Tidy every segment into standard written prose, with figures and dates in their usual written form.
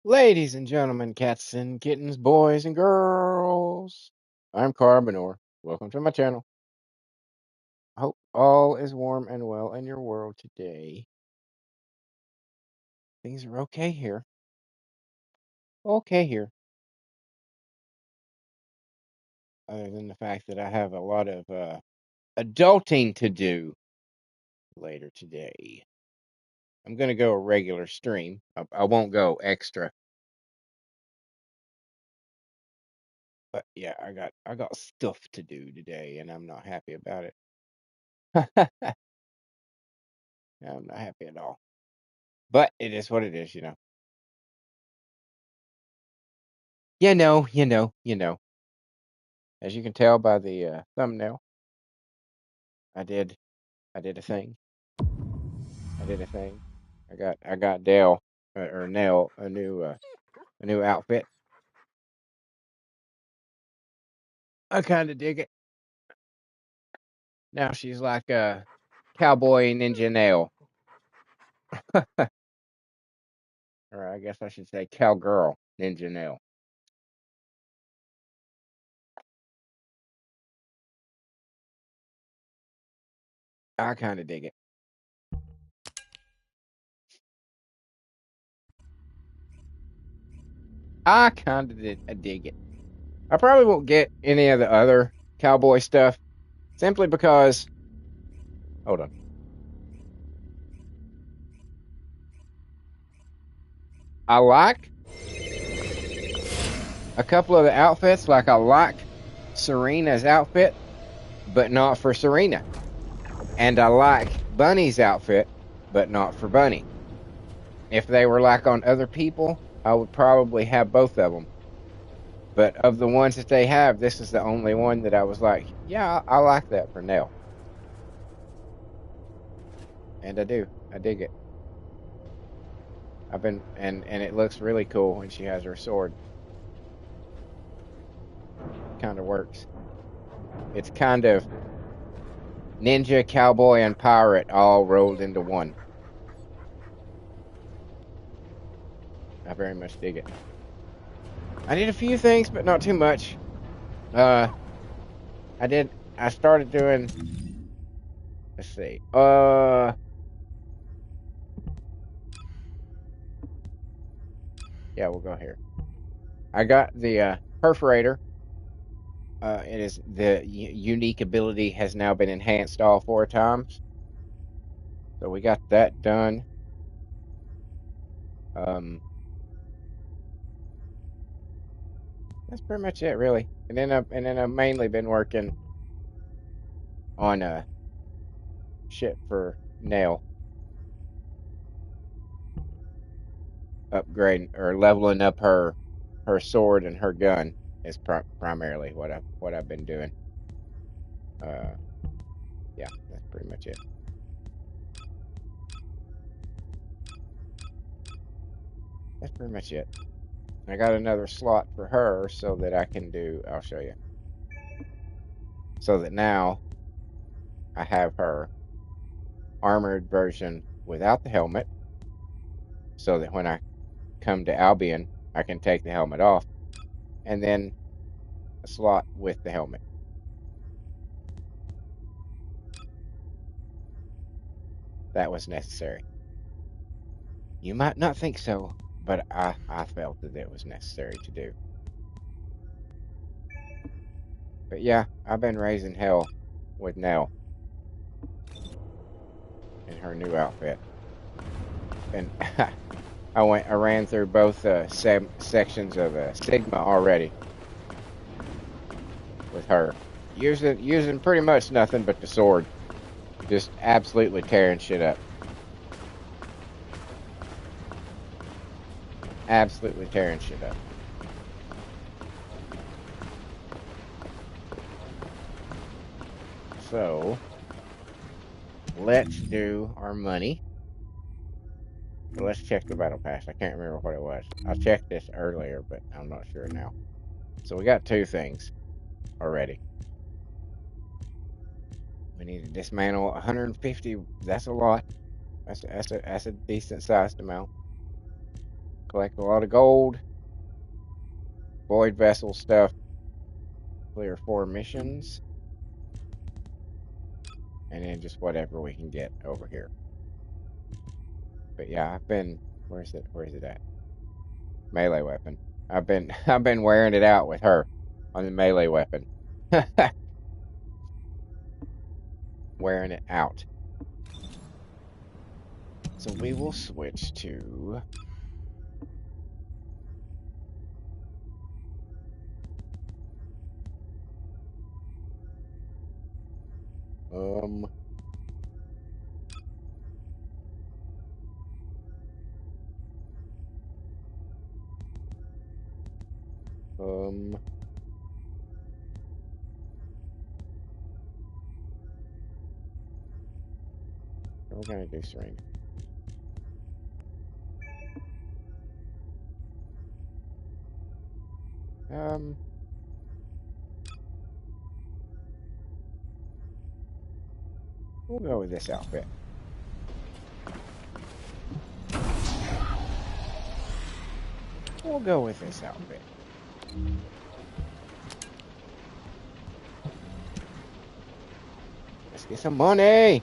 Ladies and gentlemen, cats and kittens, boys and girls, I'm Carbonor. Welcome to my channel. I hope all is warm and well in your world today. Things are okay here. Okay here. Other than the fact that I have a lot of adulting to do later today. I'm going to go a regular stream. I won't go extra. But yeah, I got stuff to do today and I'm not happy about it. I'm not happy at all. But it is what it is, you know. You know. As you can tell by the thumbnail, I did I did a thing. I did a thing. I got Dale or Nell a new outfit. I kind of dig it. Now she's like a cowboy ninja Nell, or I guess I should say cowgirl ninja Nell. I kind of dig it. I kind of dig it. I probably won't get any of the other cowboy stuff simply because. Hold on. I like a couple of the outfits, like I like Serena's outfit, but not for Serena. And I like Bunny's outfit, but not for Bunny. If they were like on other people, I would probably have both of them. But of the ones that they have, this is the only one that I was like, yeah, I like that for Nell. And I do. I dig it. I've been and it looks really cool when she has her sword. Kind of works. It's kind of ninja, cowboy, and pirate all rolled into one. I very much dig it. I did a few things, but not too much. I started doing, let's see. Yeah, we'll go here. I got the perforator. It is the unique ability has now been enhanced all 4 times. So we got that done. Um, that's pretty much it, really. And then I've mainly been working on shit for Nell, upgrading or leveling up her sword and her gun is primarily what I've been doing. Uh, yeah, that's pretty much it. That's pretty much it. I got another slot for her so that I can do. I'll show you. So that now I have her armored version without the helmet, so that when I come to Albion, I can take the helmet off, and then a slot with the helmet. That was necessary. You might not think so, but I felt that it was necessary to do. But yeah, I've been raising hell with Nell in her new outfit, and I ran through both sections of Sigma already with her, using pretty much nothing but the sword, just absolutely tearing shit up. Absolutely tearing shit up. So let's do our money. So let's check the battle pass. I can't remember what it was. I checked this earlier, but I'm not sure now. So we got 2 things already. We need to dismantle 150. That's a lot. That's a decent sized amount. collect a lot of gold, void vessel stuff, clear 4 missions, and then just whatever we can get over here. But yeah, I've been, where's it at? Melee weapon. I've been wearing it out with her on the melee weapon. Wearing it out. So we will switch to um um we're gonna do Serena. We'll go with this outfit. We'll go with this outfit. Let's get some money.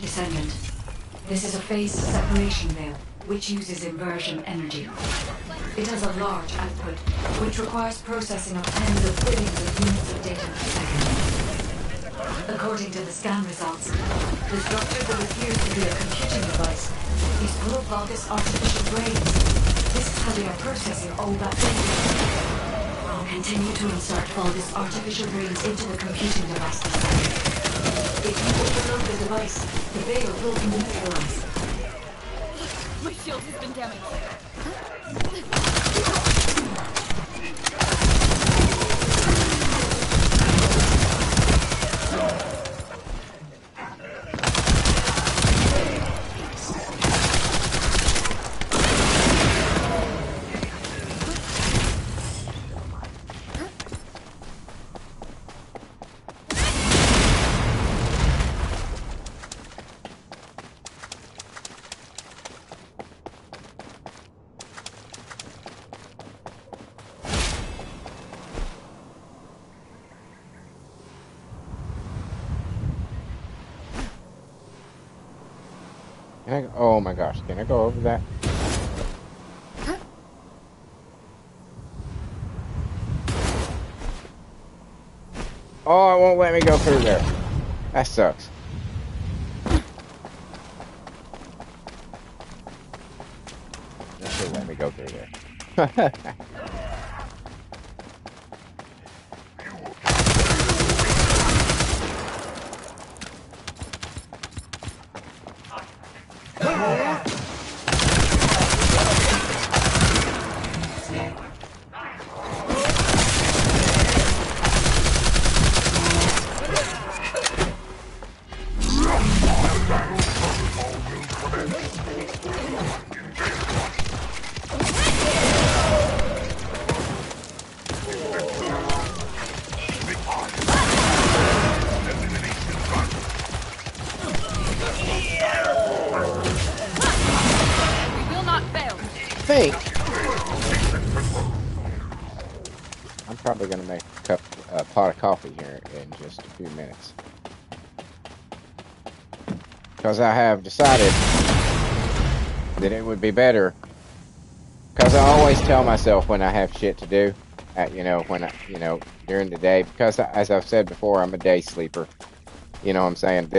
Descendant. This is a phase separation veil, which uses inversion energy. It has a large output, which requires processing of tens of billions of units of data per second. According to the scan results, the structure that appears to be a computing device is full of Vulgus artificial brains. This is how they are processing all that data. Continue to insert Vulgus artificial brains into the computing device. If you overload the device, the veil will be neutralized. My shield has been damaged. Oh my gosh, can I go over that? Oh, it won't let me go through there. That sucks. That should let me go through there. Pot of coffee here in just a few minutes, because I have decided that it would be better, because I always tell myself when I have shit to do, during the day, because as I've said before, I'm a day sleeper. You know what I'm saying?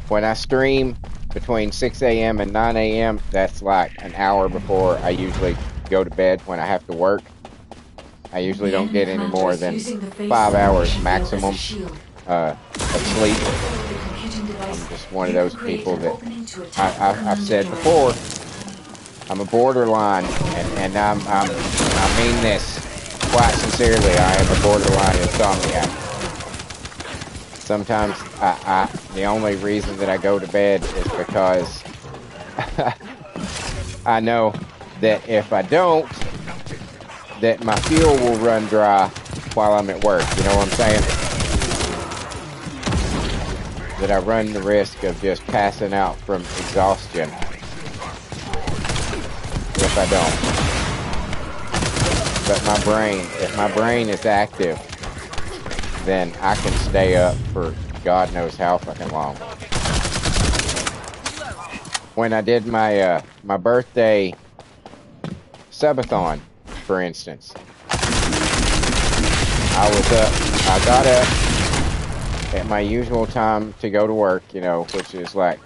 When I stream between 6 a.m. and 9 a.m., that's like an hour before I usually go to bed when I have to work. I usually The don't enemy get any more hunters than using the face 5 hours separation field as a maximum shield. of sleep. The computing device, I'm just one of you can those create people an that opening to attack the I've commander said directly. before. I'm a borderline, and I mean this quite sincerely. I am a borderline insomniac. Sometimes the only reason that I go to bed is because I know that if I don't, that my fuel will run dry while I'm at work. You know what I'm saying? That I run the risk of just passing out from exhaustion if I don't. But if my brain is active, then I can stay up for God knows how fucking long. When I did my my birthday subathon, for instance, I got up at my usual time to go to work, you know, which is like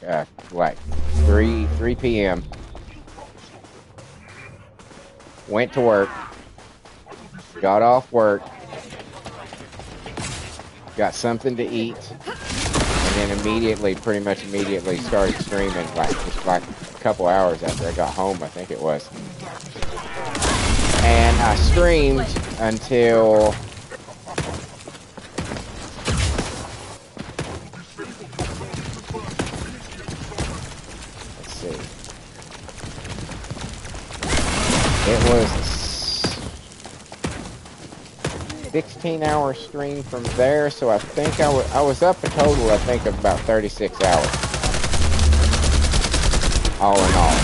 3 p.m. Went to work, got off work, got something to eat, and then pretty much immediately started streaming, just like a couple hours after I got home, I think it was. And I streamed until let's see. It was a 16-hour stream from there, so I think I was up a total, I think, of about 36 hours, all in all.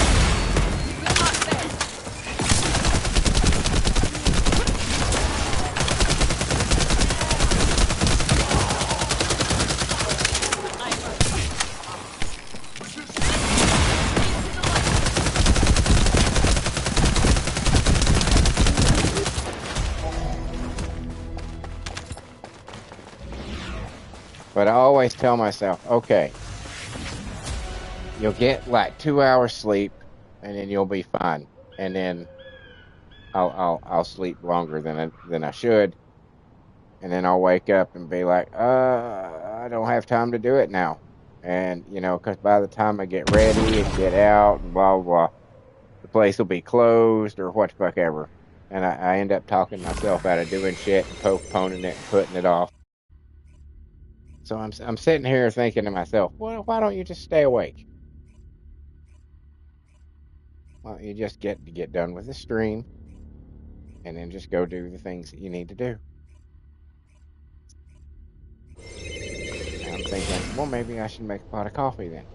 But I always tell myself, okay, you'll get like 2 hours sleep, and then you'll be fine. And then I'll sleep longer than I should, and then I'll wake up and be like, I don't have time to do it now. And you know, because by the time I get ready and get out and blah blah blah, the place will be closed or what the fuck ever. And I end up talking myself out of doing shit and postponing it and putting it off. So I'm sitting here thinking to myself, well, why don't you just stay awake? Why don't you just get done with the stream and then just go do the things that you need to do? And I'm thinking, well, maybe I should make a pot of coffee then.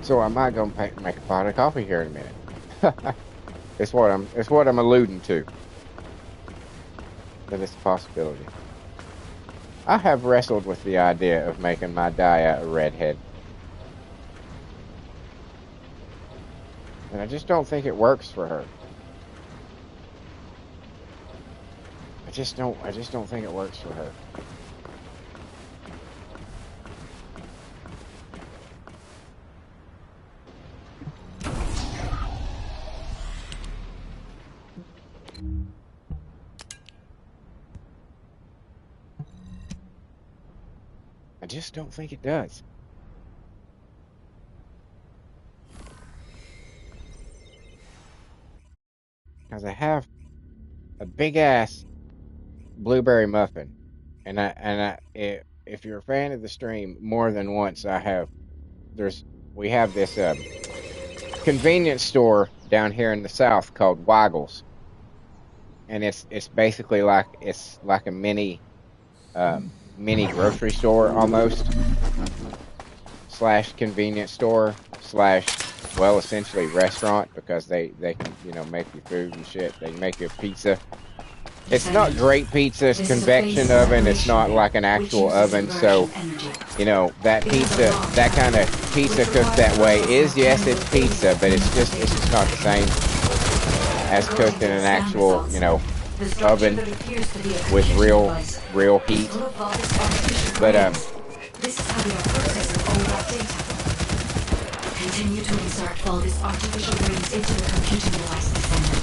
So I might go make a pot of coffee here in a minute. It's what I'm alluding to. That it's a possibility. I have wrestled with the idea of making my Daya a redhead. And I just don't think it works for her. I just don't think it works for her. I just don't think it does. Because I have a big ass blueberry muffin, and if you're a fan of the stream, more than once we have this convenience store down here in the south called Waggles, and it's basically it's like a mini grocery store almost slash convenience store slash, well, essentially restaurant, because they can, you know, make you food and shit. They make you pizza. It's not great pizza. It's convection oven. It's not like an actual oven. So, you know, that kind of pizza cooked that way is, yes, it's pizza, but it's just not the same as cooked in an actual, you know, oven with real heat. But all that data. Continue to insert Vulgus artificial brains into the computing device, Descendant.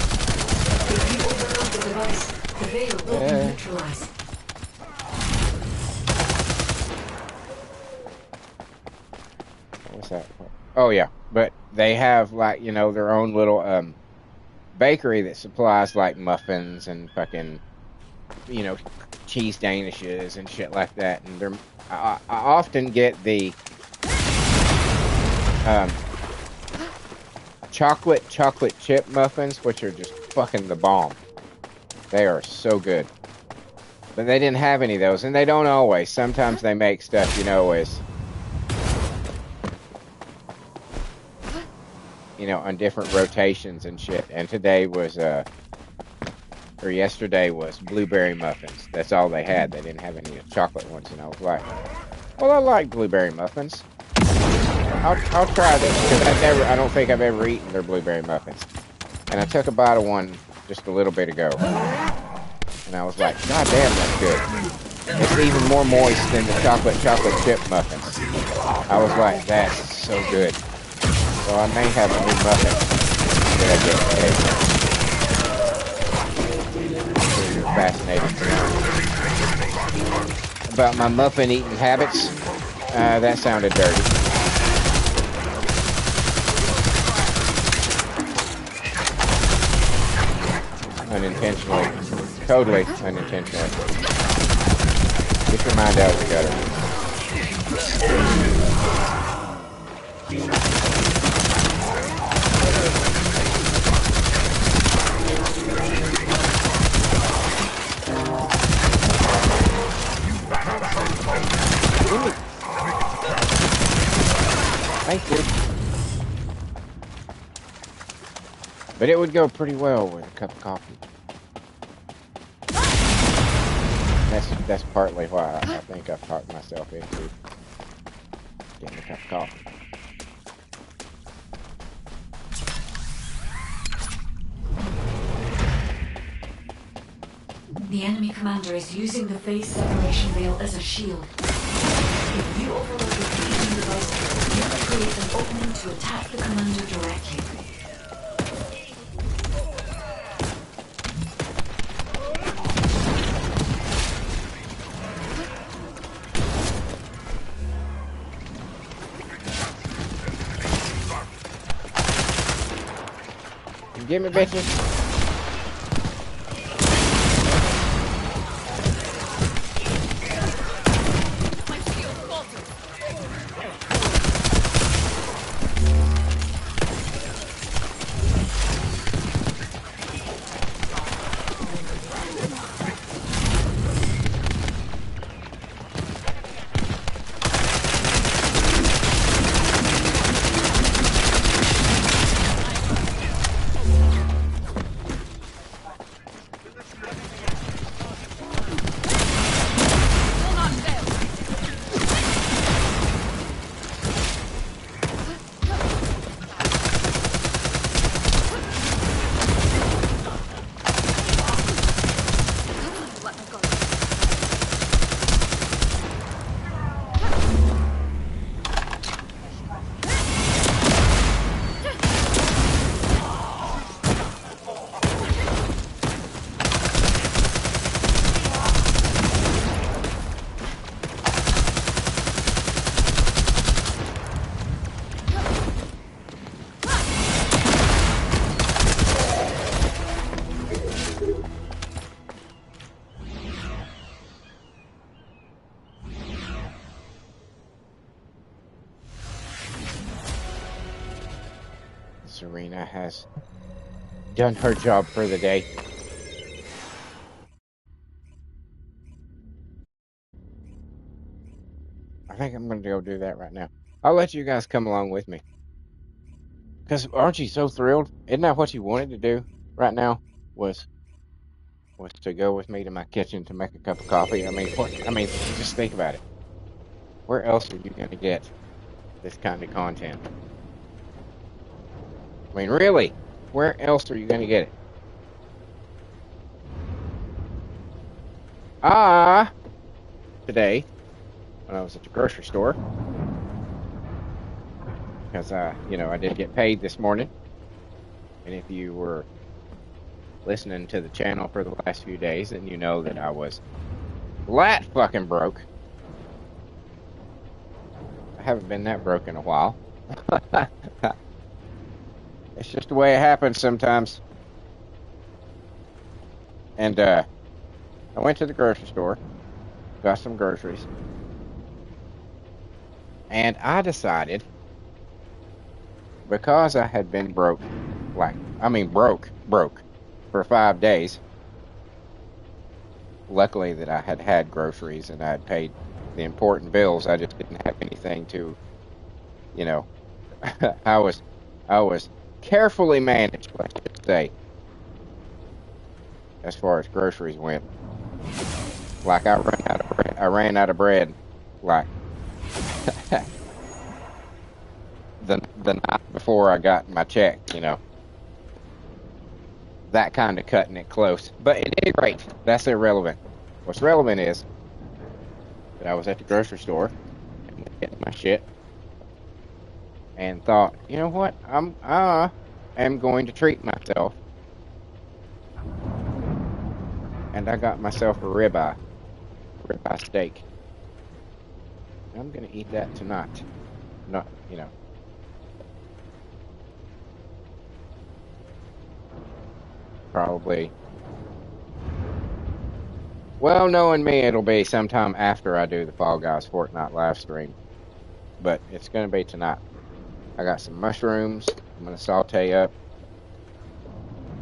If you overload the device, the veil will be neutralized. What's that? Oh yeah, but they have like, you know, their own little bakery that supplies like muffins and fucking, you know, cheese danishes and shit like that. And I often get the chocolate chip muffins, which are just fucking the bomb. They are so good. But they didn't have any of those, and they don't always. Sometimes they make stuff, you know, as, you know, on different rotations and shit. And today was or yesterday was blueberry muffins. That's all they had. They didn't have any chocolate ones, and I was like, well, I like blueberry muffins. I'll try this, because I don't think I've ever eaten their blueberry muffins. And I took a bite of one just a little bit ago, and I was like, God damn, that's good. It's even more moist than the chocolate chip muffins. I was like, that's so good. So I may have a new muffin that I get today. So you're fascinated to learn about my muffin eating habits. That sounded dirty. Unintentionally. Totally unintentionally. Get your mind out of the gutter. Thank you. But it would go pretty well with a cup of coffee. That's partly why I think I've talked myself into getting a cup of coffee. The enemy commander is using the phase separation veil as a shield. If you overload the computing device, you can create an opening to attack the commander directly. Give me bitches. Serena has done her job for the day. I think I'm going to go do that right now. I'll let you guys come along with me. Because aren't you so thrilled? Isn't that what you wanted to do right now? Was to go with me to my kitchen to make a cup of coffee? I mean, just think about it. Where else are you going to get this kind of content? I mean, really, where else are you going to get it? Today, when I was at the grocery store, because I did get paid this morning, and if you were listening to the channel for the last few days, then you know that I was flat fucking broke. I haven't been that broke in a while. It's just the way it happens sometimes. And I went to the grocery store, got some groceries, and I decided, because I had been broke, broke for 5 days. Luckily that I had had groceries and I had paid the important bills. I just didn't have anything to, I was carefully managed, let's just say, as far as groceries went. Like I ran out of bread, like the night before I got my check, that kind of cutting it close. But at any rate, that's irrelevant. What's relevant is that I was at the grocery store and getting my shit and thought, you know what, I am going to treat myself. And I got myself a ribeye steak. I'm gonna eat that tonight. Not, probably. Well, knowing me, it'll be sometime after I do the Fall Guys Fortnite live stream. But it's gonna be tonight. I got some mushrooms. I'm gonna saute up,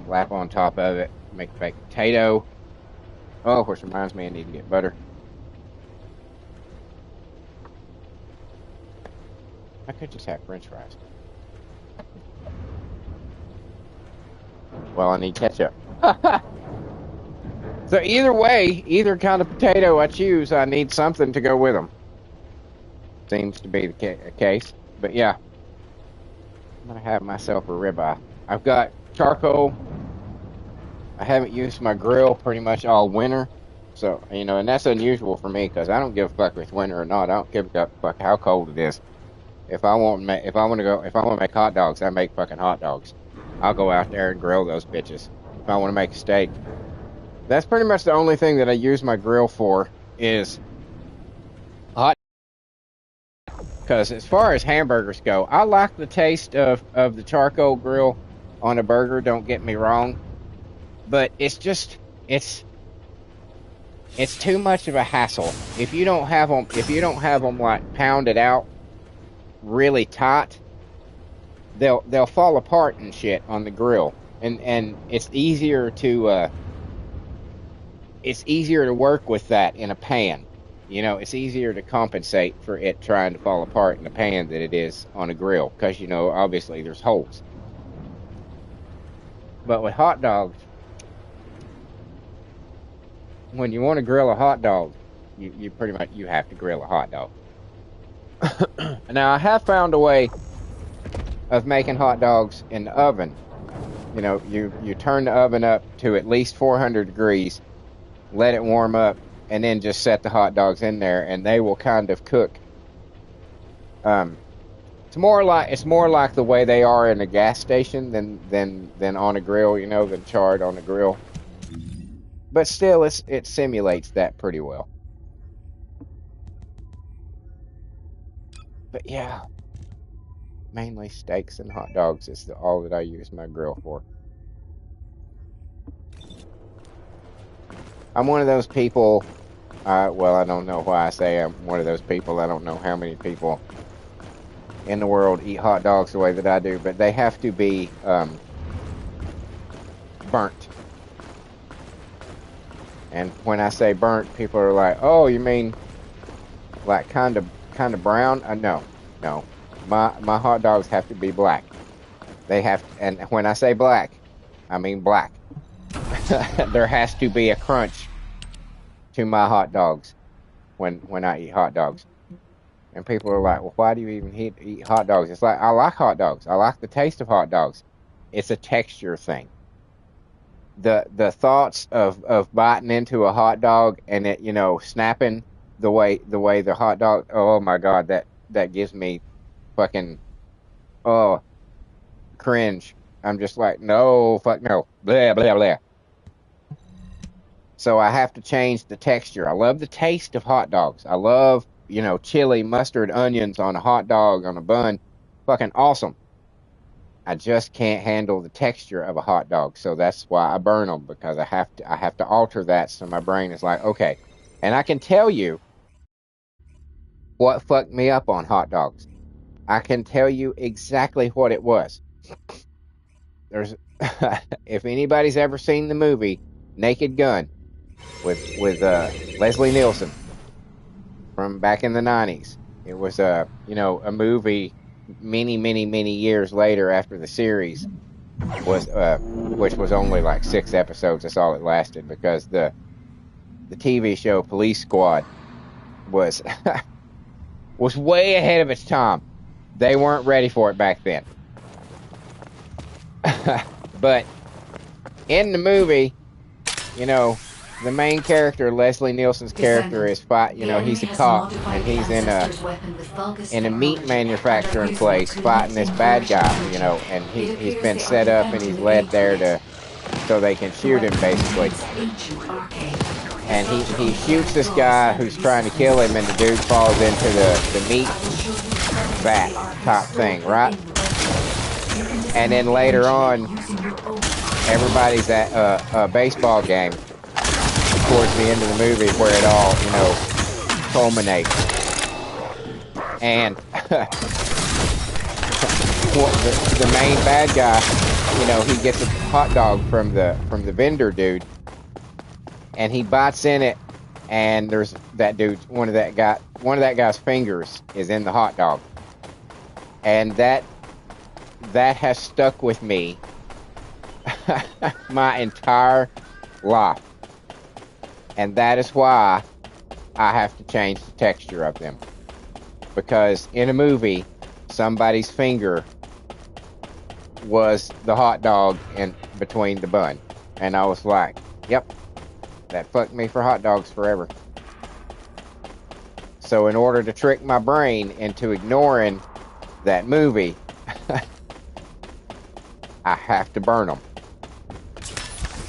lap on top of it, make a baked potato. Oh, which reminds me, I need to get butter. I could just have French fries. Well, I need ketchup. So either way, either kind of potato I choose, I need something to go with them. Seems to be the case. But yeah, I'm going to have myself a ribeye. I've got charcoal. I haven't used my grill pretty much all winter. So, and that's unusual for me because I don't give a fuck if it's winter or not. I don't give a fuck how cold it is. If I want to make hot dogs, I make fucking hot dogs. I'll go out there and grill those bitches. If I want to make a steak, that's pretty much the only thing that I use my grill for is hot. Because as far as hamburgers go, I like the taste of the charcoal grill on a burger. Don't get me wrong, but it's too much of a hassle. If you don't have them like pounded out really tight, they'll fall apart and shit on the grill, and it's easier to work with that in a pan. It's easier to compensate for it trying to fall apart in a pan than it is on a grill, because obviously there's holes. But with hot dogs, when you want to grill a hot dog, you pretty much have to grill a hot dog. Now I have found a way of making hot dogs in the oven. You turn the oven up to at least 400 degrees, let it warm up, and then just set the hot dogs in there, and they will kind of cook. It's more like the way they are in a gas station than on a grill, than charred on a grill. But still, it simulates that pretty well. But yeah, mainly steaks and hot dogs is all that I use my grill for. I'm one of those people, well, I don't know why I say I'm one of those people. I don't know how many people in the world eat hot dogs the way that I do, but they have to be burnt. And when I say burnt, people are like, "Oh, you mean like kind of brown?" No. My hot dogs have to be black. They have, and when I say black, I mean black. There has to be a crunch to my hot dogs when I eat hot dogs. And people are like, "Well, why do you even eat hot dogs?" It's like, I like hot dogs. I like the taste of hot dogs. It's a texture thing. The thoughts of biting into a hot dog and it, snapping the way the hot dog, oh my God, that gives me fucking Oh, cringe. I'm just like, no, fuck no. Blah, blah, blah. So I have to change the texture. I love the taste of hot dogs. I love, chili, mustard, onions on a hot dog, on a bun. Fucking awesome. I just can't handle the texture of a hot dog. So that's why I burn them, because I have to alter that. So my brain is like, okay. And I can tell you what fucked me up on hot dogs. I can tell you exactly what it was. There's, if anybody's ever seen the movie Naked Gun with Leslie Nielsen from back in the 90s, it was a movie many years later after the series was which was only like 6 episodes. That's all it lasted, because the TV show Police Squad was was way ahead of its time. They weren't ready for it back then. But in the movie, the main character, Leslie Nielsen's character, is he's a cop, and he's in a meat manufacturing place fighting this bad guy, and he's been set up and he's led there so they can shoot him, basically. And he shoots this guy who's trying to kill him, and the dude falls into the meat vat type thing, right? And then later on, everybody's at a baseball game towards the end of the movie, where it all, culminates. And the main bad guy, he gets a hot dog from the vendor dude, and he bites in it, and there's that dude, one of that guy's fingers is in the hot dog, and that has stuck with me my entire life. And that is why I have to change the texture of them. Because in a movie, somebody's finger was the hot dog in between the bun. And I was like, yep, that fucked me for hot dogs forever. So in order to trick my brain into ignoring that movie, I have to burn them.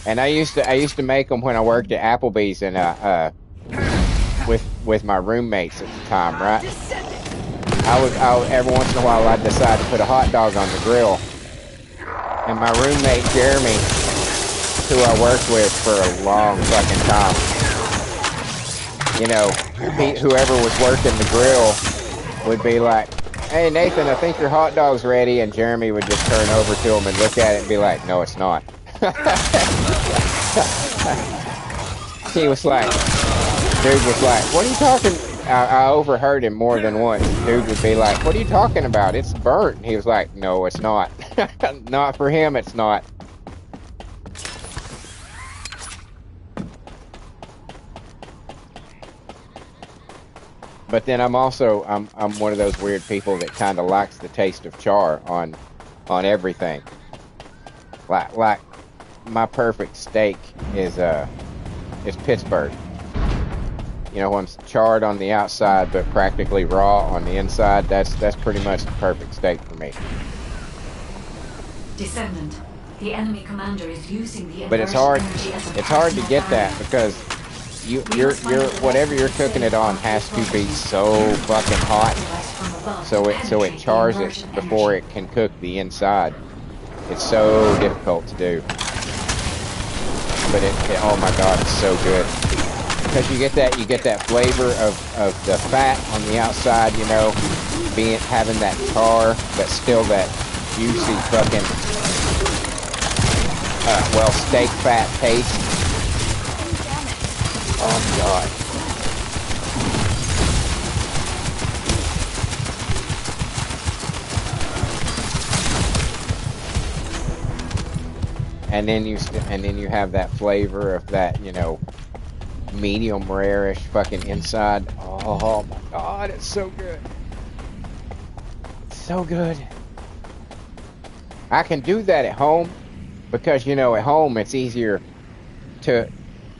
And I used to make them when I worked at Applebee's, and with my roommates at the time, right? I would every once in a while I'd decide to put a hot dog on the grill, and my roommate Jeremy, who I worked with for a long fucking time, whoever was working the grill would be like, "Hey Nathan, I think your hot dog's ready," and Jeremy would just turn over to him and look at it and be like, "No, it's not." He was like, dude was like, "What are you talking?" I overheard him more than once. Dude would be like, "What are you talking about? It's burnt." He was like, "No, it's not." Not for him, it's not. But then I'm one of those weird people that kind of likes the taste of char on everything. Like my perfect steak is Pittsburgh. When it's charred on the outside but practically raw on the inside, that's pretty much the perfect steak for me. Descendant, the enemy commander is using the But it's hard to get that, because you're whatever you're cooking it on has to be so fucking hot, so it chars it before it can cook the inside. It's so difficult to do, but it oh my god, it's so good, because you get that flavor of the fat on the outside, having that char, but still that juicy fucking steak fat taste. Oh my god. And then you have that flavor of that, medium rare-ish fucking inside. Oh my god, it's so good. It's so good. I can do that at home, because at home it's easier to,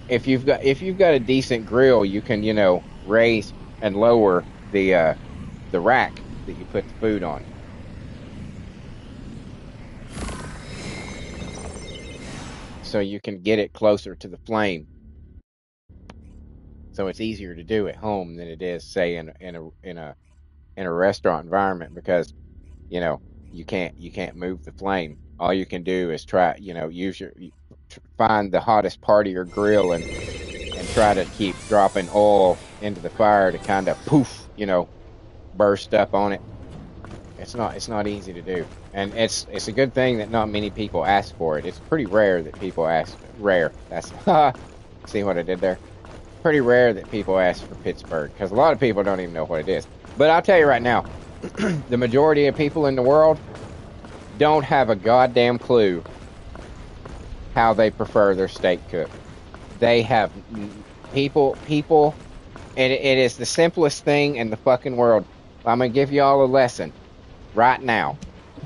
if you've got a decent grill, you can raise and lower the rack that you put the food on. so you can get it closer to the flame. So it's easier to do at home than it is, say, in a restaurant environment, because you know you can't move the flame. All you can do is try, use find the hottest part of your grill and try to keep dropping oil into the fire to kind of poof, burst up on it. It's not easy to do, and it's a good thing that not many people ask for it. It's pretty rare that people ask. Rare. That's see what I did there. Pretty rare that people ask for Pittsburgh, because a lot of people don't even know what it is. But I'll tell you right now, the majority of people in the world don't have a goddamn clue how they prefer their steak cooked. They have people, and it is the simplest thing in the fucking world. I'm gonna give y'all a lesson right now.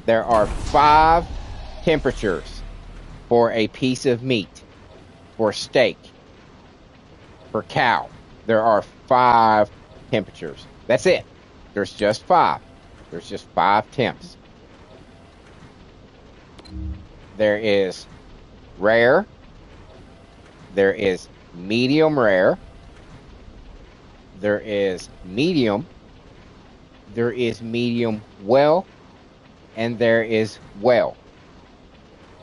There are 5 temperatures for a piece of meat, for steak, for cow. There are 5 temperatures. That's it. There's just 5. There's just 5 temps. There is rare. There is medium rare. There is medium. There is medium well. And there is well.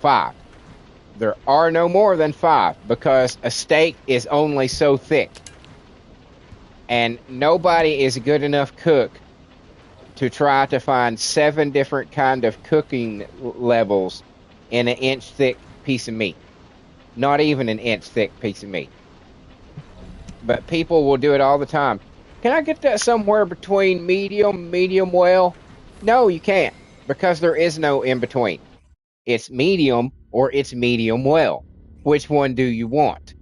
5. There are no more than 5, because a steak is only so thick. And nobody is a good enough cook to try to find 7 different kind of cooking levels in an inch thick piece of meat. Not even an inch thick piece of meat. But people will do it all the time. Can I get that somewhere between medium well? No, you can't, because there is no in between. It's medium or it's medium well. Which one do you want?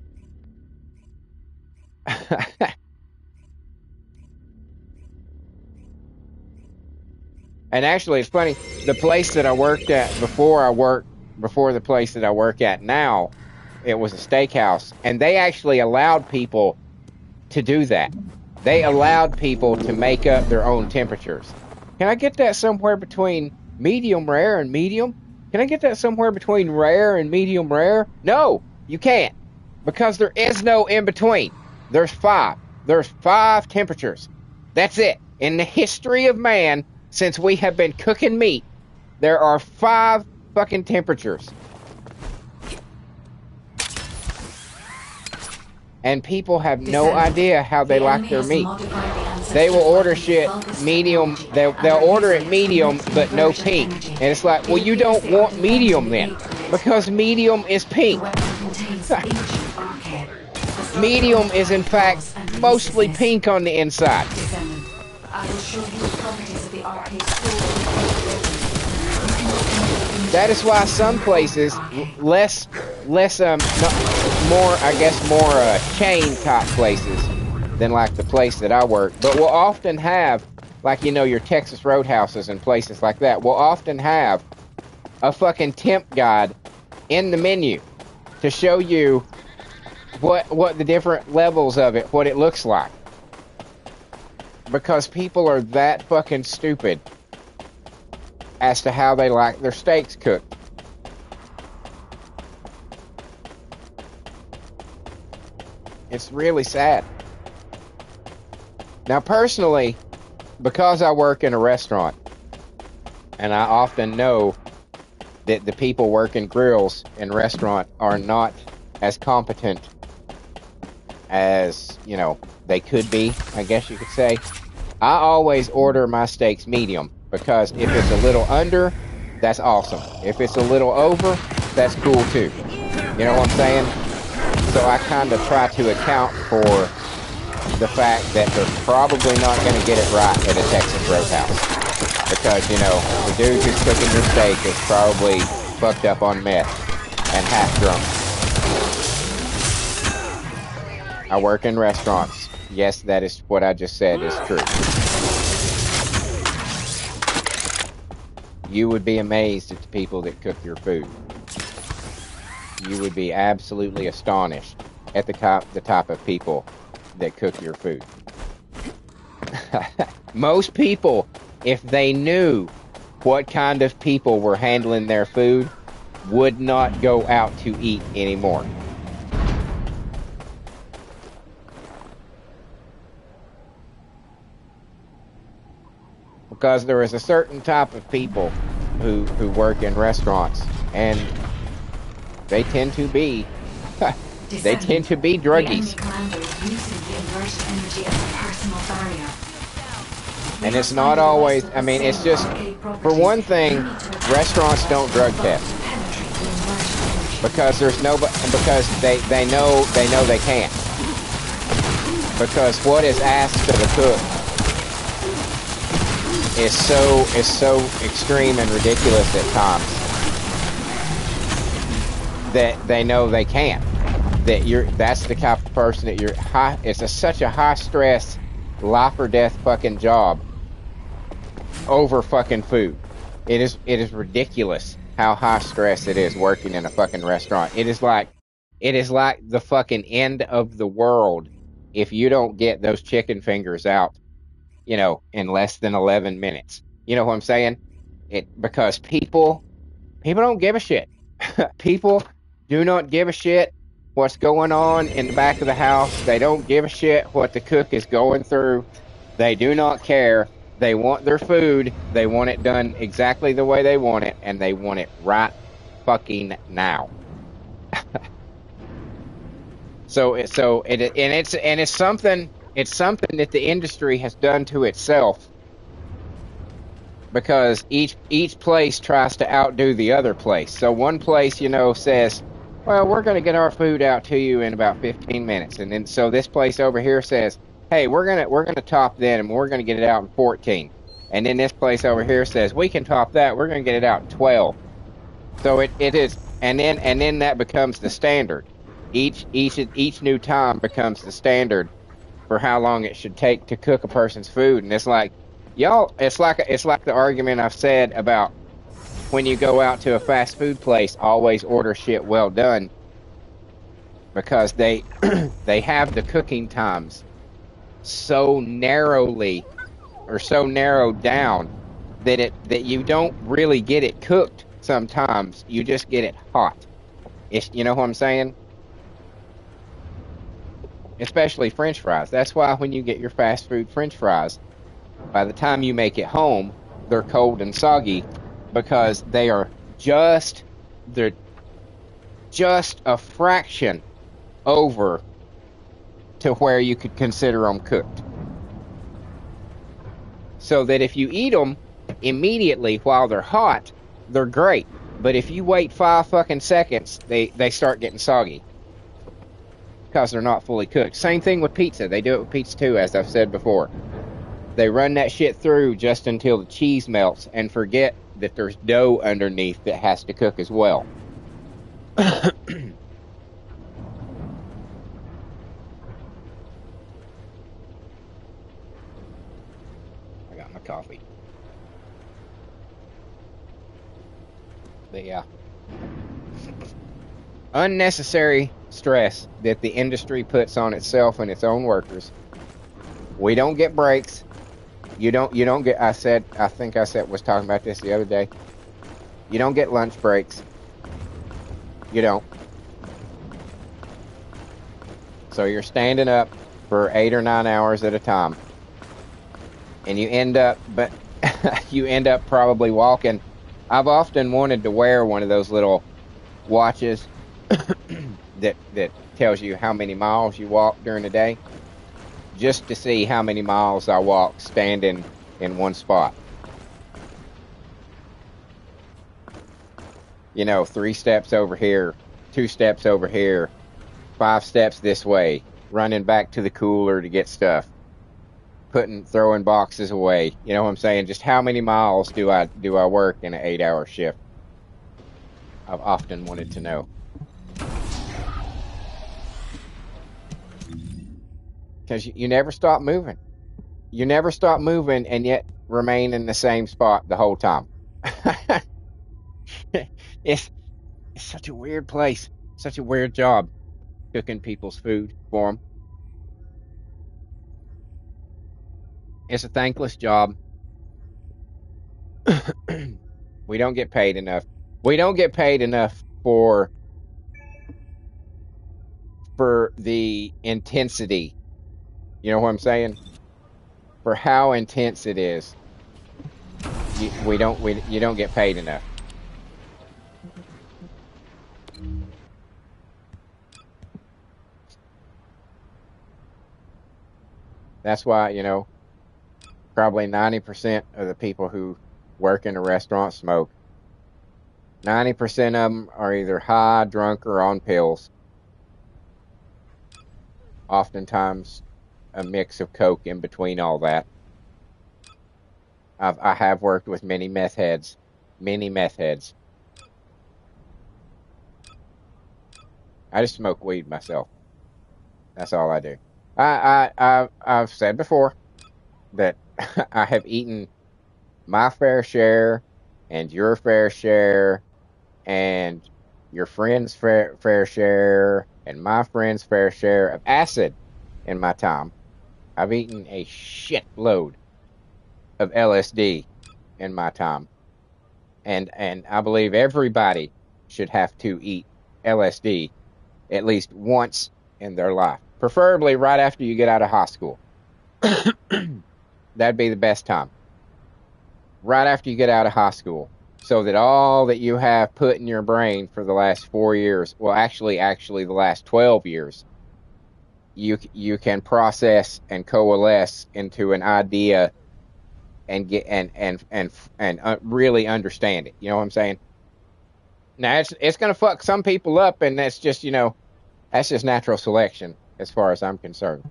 And actually, it's funny. The place that I worked at before the place that I work at now, it was a steakhouse, and they actually allowed people to do that. They allowed people to make up their own temperatures. Can I get that somewhere between medium rare and medium? Can I get that somewhere between rare and medium rare? No, you can't, because there is no in between. There's 5. There's 5 temperatures. That's it. In the history of man, since we have been cooking meat, there are 5 fucking temperatures. And people have no idea how they like their meat. They will order shit medium. They'll order it medium, but no pink. And it's like, well, you don't want medium then, because medium is pink. Medium is, in fact, mostly pink on the inside. That is why some places, more chain type places than like the place that I work, but will often have, like, your Texas Roadhouses and places like that, will often have a fucking temp guide in the menu to show you what the different levels of it, what it looks like. Because people are that fucking stupid as to how they like their steaks cooked. It's really sad. Now, personally, because I work in a restaurant, and I often know that the people working grills in restaurant are not as competent as, they could be, I guess you could say. I always order my steaks medium, because if it's a little under, that's awesome. If it's a little over, that's cool too. You know what I'm saying? So I kind of try to account for the fact that they're probably not going to get it right at a Texas Roadhouse. Because, the dude who's cooking your steak is probably fucked up on meth and half drunk. I work in restaurants. Yes, that is what I just said is true. You would be amazed at the people that cook your food. You would be absolutely astonished at the type of people that cook your food. Most people, if they knew what kind of people were handling their food, would not go out to eat anymore. Because there is a certain type of people who work in restaurants, and they tend to be druggies. The enemy commander is using the inversion energy as a personal barrier. And it's not always, I mean, it's just, for one thing, restaurants don't drug test. Because there's nobody, because they know they can't. Because what is asked of the cook is so extreme and ridiculous at times that they know they can't. That's the type of person that it's such a high stress, life or death fucking job over fucking food. It is ridiculous how high stress it is working in a fucking restaurant. It is like the fucking end of the world if you don't get those chicken fingers out, in less than 11 minutes. You know what I'm saying? Because people don't give a shit. People do not give a shit what's going on in the back of the house. They don't give a shit what the cook is going through. They do not care. They want their food. They want it done exactly the way they want it, and they want it right fucking now. It's something that the industry has done to itself, because each place tries to outdo the other place. So one place, says, well, we're going to get our food out to you in about 15 minutes. And then so this place over here says, hey, we're going to top that, and we're going to get it out in 14. And then this place over here says, we can top that. We're going to get it out in 12. So it is, and then that becomes the standard. Each new time becomes the standard for how long it should take to cook a person's food. And it's like, y'all, it's like the argument I've said about when you go out to a fast food place, always order shit well done, because they have the cooking times so narrowly, or so narrowed down, that you don't really get it cooked sometimes. You just get it hot. You know what I'm saying? Especially French fries. That's why when you get your fast food French fries, by the time you make it home, they're cold and soggy, because they're just a fraction over to where you could consider them cooked. So that if you eat them immediately while they're hot, they're great. But if you wait 5 fucking seconds, they start getting soggy, because they're not fully cooked. Same thing with pizza. They do it with pizza too, as I've said before. They run that shit through just until the cheese melts and forget that there's dough underneath that has to cook as well. I got my coffee. But yeah. Unnecessary stress that the industry puts on itself and its own workers. We don't get breaks. You don't get, I think I was talking about this the other day. You don't get lunch breaks. You don't. So you're standing up for 8 or 9 hours at a time. And you end up probably walking. I've often wanted to wear one of those little watches that tells you how many miles you walk during the day, just to see how many miles I walk standing in one spot. 3 steps over here, 2 steps over here, 5 steps this way, running back to the cooler to get stuff, throwing boxes away. You know what I'm saying? Just how many miles do I work in an 8-hour shift? I've often wanted to know. Because you never stop moving. You never stop moving, and yet remain in the same spot the whole time. It's such a weird place. Such a weird job, cooking people's food for them. It's a thankless job. We don't get paid enough. We don't get paid enough for the intensity. You know what I'm saying? For how intense it is. You don't get paid enough. That's why, you know, probably 90% of the people who work in a restaurant smoke. 90% of them are either high, drunk, or on pills. Oftentimes a mix of coke in between all that. I have worked with many meth heads. Many meth heads. I just smoke weed myself. That's all I do. I've said before that I have eaten my fair share and your fair share and your friend's fair share and my friend's fair share of acid in my time. I've eaten a shitload of LSD in my time. And I believe everybody should have to eat LSD at least once in their life. Preferably right after you get out of high school. That'd be the best time. Right after you get out of high school. So that all that you have put in your brain for the last 4 years, well, actually the last 12 years, you can process and coalesce into an idea and get and really understand it. You know what I'm saying? Now it's gonna fuck some people up, and that's just, you know, that's just natural selection as far as I'm concerned.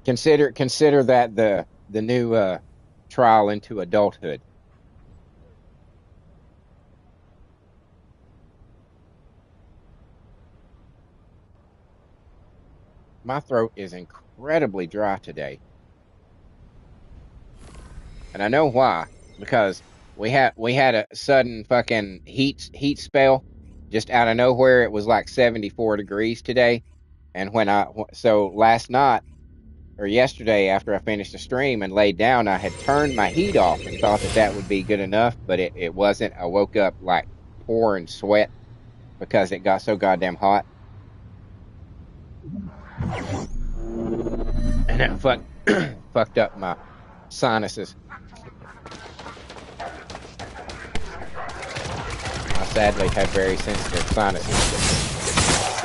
Consider that the new trial into adulthood. My throat is incredibly dry today. And I know why, because we had a sudden fucking heat spell just out of nowhere. It was like 74 degrees today. And so last night or yesterday after I finished the stream and laid down, I had turned my heat off and thought that would be good enough, but it wasn't. I woke up like pouring sweat because it got so goddamn hot. And it fucked up my sinuses. I sadly have very sensitive sinuses,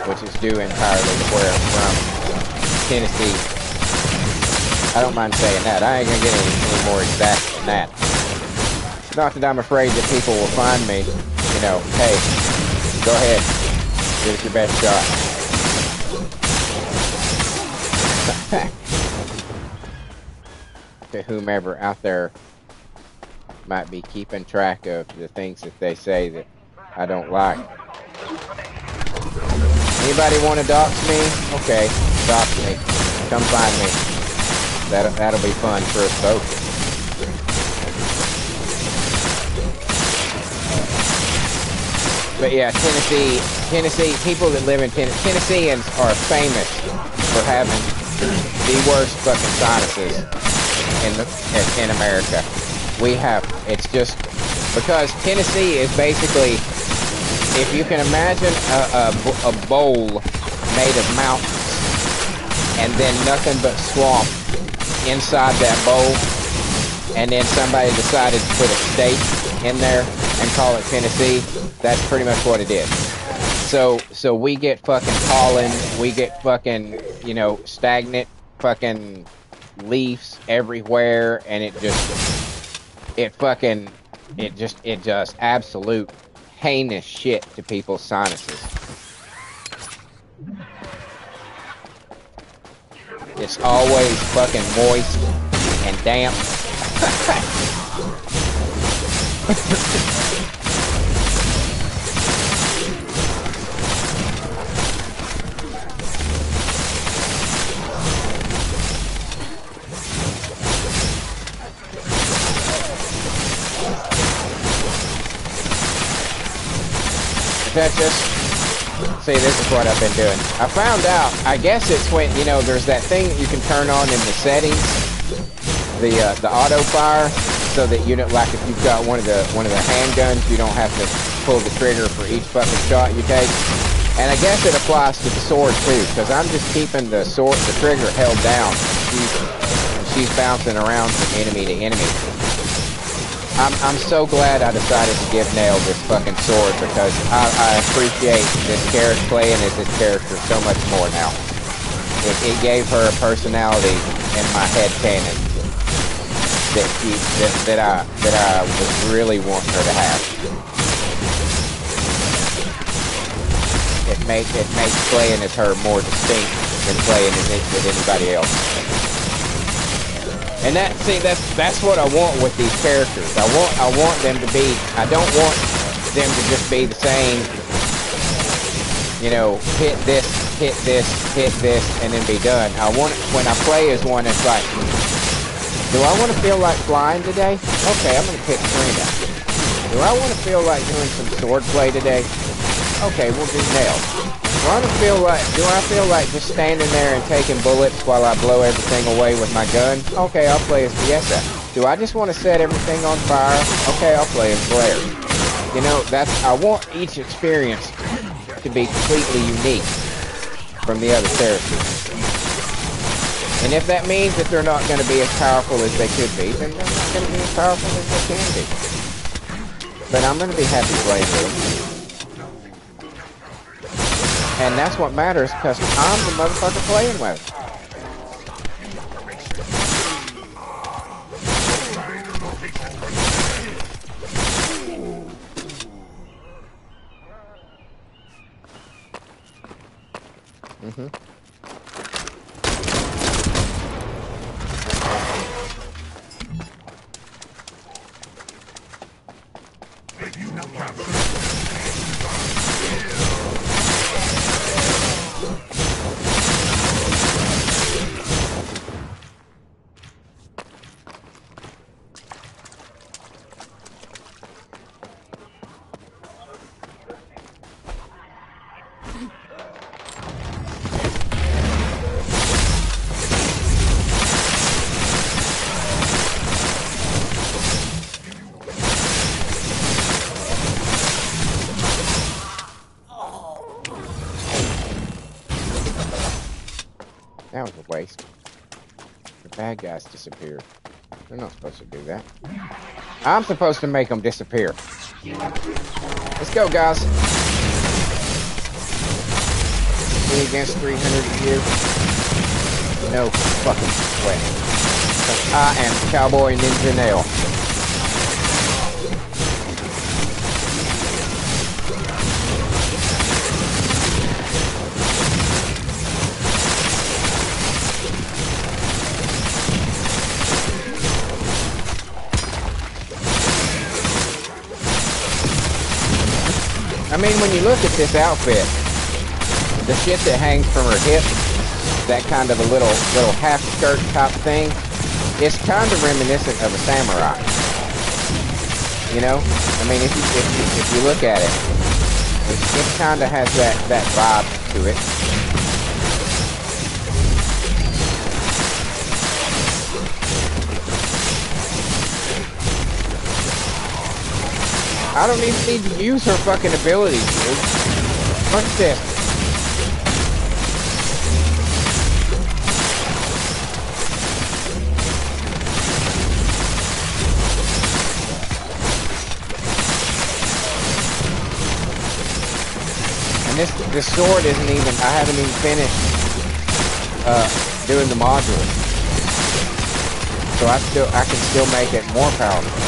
which is due entirely to where I'm from, Tennessee. I don't mind saying that. I ain't gonna get any more exact than that. Not that I'm afraid that people will find me, you know, hey, go ahead, give it your best shot. To whomever out there might be keeping track of the things that they say that I don't like. Anybody want to dox me? Okay, dox me. Come find me. That'll be fun for us both. But yeah, Tennessee, people that live in Tennesseans are famous for having the worst fucking sinuses in America. It's just because Tennessee is basically, if you can imagine a bowl made of mountains and then nothing but swamp inside that bowl, and then somebody decided to put a state in there and call it Tennessee, that's pretty much what it is. So we get fucking pollen, we get fucking, you know, stagnant fucking leaves everywhere, and it does absolute heinous shit to people's sinuses. It's always fucking moist and damp. See, this is what I've been doing. I found out, I guess it's when, you know, there's that thing that you can turn on in the settings, the auto fire, so that you don't, like if you've got one of the handguns, you don't have to pull the trigger for each fucking shot you take. And I guess it applies to the sword too, because I'm just keeping the trigger held down. She's bouncing around from enemy to enemy. I'm so glad I decided to give Nell this fucking sword, because I appreciate this character, playing as this character so much more now. It gave her a personality in my head canon that I was really wanting her to have. It makes playing as her more distinct than playing as it with anybody else. And that's what I want with these characters. I want them to be. I don't want them to just be the same. You know, hit this, and then be done. I want it, when I play as one, it's like, do I want to feel like flying today? Okay, I'm gonna pick Serena. Do I want to feel like doing some swordplay today? Okay, we'll do Nell. Do I feel like just standing there and taking bullets while I blow everything away with my gun? Okay, I'll play as Fiesta. Do I just want to set everything on fire? Okay, I'll play as Blair. You know, I want each experience to be completely unique from the other characters. And if that means that they're not going to be as powerful as they could be, then they're not going to be as powerful as they can be. But I'm going to be happy playing with them. And that's what matters, because I'm the motherfucker playing with it. That was a waste. The bad guys disappeared. They're not supposed to do that. I'm supposed to make them disappear. Let's go, guys. Me against 300 of you. No fucking sweat. I am Cowboy Ninja Nell. I mean, when you look at this outfit, the shit that hangs from her hip, that kind of a little half skirt type thing, it's kind of reminiscent of a samurai. You know, I mean, if you look at it, it kind of has that vibe to it. I don't even need to use her fucking abilities, dude. Fuck this. And this sword isn't even, I haven't even finished doing the module. So I can still make it more powerful.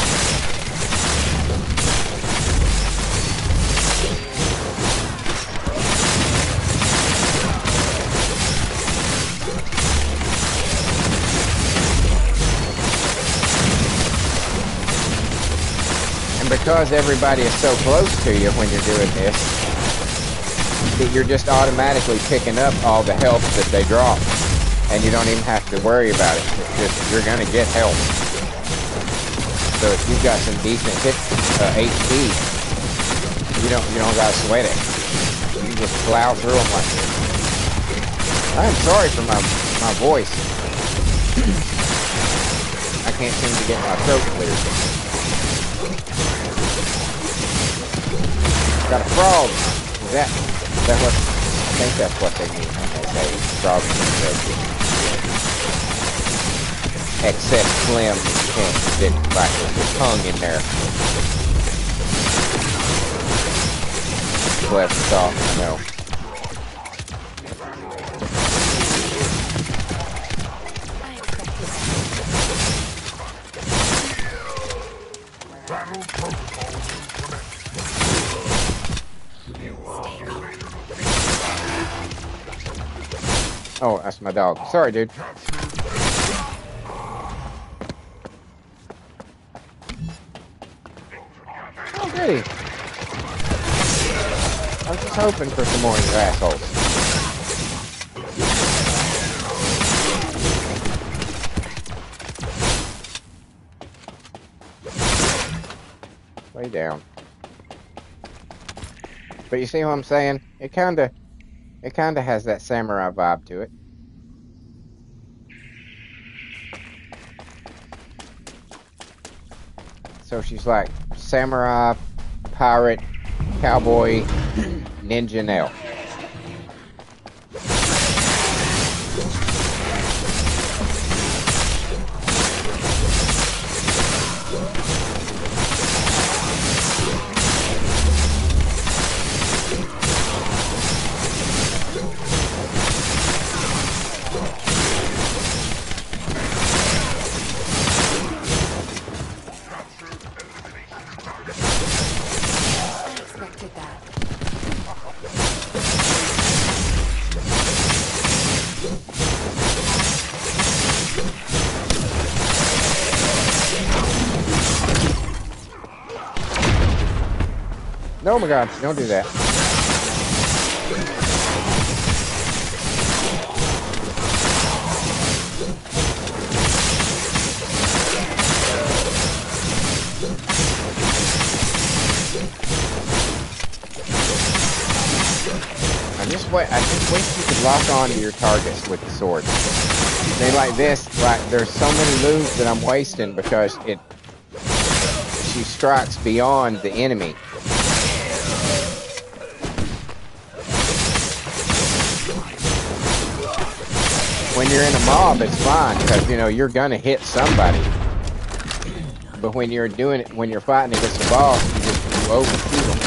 Because everybody is so close to you when you're doing this, that you're just automatically picking up all the health that they drop, and you don't even have to worry about it. It's just, you're gonna get health. So if you've got some decent hit HP, you don't gotta sweat it. You just plow through them like this. I'm sorry for my voice. I can't seem to get my throat cleared. Got a frog. Is that what? I think that's what they mean when they say frog in the throat. Excess phlegm, you can't stick like with your tongue in there. Cleft soft, I know. Oh, that's my dog. Sorry, dude. Oh, goody. I was just hoping for some more of your assholes. Lay down. But you see what I'm saying? It kinda has that samurai vibe to it. So she's like samurai, pirate, cowboy, ninja Nell. Oh my god, don't do that. I just wish you could lock onto your targets with the sword. They like this, like there's so many moves that I'm wasting because she strikes beyond the enemy. When you're in a mob, it's fine because you're gonna hit somebody. But when you're fighting against a boss, you overshoot them.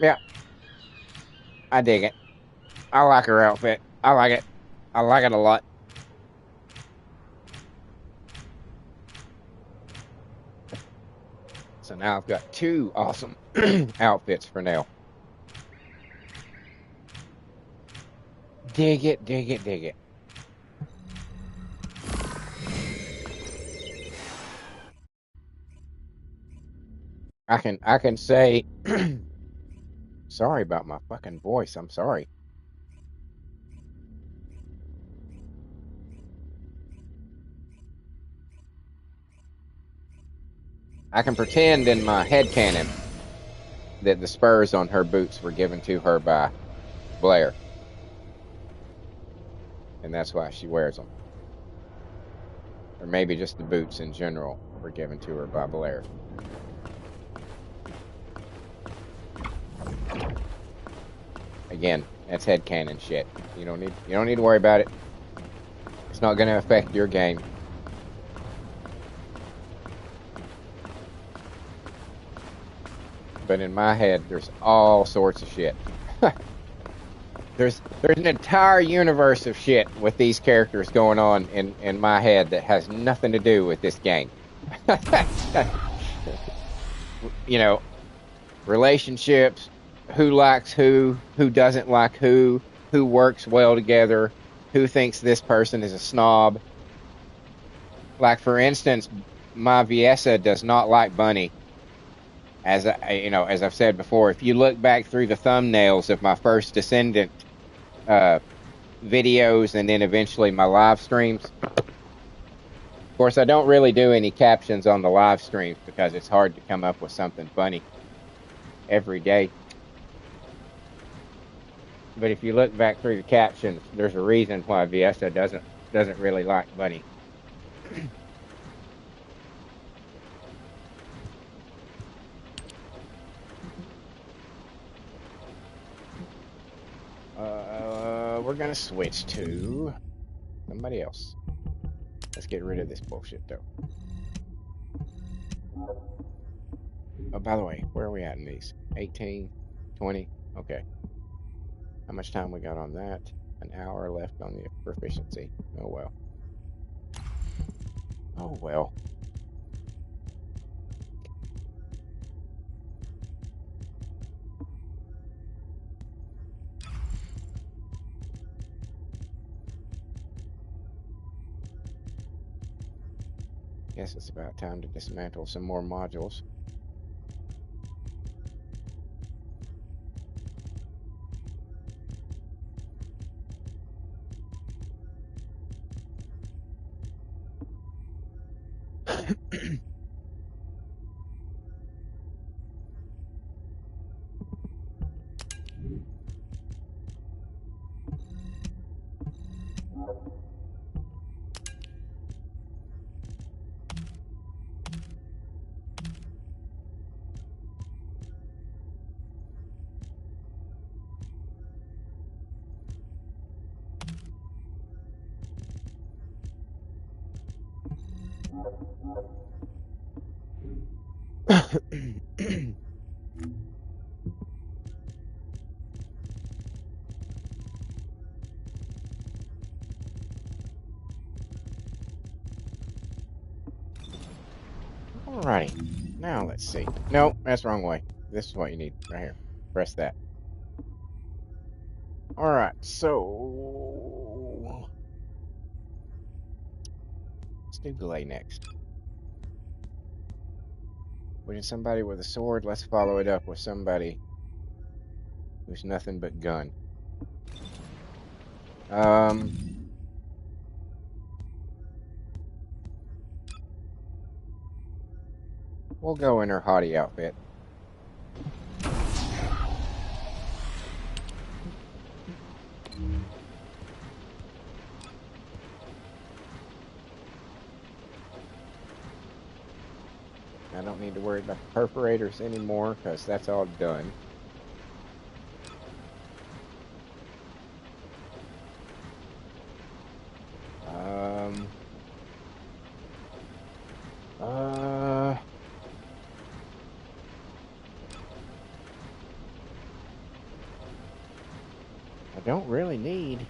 Yeah, I dig it. I like her outfit. I like it. I like it a lot. So now I've got two awesome outfits for Nell. Dig it, dig it, dig it. I can say sorry about my fucking voice. I'm sorry. I can pretend in my headcanon that the spurs on her boots were given to her by Blair. And that's why she wears them. Or maybe just the boots in general were given to her by Blair. Again, that's headcanon shit. You don't need to worry about it. It's not going to affect your game. But in my head, there's all sorts of shit. There's an entire universe of shit with these characters going on in my head that has nothing to do with this game. Relationships, who likes who doesn't like who works well together, who thinks this person is a snob. Like for instance, my Viesa does not like Bunny. As as I've said before, if you look back through the thumbnails of my First Descendant uh, videos and then eventually my live streams, of course, I don't really do any captions on the live streams because it's hard to come up with something funny every day. But if you look back through the captions, there's a reason why Viesa doesn't really like Bunny. We're gonna switch to somebody else. Let's get rid of this bullshit though. Oh, by the way, where are we at in these? 18, 20? Okay. How much time we got on that? An hour left on the proficiency. Oh well. Oh well. Guess it's about time to dismantle some more modules. Alrighty, now let's see. No, that's the wrong way. This is what you need right here. Press that. Alright, so let's do delay next. We need somebody with a sword. Let's follow it up with somebody who's nothing but gun. We'll go in her haughty outfit. I don't need to worry about the perforators anymore because that's all done. I don't really need.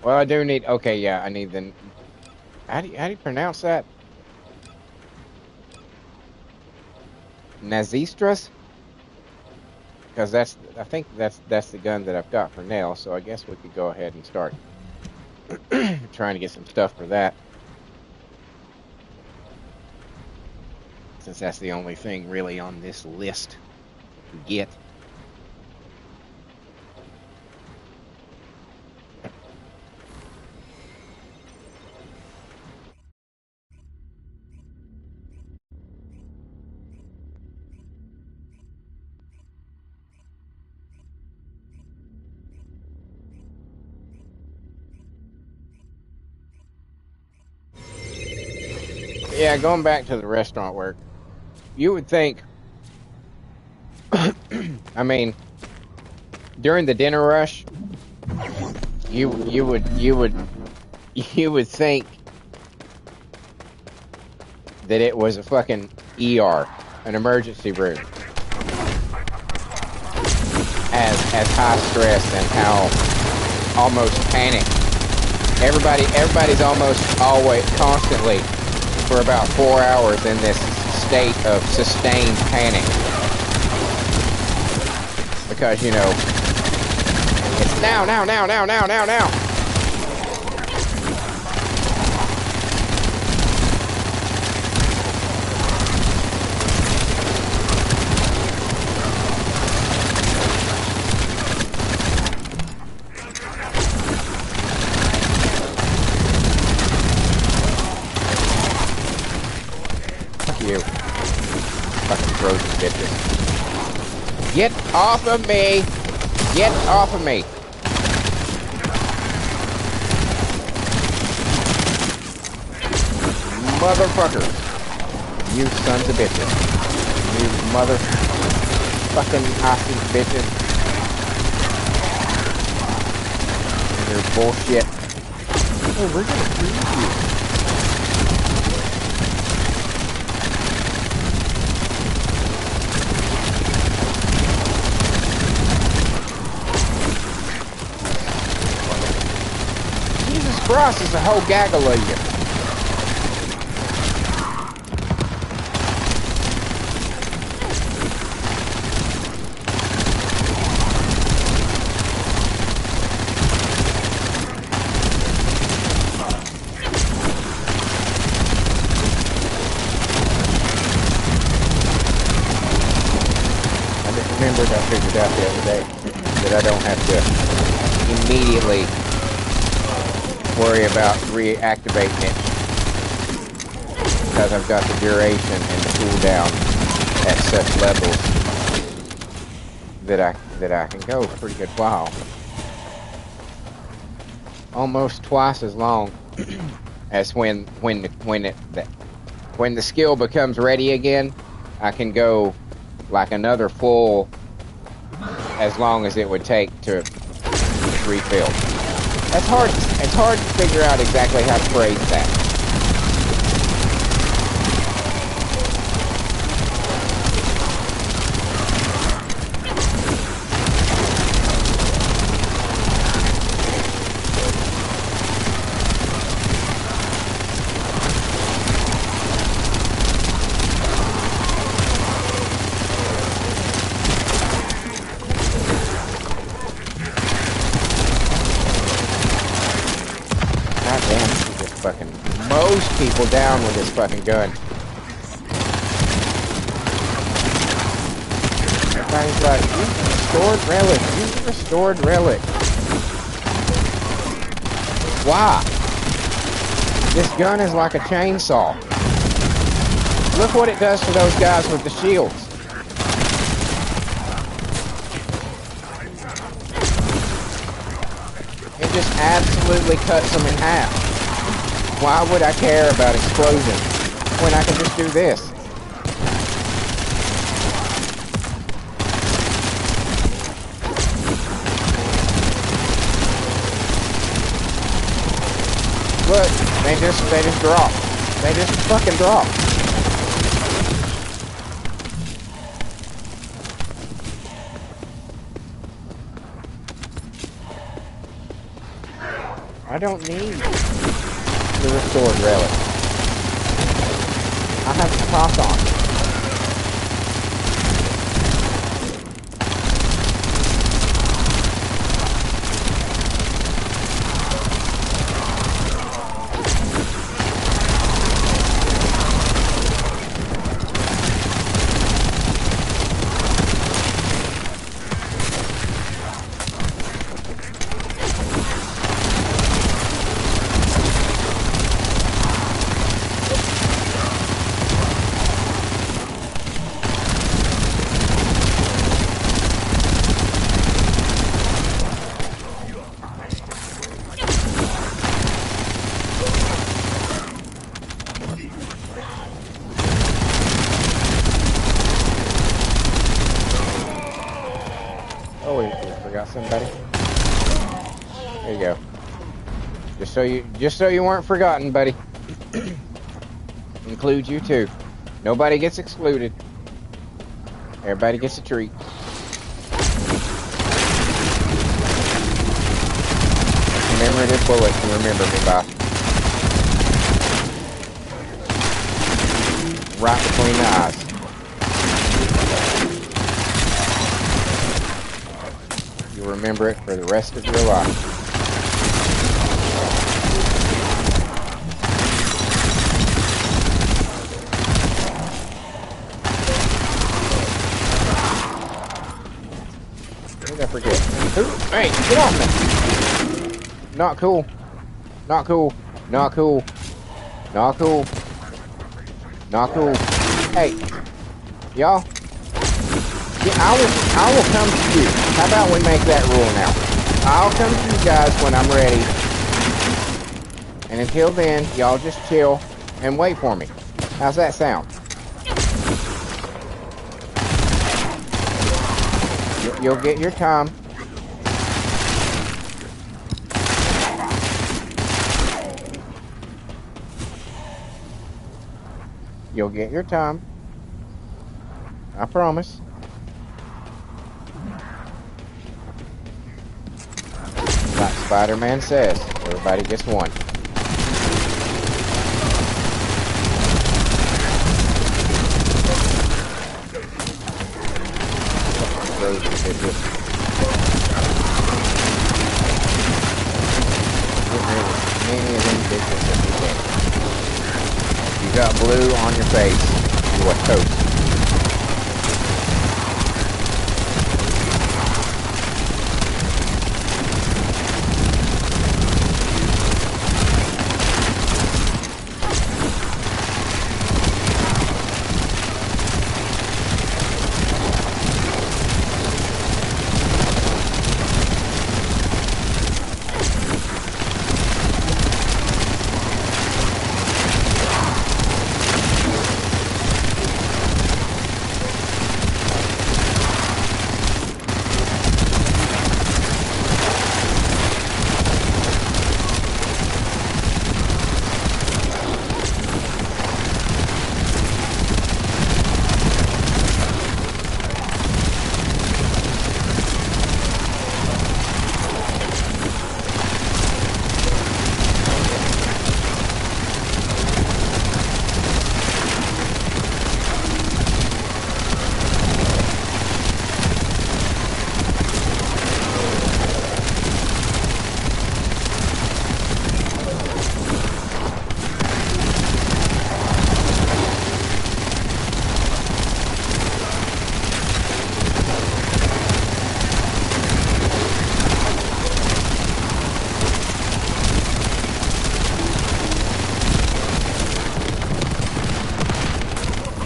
Well, I do need. Okay, yeah, I need the. How do you pronounce that? Nazistras? Because I think that's the gun that I've got for Nell. So I guess we could go ahead and start trying to get some stuff for that. Since that's the only thing really on this list to get. Yeah, going back to the restaurant work, you would think, I mean, during the dinner rush, you would think that it was a fucking ER, an emergency room, as high stressed and how almost panicked Everybody's almost always, constantly, for about 4 hours in this state of sustained panic. Because, you know, it's now. Fuck you. Fucking frozen bitches. Get off of me! Get off of me! Motherfuckers! You sons of bitches! You motherfucking Aussie bitches! And your bullshit! Oh, we're gonna freeze you! Christ, there's a whole gaggle of you. I remembered, I figured out the other day that I don't have to immediately worry about reactivating it because I've got the duration and the cooldown at such levels that I can go a pretty good while. Almost twice as long as when the skill becomes ready again. I can go like another full as long as it would take to refill. It's hard to figure out exactly how to phrase that. People down with this fucking gun. Everybody's like, use the restored relic. Why? This gun is like a chainsaw. Look what it does to those guys with the shields. It just absolutely cuts them in half. Why would I care about explosions when I can just do this? Look, they just drop. They just fucking drop. I don't need the restored relic. I have to toss on. Somebody. There you go. Just so you weren't forgotten, buddy. Include you too. Nobody gets excluded. Everybody gets a treat. unlimited bullets to remember me by. Right between the eyes. You'll remember it for the rest of your life. What did I forget? Ooh, hey, get off me! Not cool. Not cool. Not cool. Not cool. Not cool. Hey, y'all. Yeah, I will come to you. How about we make that rule now? I'll come to you guys when I'm ready. And until then, y'all just chill and wait for me. How's that sound? You'll get your time. You'll get your time. I promise. Like Spider-Man says, everybody gets one. You got blue on your face. You are toast.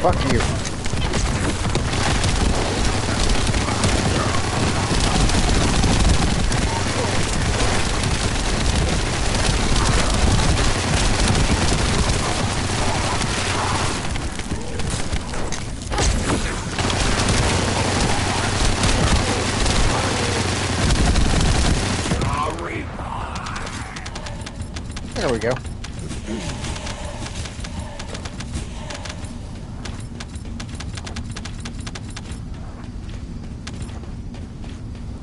Fuck you. There we go.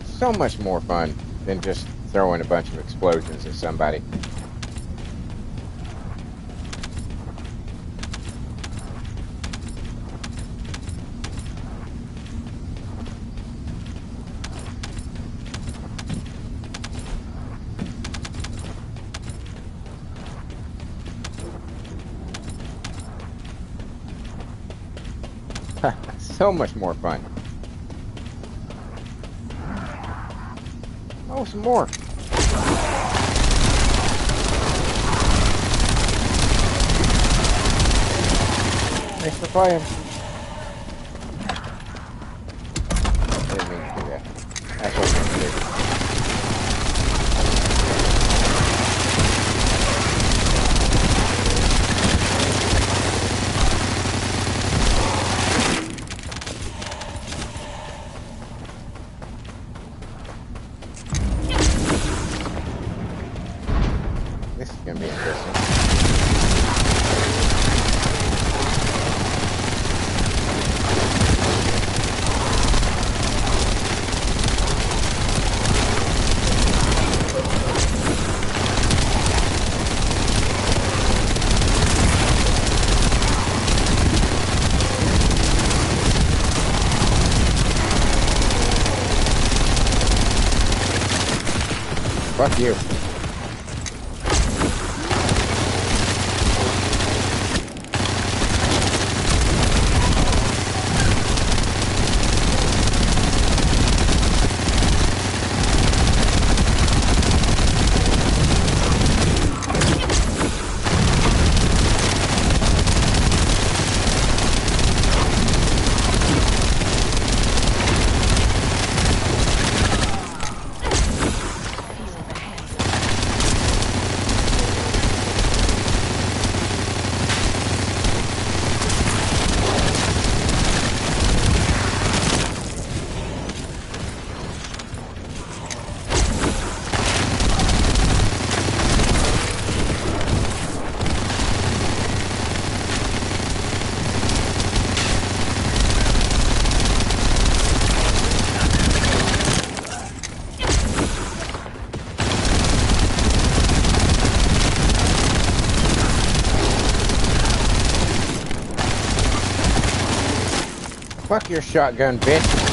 So much more fun than just throwing a bunch of explosions at somebody. So much more fun. Oh, some more. Thanks for playing. I didn't mean to do that. That's what I meant to do. This is gonna be interesting. Fuck you. Fuck your shotgun, bitch.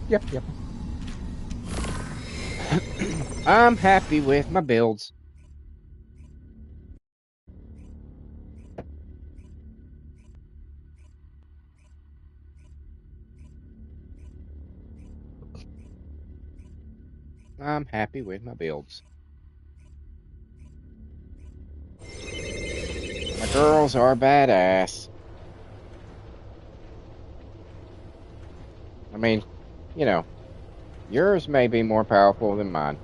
Yep. Yep. I'm happy with my builds. I'm happy with my builds. My girls are badass. I mean, you know, yours may be more powerful than mine.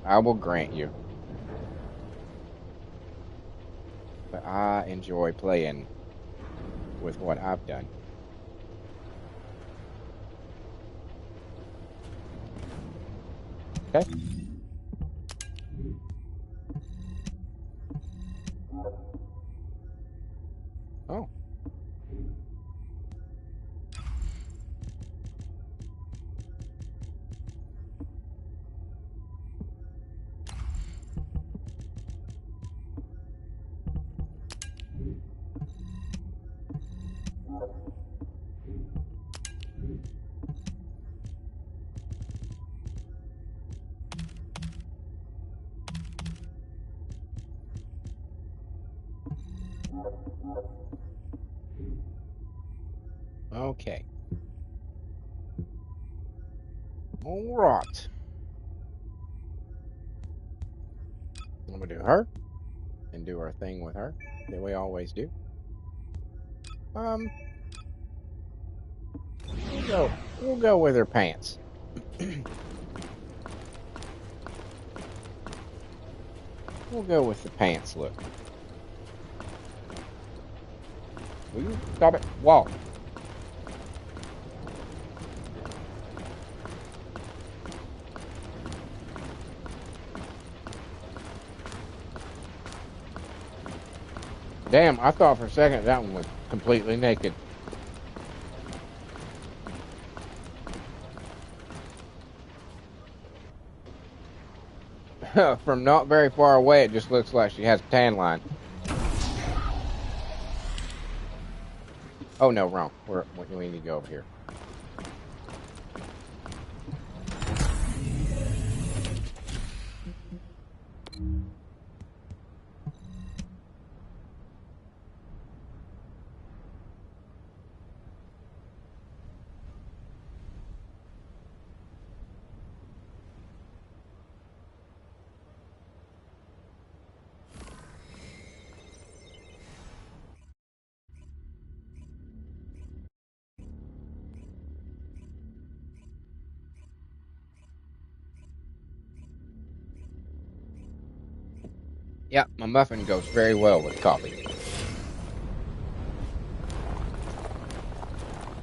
I will grant you. But I enjoy playing with what I've done. Okay? Oh. Okay. All right. I'm gonna do her and do our thing with her that we always do. Um, we'll go with her pants. We'll go with the pants look. Will you stop it? Walk. Damn, I thought for a second that one was completely naked. From not very far away, it just looks like she has a tan line. Oh no, wrong. We need to go over here. Yep, my muffin goes very well with coffee.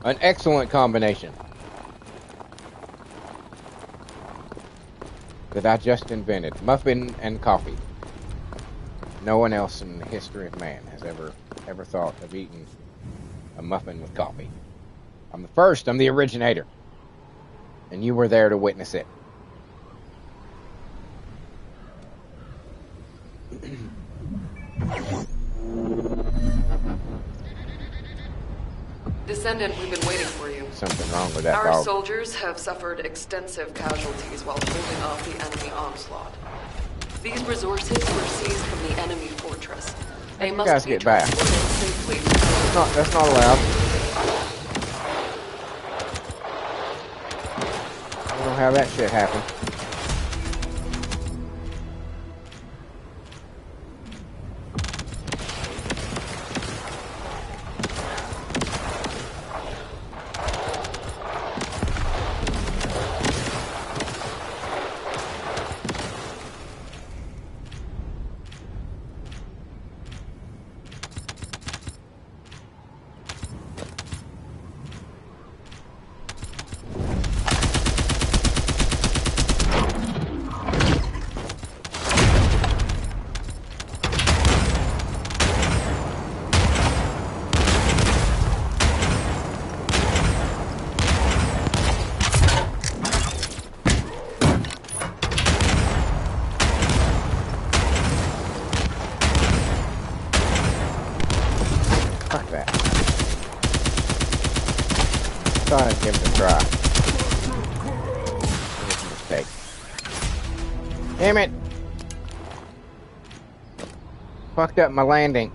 An excellent combination that I just invented. Muffin and coffee. No one else in the history of man has ever thought of eating a muffin with coffee. I'm the first. I'm the originator. And you were there to witness it. Descendant, we've been waiting for you. Something wrong with that Our dog. soldiers have suffered extensive casualties while holding off the enemy onslaught. These resources were seized from the enemy fortress. They must guys be get back. transported safely. That's not allowed. I don't know how that shit happened. Fuck that. Thought I'd give it a try. It was a mistake. Damn it! Fucked up my landing.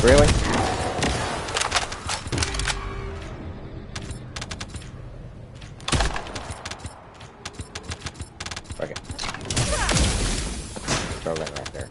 Really? Okay. Throw that right there.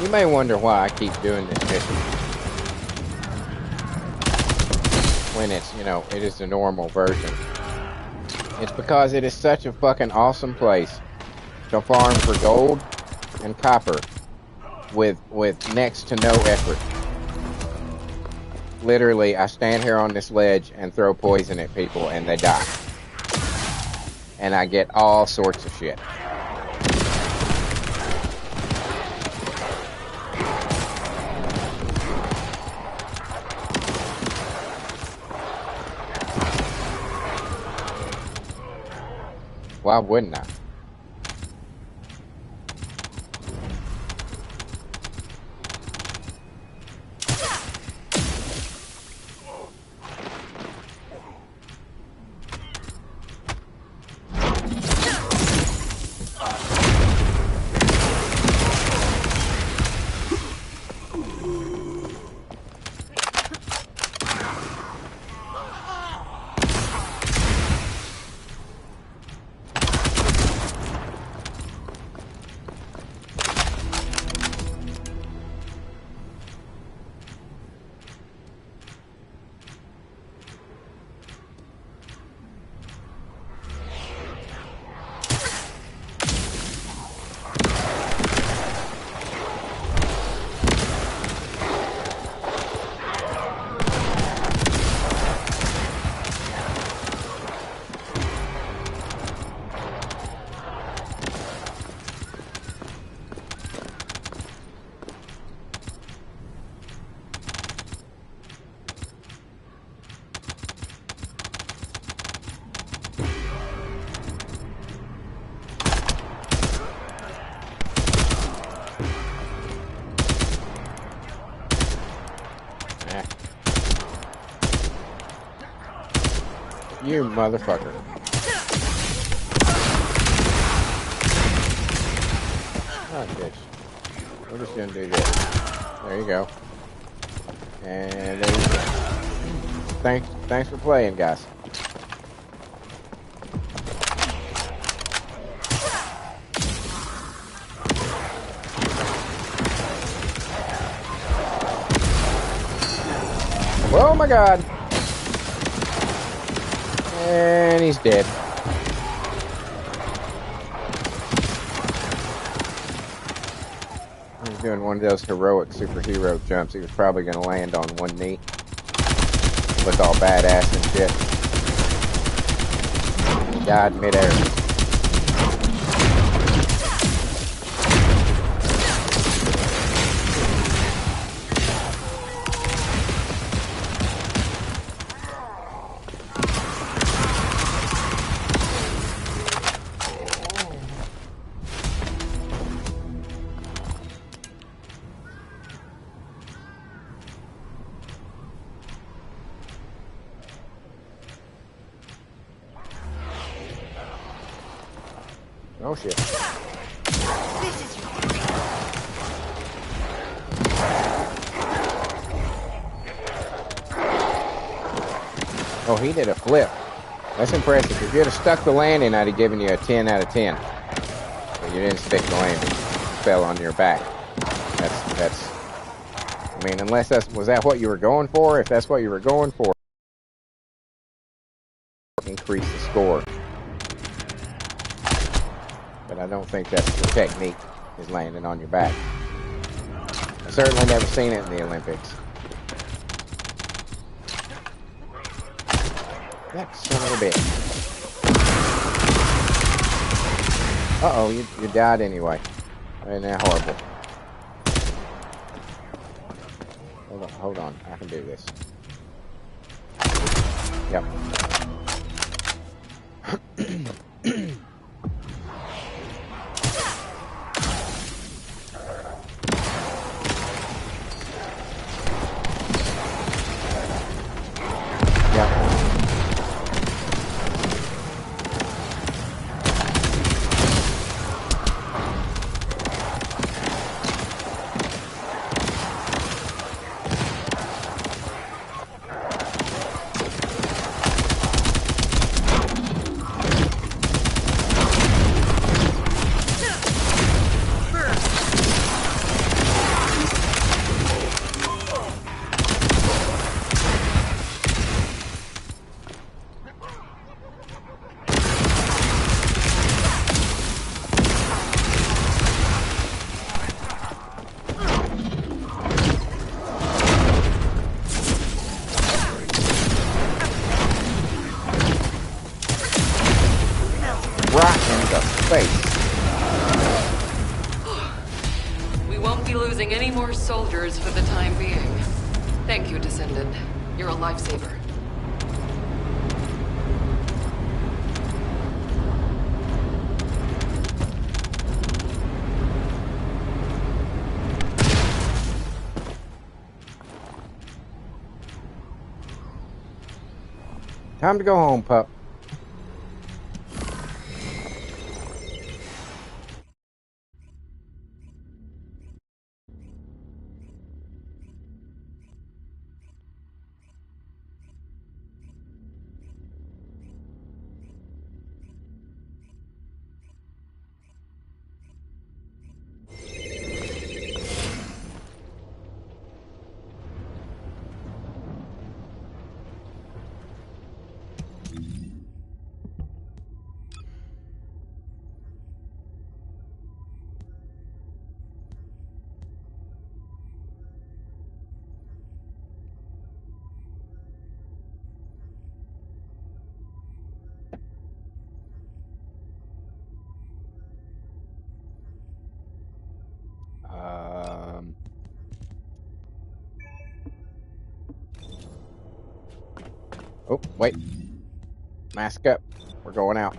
You may wonder why I keep doing this mission. When it's, you know, it is the normal version. It's because it is such a fucking awesome place to farm for gold and copper with next to no effort. Literally, I stand here on this ledge and throw poison at people and they die. And I get all sorts of shit. Why wouldn't I? You motherfucker. Oh, bitch. We're just gonna do this. There you go. And there you go. Thanks for playing, guys. Oh my god. And he's dead. He was doing one of those heroic superhero jumps. He was probably going to land on one knee. Look all badass and shit. He died midair. Oh shit. Oh, he did a flip. That's impressive. If you'd have stuck the landing, I'd have given you a 10 out of 10. But you didn't stick the landing. You fell on your back. That's. I mean, unless was that what you were going for? If that's what you were going for, increase the score. But I don't think that's the technique, is landing on your back. I've certainly never seen it in the Olympics. That son of a bitch. Uh-oh, you died anyway. Isn't that horrible? Hold on. I can do this. Yep. We won't be losing any more soldiers for the time being. Thank you, Descendant. You're a lifesaver. Time to go home, pup. Oh, wait. Mask up. We're going out.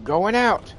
Going out.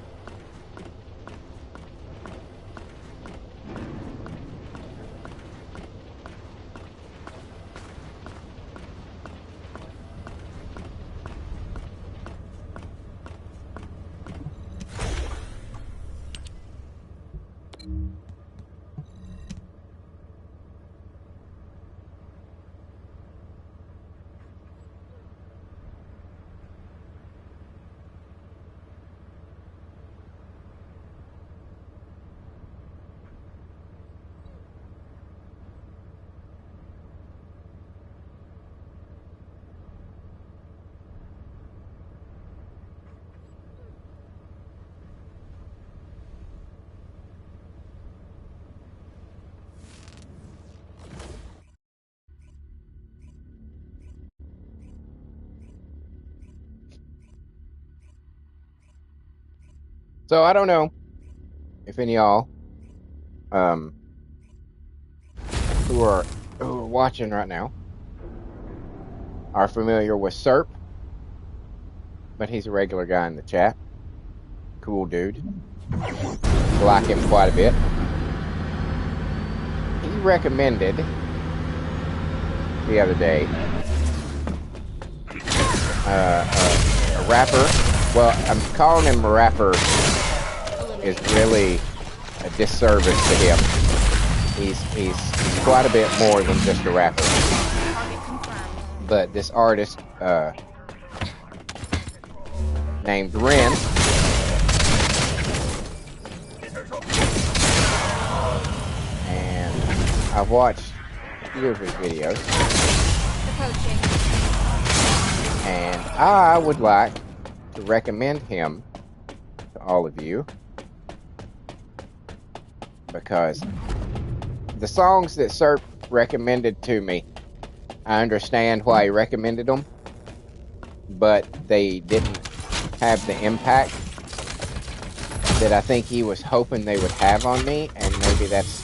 So I don't know if any of y'all who are watching right now are familiar with Serp, but he's a regular guy in the chat. Cool dude. Like him quite a bit. He recommended the other day a rapper. Well, I'm calling him a rapper is really a disservice to him. He's quite a bit more than just a rapper. But this artist named Ren and I've watched a few of his videos. And I would like to recommend him to all of you because the songs that Serp recommended to me, I understand why he recommended them, but they didn't have the impact that I think he was hoping they would have on me, and maybe that's,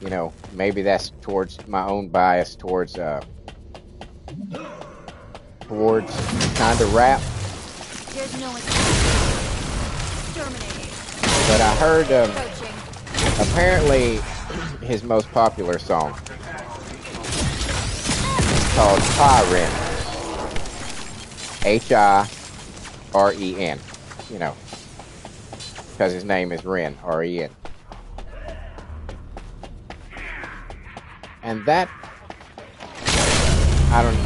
you know, maybe that's towards my own bias towards kind of rap. But I heard apparently his most popular song is called Hiren. Hiren. You know, because his name is Ren, R-E-N. And that, I don't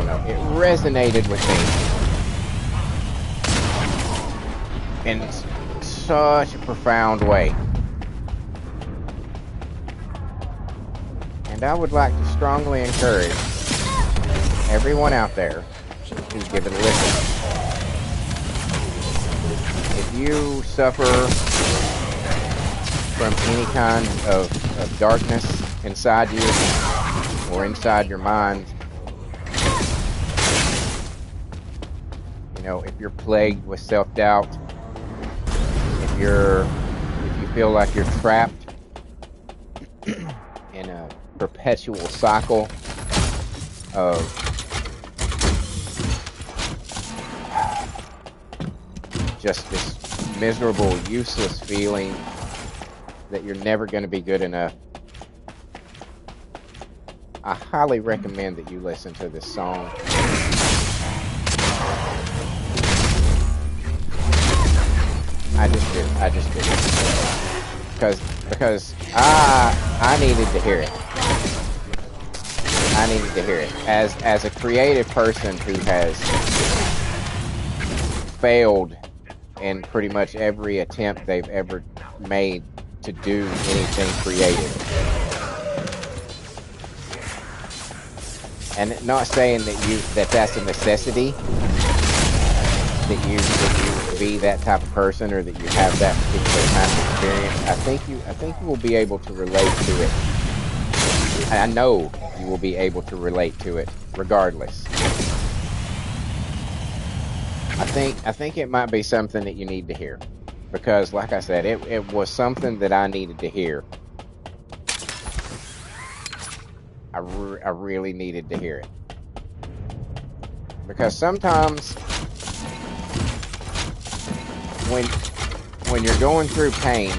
know. It resonated with me in such a profound way. And I would like to strongly encourage everyone out there to give it a listen. If you suffer from any kind of darkness inside you or inside your mind, you know, if you're plagued with self-doubt, if you feel like you're trapped in a perpetual cycle of just this miserable, useless feeling that you're never going to be good enough, I highly recommend that you listen to this song. I just did. Because I needed to hear it. I needed to hear it. As a creative person who has failed in pretty much every attempt they've ever made to do anything creative. And not saying that that's a necessity, that you be that type of person or that you have that particular kind of experience. I think you will be able to relate to it. I know you will be able to relate to it regardless. I think it might be something that you need to hear, because like I said, it was something that I needed to hear. I really needed to hear it, because sometimes when you're going through pain,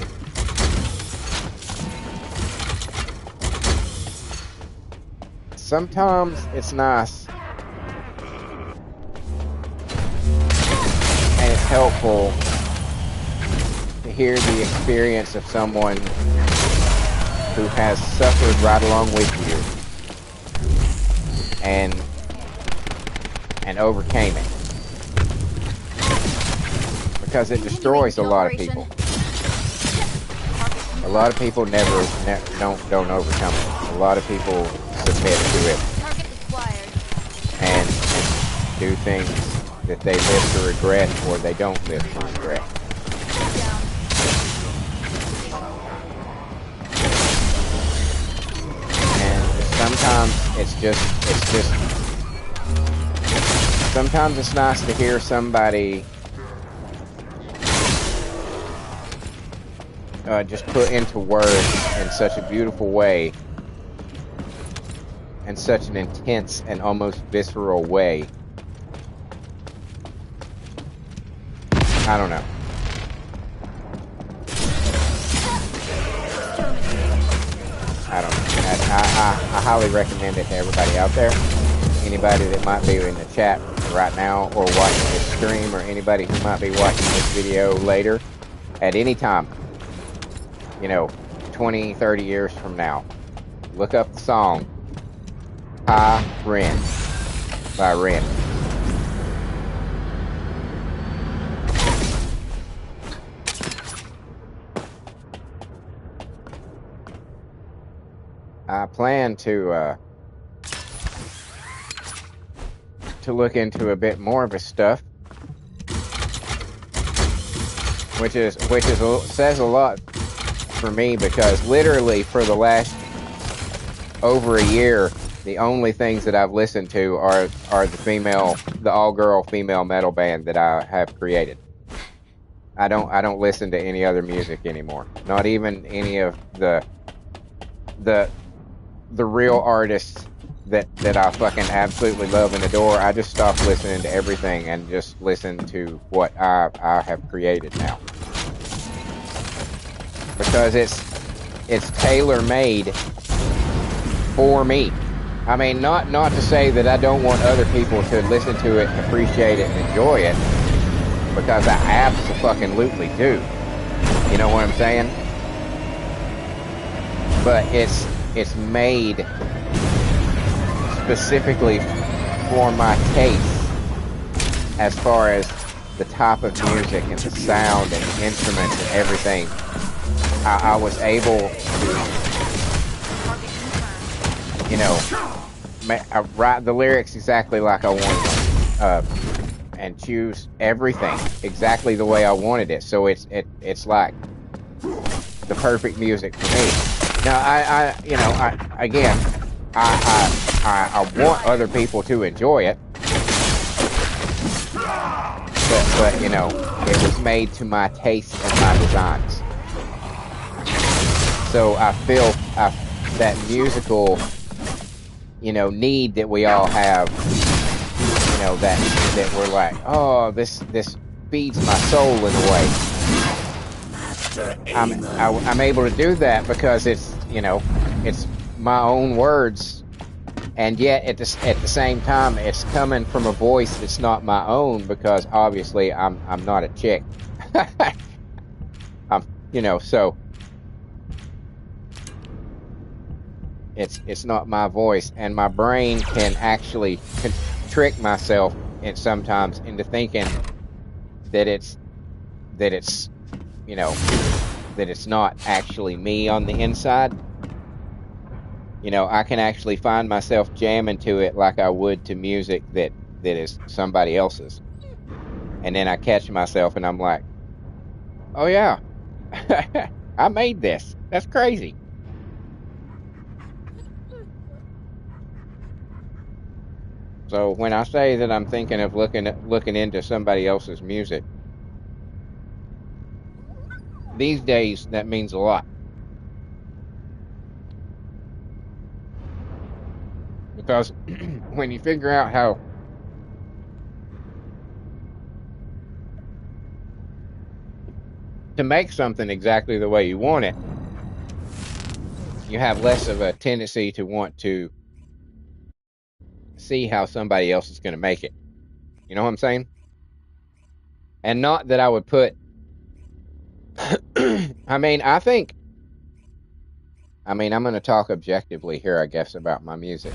sometimes it's nice and it's helpful to hear the experience of someone who has suffered right along with you and overcame it, because it destroys a lot of people. A lot of people don't overcome it. A lot of people submit to it and do things that they live to regret, or they don't live to regret. And sometimes sometimes it's nice to hear somebody just put into words in such a beautiful way, in such an intense and almost visceral way. I don't know. I don't know. I highly recommend it to everybody out there. Anybody that might be in the chat right now or watching this stream, or anybody who might be watching this video later, at any time, you know, 20, 30 years from now, look up the song High Ren by Ren. I plan to look into a bit more of his stuff, which says a lot for me, because literally for the last over a year, the only things that I've listened to are the all-girl female metal band that I have created. I don't listen to any other music anymore. Not even any of the real artists that I fucking absolutely love and adore. I just stopped listening to everything and just listen to what I have created now, because it's tailor-made for me. I mean, not to say that I don't want other people to listen to it, appreciate it, and enjoy it, because I absolutely do. You know what I'm saying? But it's made specifically for my taste, as far as the type of music and the sound and the instruments and everything. I was able to, you know, write the lyrics exactly like I wanted them, and choose everything exactly the way I wanted it. So it's like the perfect music for me. Now, I want other people to enjoy it, but you know, it was made to my taste and my designs. So I feel that musical, you know, need that we all have, you know, that we're like, oh, this feeds my soul in a way. I'm able to do that because it's, you know, it's my own words, and yet at the same time, it's coming from a voice that's not my own, because obviously I'm not a chick. You know, so it's not my voice, and my brain can actually trick myself and sometimes into thinking that it's you know, that it's not actually me on the inside. You know, I can actually find myself jamming to it like I would to music that is somebody else's. And then I catch myself and I'm like, oh yeah, I made this. That's crazy. So when I say that I'm thinking of looking into somebody else's music, these days that means a lot. Because when you figure out how to make something exactly the way you want it, you have less of a tendency to want to see how somebody else is going to make it. You know what I'm saying? And not that I would put I mean, I'm going to talk objectively here, I guess, about my music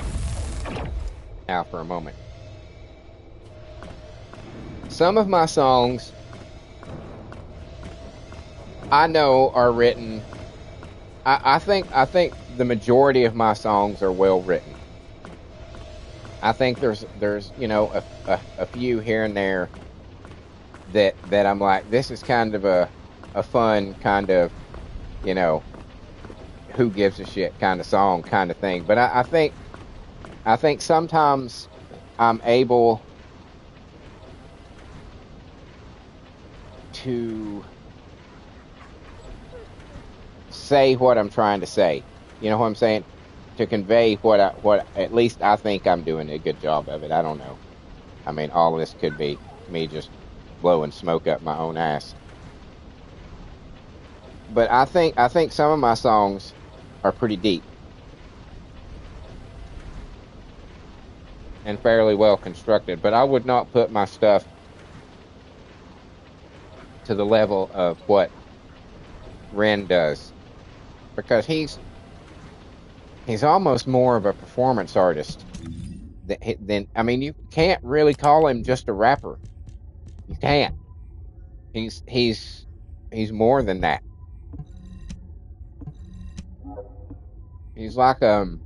now for a moment. Some of my songs I know are written. I think the majority of my songs are well written. I think there's you know, a few here and there that I'm like, this is kind of a fun kind of, you know, who gives a shit kind of song kind of thing. But I think sometimes I'm able to say what I'm trying to say. You know what I'm saying? To convey what at least I think I'm doing a good job of it. I don't know. I mean, all this could be me just blowing smoke up my own ass. But I think some of my songs are pretty deep and fairly well constructed. But I would not put my stuff to the level of what Ren does, because he's almost more of a performance artist than I mean, you can't really call him just a rapper. You can't. He's more than that. He's like oh,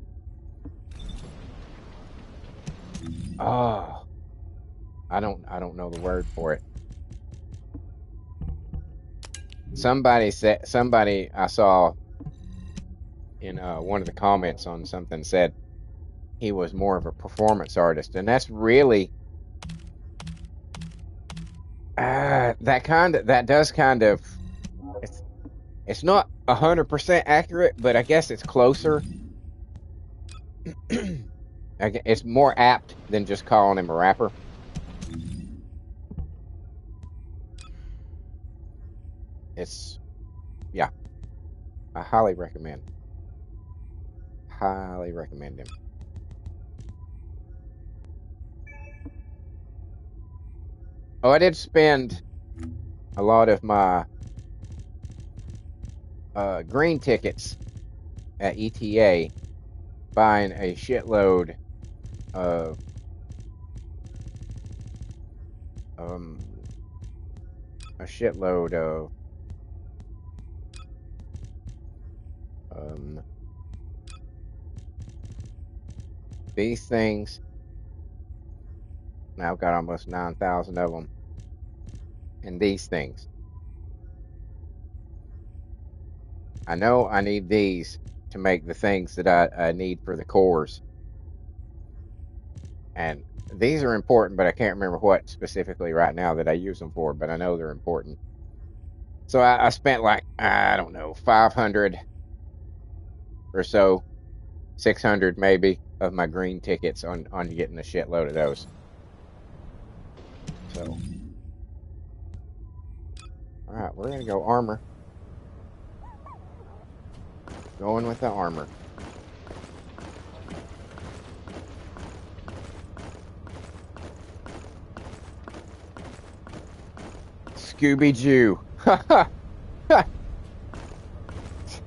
I don't know the word for it. Somebody I saw in one of the comments on something said he was more of a performance artist, and that's really that does kind of, it's not 100% accurate, but I guess it's closer. It's more apt than just calling him a rapper. It's, yeah, I highly recommend him. Oh, I did spend a lot of my green tickets at ETA buying a shitload of these things. Now I've got almost 9,000 of them. And these things. I know I need these to make the things that I need for the cores. And these are important, but I can't remember what specifically right now that I use them for, but I know they're important. So I spent like, I don't know, 500 or so, 600 maybe, of my green tickets on getting a shitload of those. So, alright, we're gonna go armor. Going with the armor. Scooby-Doo. Ha ha! Ha!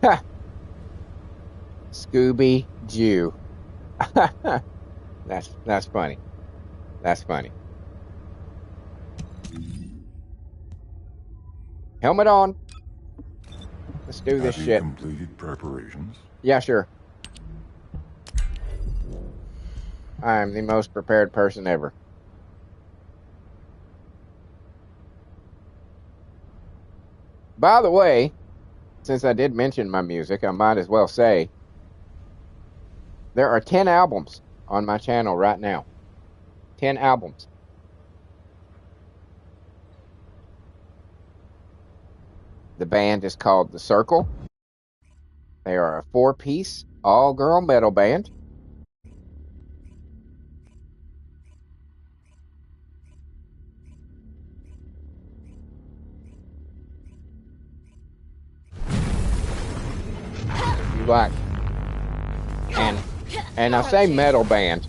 Ha! Scooby-Doo. That's funny. That's funny. Helmet on. Let's do this shit. Have you completed preparations? Yeah, sure. I am the most prepared person ever. By the way, since I did mention my music, I might as well say there are 10 albums on my channel right now. 10 albums. The band is called The Circle. They are a 4-piece, all-girl metal band. If you like, and I say metal band,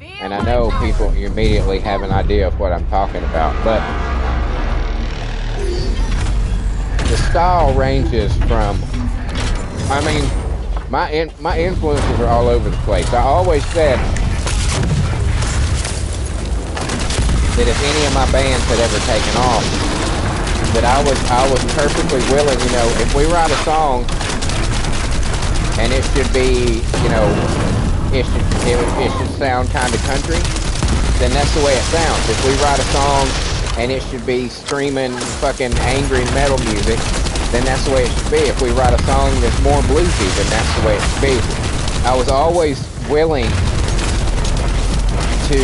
and I know people immediately have an idea of what I'm talking about, but the style ranges from, I mean, my influences are all over the place. I always said that if any of my bands had ever taken off, that I was perfectly willing, you know, if we write a song and it should be, you know, it should sound kind of country, then that's the way it sounds. If we write a song and it should be screaming fucking angry metal music, then that's the way it should be. If we write a song that's more bluesy, then that's the way it should be. I was always willing to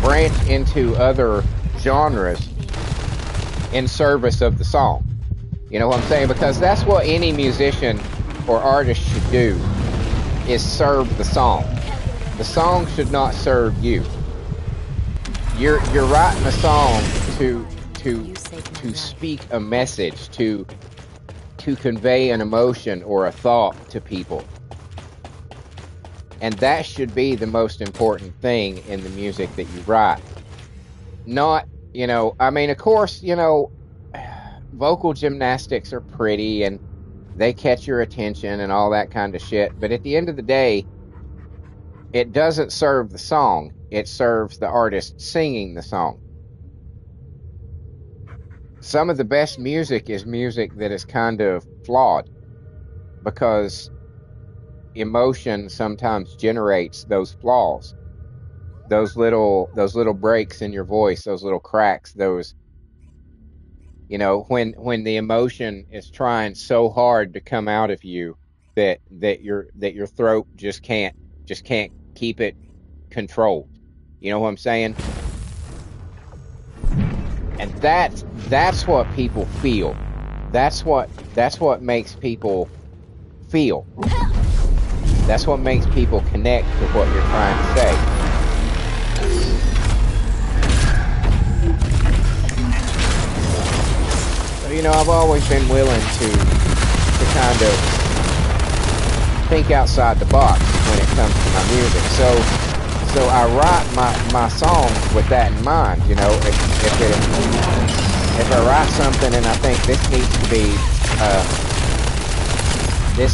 branch into other genres in service of the song. You know what I'm saying? Because that's what any musician or artist should do, is serve the song. The song should not serve you. You're writing a song to speak a message, to convey an emotion or a thought to people. And that should be the most important thing in the music that you write. Not, you know, I mean, of course, you know, vocal gymnastics are pretty and they catch your attention and all that kind of shit. But at the end of the day, it doesn't serve the song. It serves the artist singing the song. Some of the best music is music that is kind of flawed, because emotion sometimes generates those flaws, those little breaks in your voice, those little cracks, those, you know, when the emotion is trying so hard to come out of you that your throat just can't keep it controlled. You know what I'm saying? And that's what people feel. That's what makes people feel. That's what makes people connect to what you're trying to say. So, you know, I've always been willing to kind of think outside the box when it comes to my music. So I write my songs with that in mind. You know, if I write something and I think this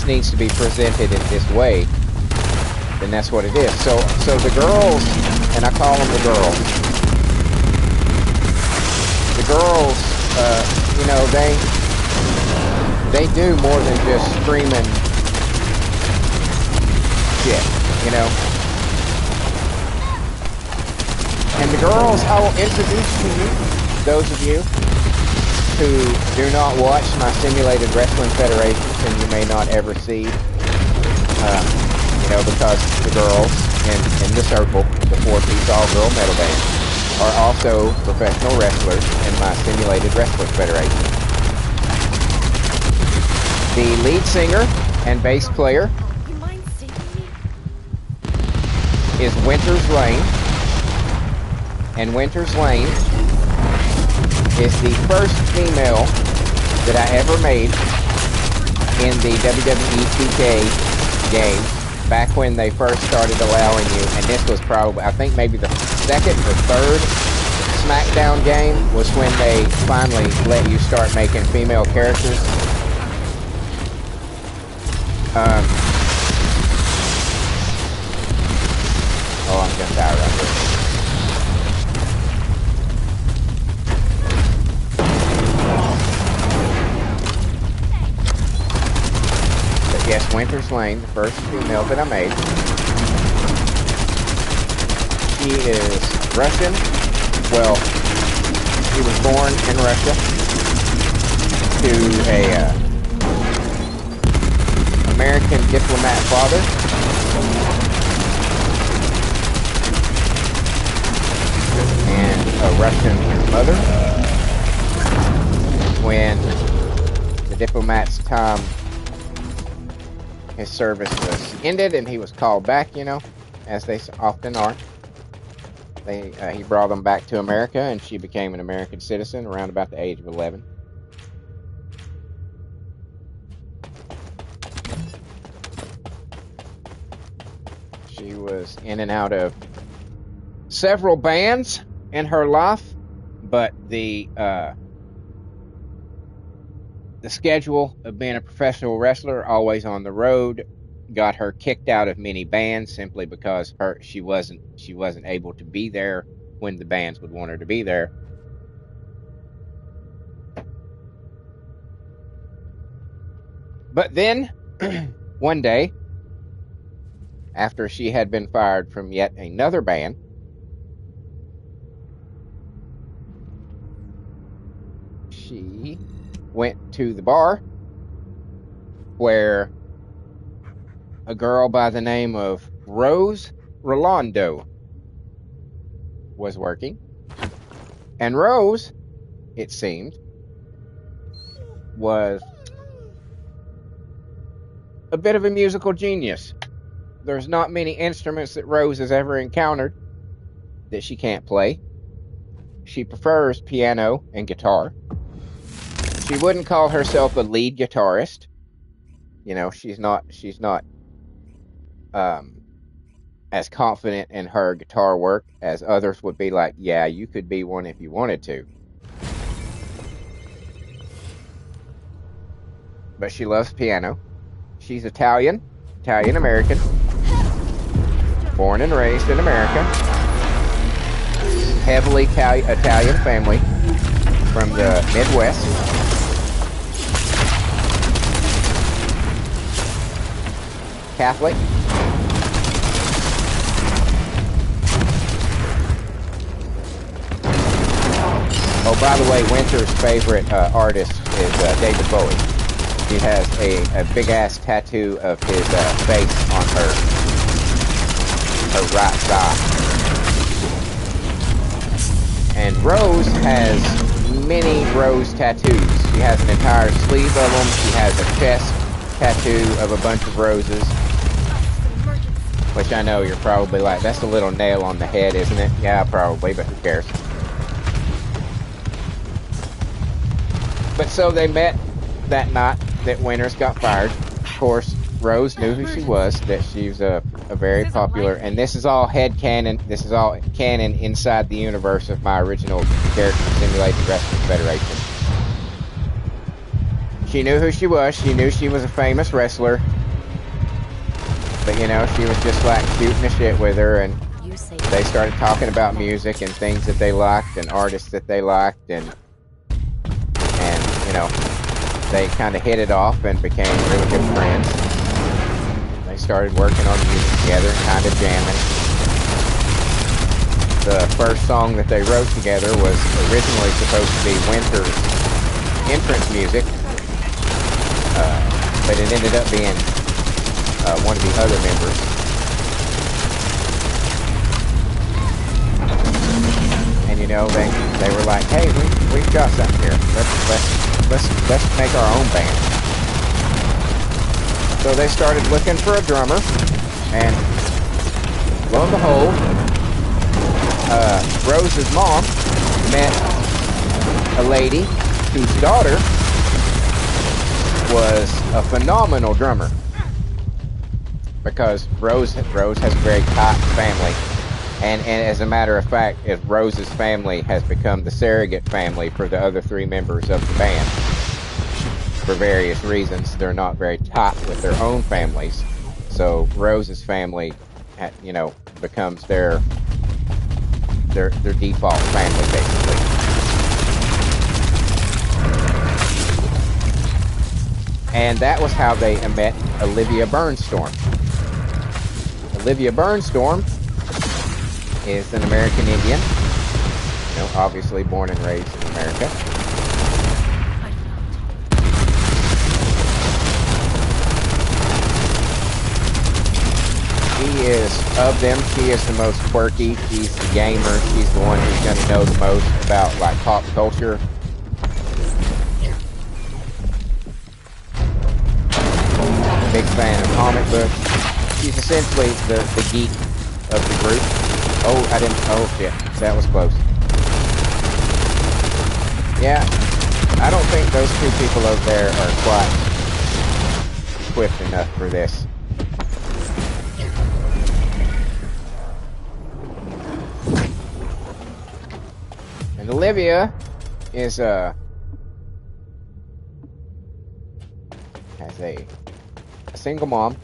needs to be presented in this way, then that's what it is. So the girls, and I call them the girls. The girls, you know, they do more than just screaming shit, you know. And the girls, I will introduce to you, those of you who do not watch my simulated wrestling federations, and you may not ever see, you know, because the girls in the circle, the 4-piece all-girl metal band, are also professional wrestlers in my simulated wrestling federation. The lead singer and bass player is Winter's Lane, and Winter's Lane is the first female that I ever made in the WWE 2K game, back when they first started allowing you, and this was probably, I think maybe the second or third SmackDown game was when they finally let you start making female characters. Oh, I'm gonna die right here. Yes, Winter's Lane, the first female that I made. She is Russian. Well, she was born in Russia to a American diplomat father. And a Russian mother. When the diplomat's time, his service was ended and he was called back, you know, as they often are. He brought them back to America, and she became an American citizen around about the age of 11. She was in and out of several bands in her life, but the schedule of being a professional wrestler, always on the road, got her kicked out of many bands simply because she wasn't able to be there when the bands would want her to be there. But then one day, after she had been fired from yet another band, she went to the bar where a girl by the name of Rose Rolando was working. And Rose, it seemed, was a bit of a musical genius. There's not many instruments that Rose has ever encountered that she can't play. She prefers piano and guitar. She wouldn't call herself a lead guitarist. You know, she's not as confident in her guitar work as others would be like, yeah, you could be one if you wanted to. But she loves piano. She's Italian American, born and raised in America. Heavily Italian family from the Midwest. Catholic. Oh, by the way, Winter's favorite artist is David Bowie. He has a big-ass tattoo of his face on her right thigh. And Rose has many Rose tattoos. She has an entire sleeve of them. She has a chest tattoo of a bunch of roses. Which I know you're probably like, that's a little nail on the head, isn't it? Yeah, probably, but who cares? But so they met that night that Winters got fired. Of course, Rose knew who she was, that she was a very popular, and this is all headcanon, this is all canon inside the universe of my original character simulated wrestling federation. She knew who she was, she knew she was a famous wrestler, but you know, she was just like shooting the shit with her, and they started talking about music and things that they liked and artists that they liked, and you know, they kind of hit it off and became really good friends. They started working on music together, kind of jamming. The first song that they wrote together was originally supposed to be Winter's entrance music, but it ended up being one of the other members. And you know, they were like, hey, we've got something here. Let's make our own band. So they started looking for a drummer, and lo and behold, Rose's mom met a lady whose daughter was a phenomenal drummer. Because Rose has a very tight family. And as a matter of fact, Rose's family has become the surrogate family for the other three members of the band. For various reasons, they're not very tight with their own families. So Rose's family, you know, becomes their default family, basically. And that was how they met Olivia Burnstorm. Olivia Burnstorm is an American Indian, you know, obviously born and raised in America. Of them, she is the most quirky. She's the gamer. She's the one who's going to know the most about, like, pop culture. Big fan of comic books. She's essentially the geek of the group. Oh, oh shit, that was close. Yeah, I don't think those two people over there are quite equipped enough for this. And Olivia is has a single mom.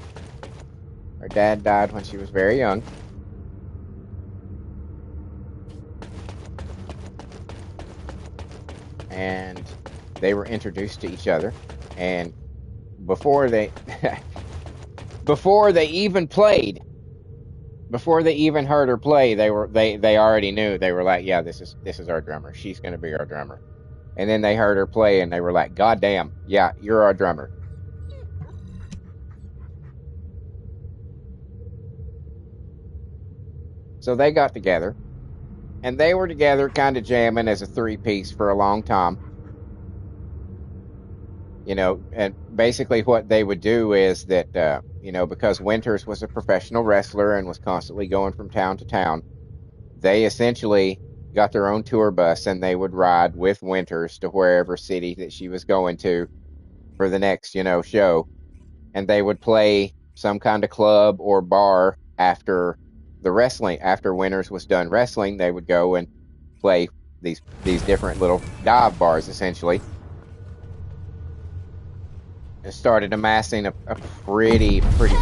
Her dad died when she was very young. And they were introduced to each other, and before they even played, before they even heard her play, they already knew. They were like, yeah, this is our drummer. She's going to be our drummer. And then they heard her play, and they were like, God damn, yeah, you're our drummer. So they got together, and they were together kind of jamming as a three-piece for a long time. And basically what they would do is that, because Winters was a professional wrestler and was constantly going from town to town, they essentially got their own tour bus and they would ride with Winters to wherever city that she was going to for the next, show. And they would play some kind of club or bar after the wrestling. After Winters was done wrestling, they would go and play these different little dive bars essentially. It started amassing a pretty rabid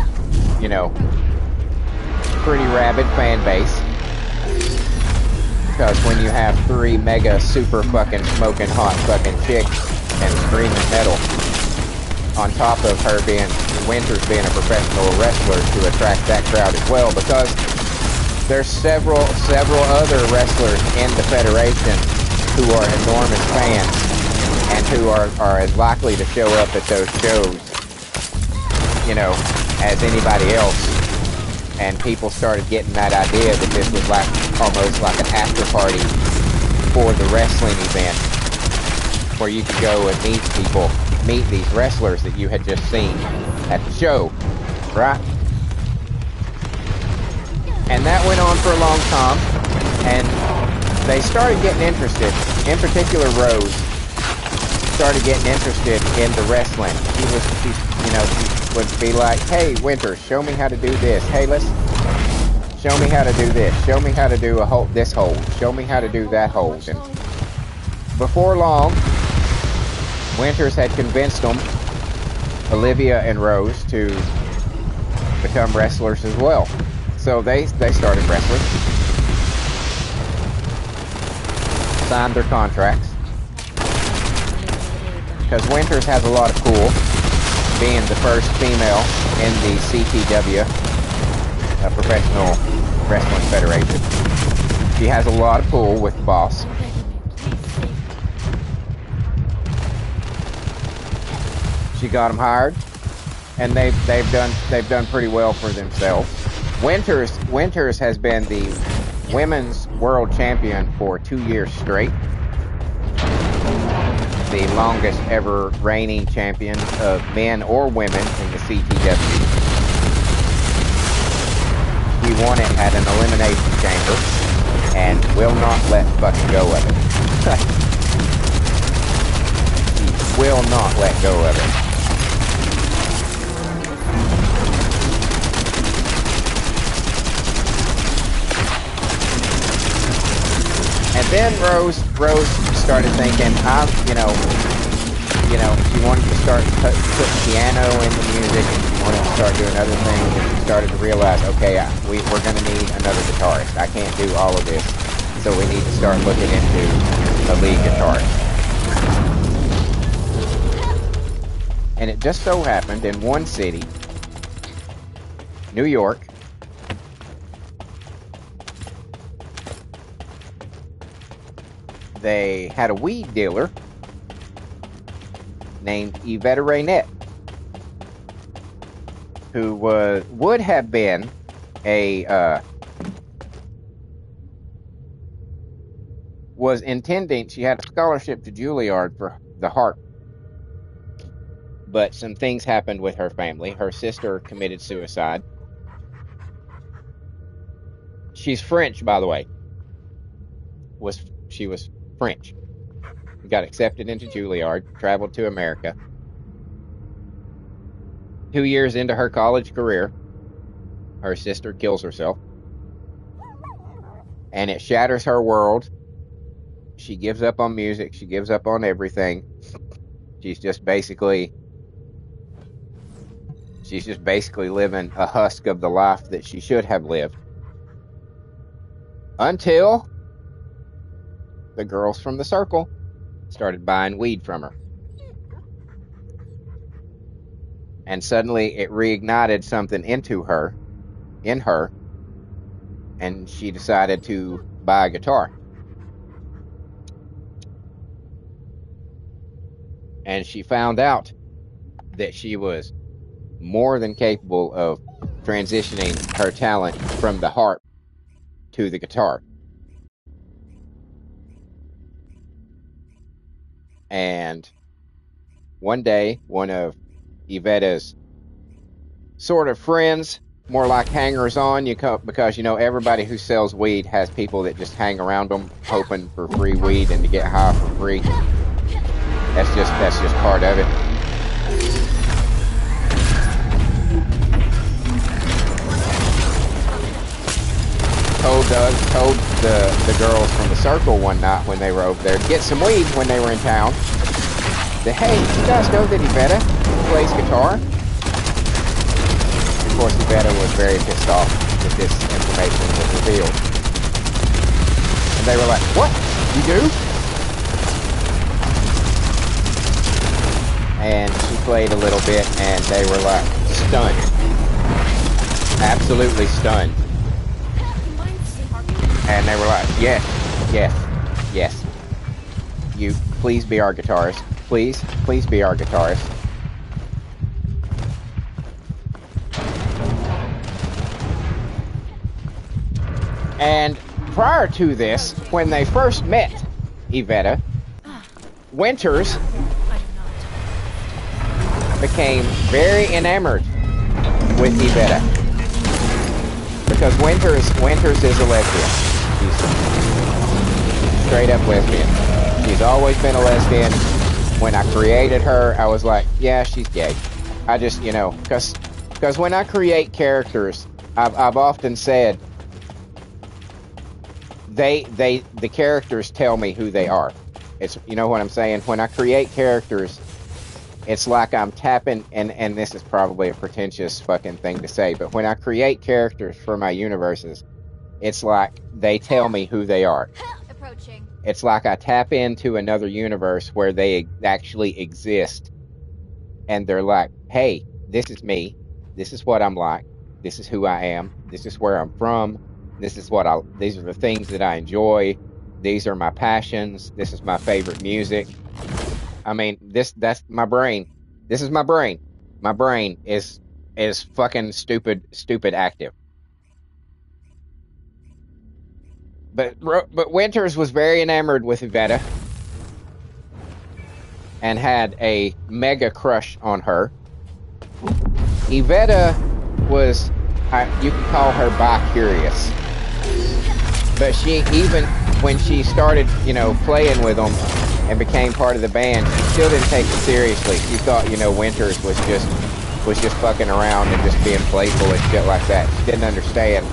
fan base. Because when you have three mega super fucking smoking hot fucking chicks and screaming metal on top of her being Winters being a professional wrestler to attract that crowd as well, because there's several other wrestlers in the Federation who are enormous fans and who are as likely to show up at those shows, as anybody else. And people started getting that idea that this was like almost like an after party for the wrestling event, where you could go and meet these wrestlers that you had just seen at the show, right? And that went on for a long time, and they started getting interested. In particular, Rose started getting interested in the wrestling. She would be like, "Hey, Winters, show me how to do this. Hey, show me how to do this. Show me how to do this hold. Show me how to do that hold." And before long, Winters had convinced them, Olivia and Rose, to become wrestlers as well. So they started wrestling, signed their contracts, because Winters has a lot of pull, being the first female in the CTW, Professional Wrestling Federation. She has a lot of pull with the boss. She got them hired, and they've done pretty well for themselves. Winters has been the women's world champion for 2 years straight. The longest ever reigning champion of men or women in the CTW. He won it at an elimination chamber and will not let fucking go of it. He will not let go of it. And then Rose started thinking, she wanted to start put piano in the music, and she wanted to start doing other things, and she started to realize, okay, we're going to need another guitarist. I can't do all of this, so we need to start looking into a lead guitarist. And it just so happened in one city, New York, they had a weed dealer named Yvette Raynette, who would have been was intending, she had a scholarship to Juilliard for the harp, but some things happened with her family. Her sister committed suicide. She's French, by the way. She was French. Got accepted into Juilliard, traveled to America. 2 years into her college career, her sister kills herself. And it shatters her world. She gives up on music. She gives up on everything. She's just basically living a husk of the life that she should have lived. Until the girls from the circle started buying weed from her. And suddenly it reignited something in her, and she decided to buy a guitar. And she found out that she was more than capable of transitioning her talent from the harp to the guitar. And one day, one of Yvette's sort of friends, more like hangers-on, because everybody who sells weed has people that just hang around them, hoping for free weed and to get high for free. That's just part of it. Told the girls from the circle one night when they were over there to get some weed when they were in town. That, hey, you guys know that Yvette plays guitar? Of course, Yvette was very pissed off that this information was revealed. And they were like, what? You do? And she played a little bit, and they were like, stunned. Absolutely stunned. And they were like, yes, yes, yes. You, please be our guitarist. Please be our guitarist. And prior to this, when they first met Yvette, Winters became very enamored with Yvette. Because Winters is a lesbian. She's straight up lesbian. She's always been a lesbian. When I created her, I was like, yeah, she's gay. I just, because when I create characters, I've often said, the characters tell me who they are. It's, you know what I'm saying? When I create characters, it's like I'm tapping, and this is probably a pretentious fucking thing to say, but when I create characters for my universes, it's like they tell me who they are. Approaching. It's like I tap into another universe where they actually exist, and they're like, hey, this is me, this is what I'm like, this is who I am, this is where I'm from, these are the things that I enjoy, these are my passions, this is my favorite music. I mean, that's my brain. This is my brain. My brain is fucking stupid active. But Winters was very enamored with Yvette and had a mega crush on her. Yvette was, you could call her bi-curious. But she, even when she started, playing with them and became part of the band, she still didn't take it seriously. She thought, Winters was just fucking around and just being playful and shit like that. She didn't understand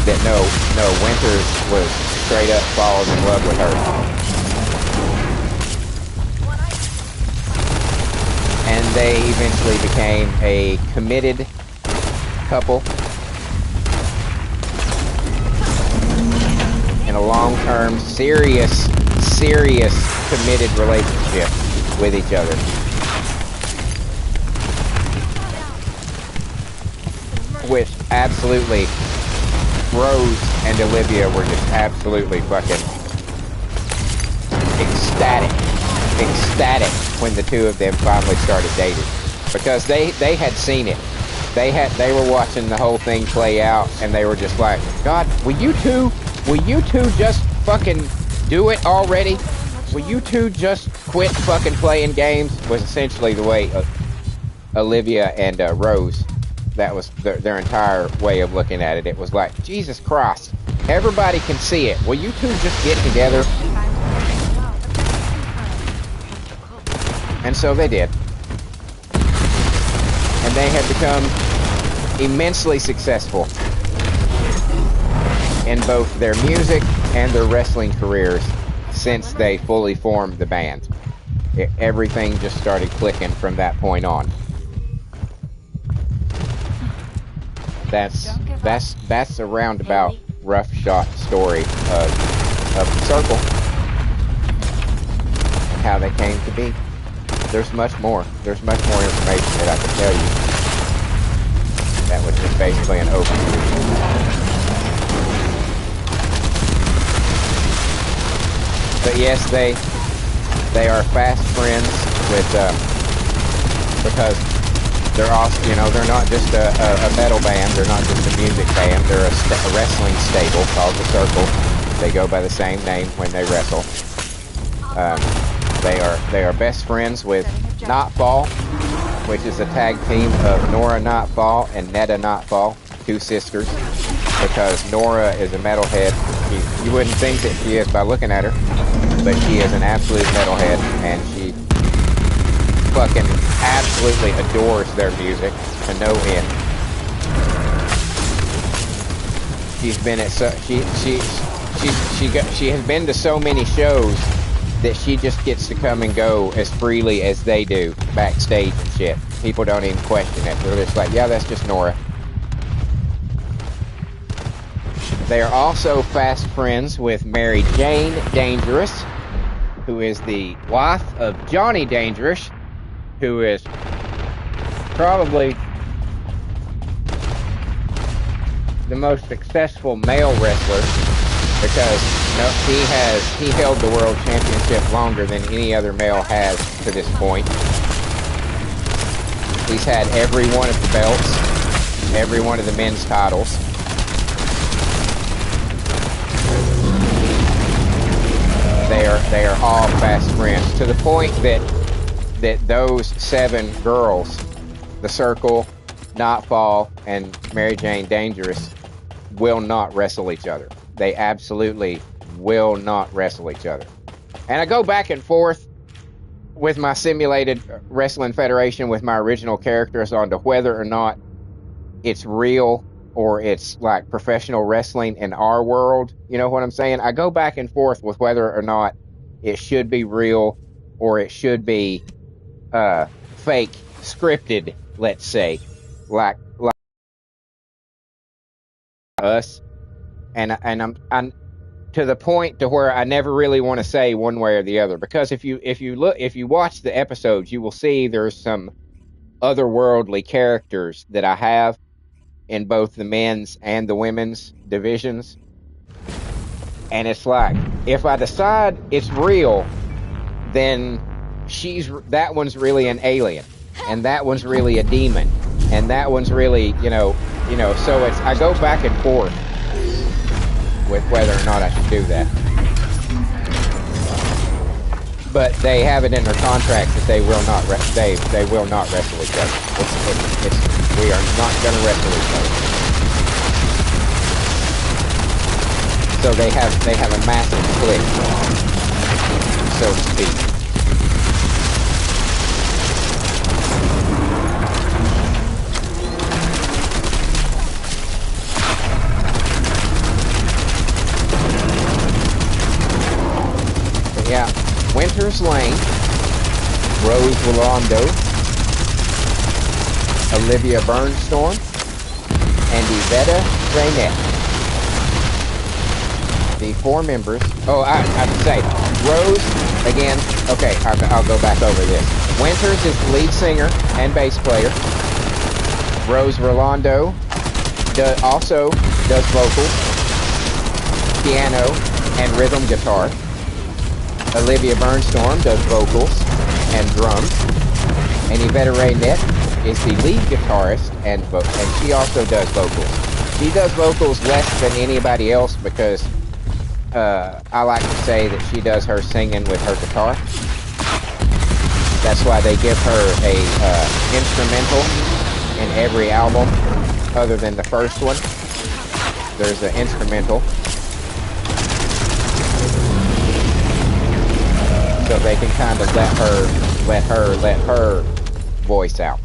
that no, Winters was straight up falling in love with her. And they eventually became a committed couple in a long-term, serious committed relationship with each other. Which absolutely, Rose and Olivia were just absolutely fucking ecstatic when the two of them finally started dating, because they had seen it. They were watching the whole thing play out, and they were just like, God, will you two just fucking do it already? Will you two just quit fucking playing games? Was essentially the way Olivia and Rose, that was their entire way of looking at it. It was like, Jesus Christ, everybody can see it. Will you two just get together? And so they did. And they have become immensely successful in both their music and their wrestling careers since they fully formed the band. Everything just started clicking from that point on. That's a roundabout, rough shot story of the circle and how they came to be. There's much more. There's much more information that I can tell you. That was just basically an overview. But yes, they are fast friends with because they're also, they're not just a metal band. They're not just a music band. They're a wrestling stable called The Circle. They go by the same name when they wrestle. They are best friends with Nightfall, which is a tag team of Nora Nightfall and Netta Nightfall, two sisters. Because Nora is a metalhead. You wouldn't think that she is by looking at her, but she is an absolute metalhead, and she fucking absolutely adores their music to no end. She's been at she has been to so many shows that she just gets to come and go as freely as they do backstage and shit. People don't even question it. They're just like, yeah, that's just Nora. They are also fast friends with Mary Jane Dangerous, who is the wife of Johnny Dangerous, who is probably the most successful male wrestler, because he held the world championship longer than any other male has to this point. He's had every one of the belts, every one of the men's titles. They are all fast friends, to the point that those 7 girls, the Circle, Nightfall, and Mary Jane Dangerous, will not wrestle each other. They absolutely will not wrestle each other. And I go back and forth with my simulated wrestling federation with my original characters on to whether or not it's real or it's like professional wrestling in our world. You know what I'm saying? I go back and forth with whether or not it should be real or it should be fake, scripted, let's say, like us. And I'm to the point to where I never really want to say one way or the other, because if you watch the episodes, you will see there's some otherworldly characters that I have in both the men's and the women's divisions. And it's like, if I decide it's real, then that one's really an alien, and that one's really a demon, and that one's really, you know, so I go back and forth with whether or not I should do that. But they have it in their contract that they will not they will not wrestle each other. We are not going to wrestle each other. So they have a massive clique, so to speak. But yeah, Winter's Lane, Rose Rolando, Olivia Burnstorm, and Yvette Raynette. The 4 members. Oh, I have to say, Rose, again, okay, I'll go back over this. Winters is the lead singer and bass player. Rose Rolando also does vocals, piano, and rhythm guitar. Olivia Burnstorm does vocals and drums. And Yvette Raynette is the lead guitarist, and she also does vocals. She does vocals less than anybody else because I like to say that she does her singing with her guitar. That's why they give her a instrumental in every album, other than the first one. There's an instrumental, so they can kind of let her voice out.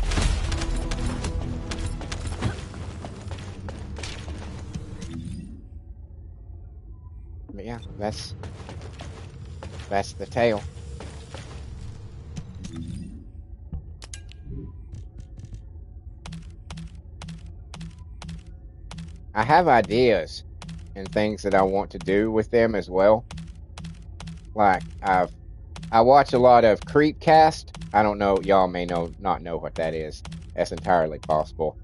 But yeah, that's the tale. I have ideas and things that I want to do with them as well. Like I watch a lot of Creepcast. I don't know, y'all may not know what that is. That's entirely possible.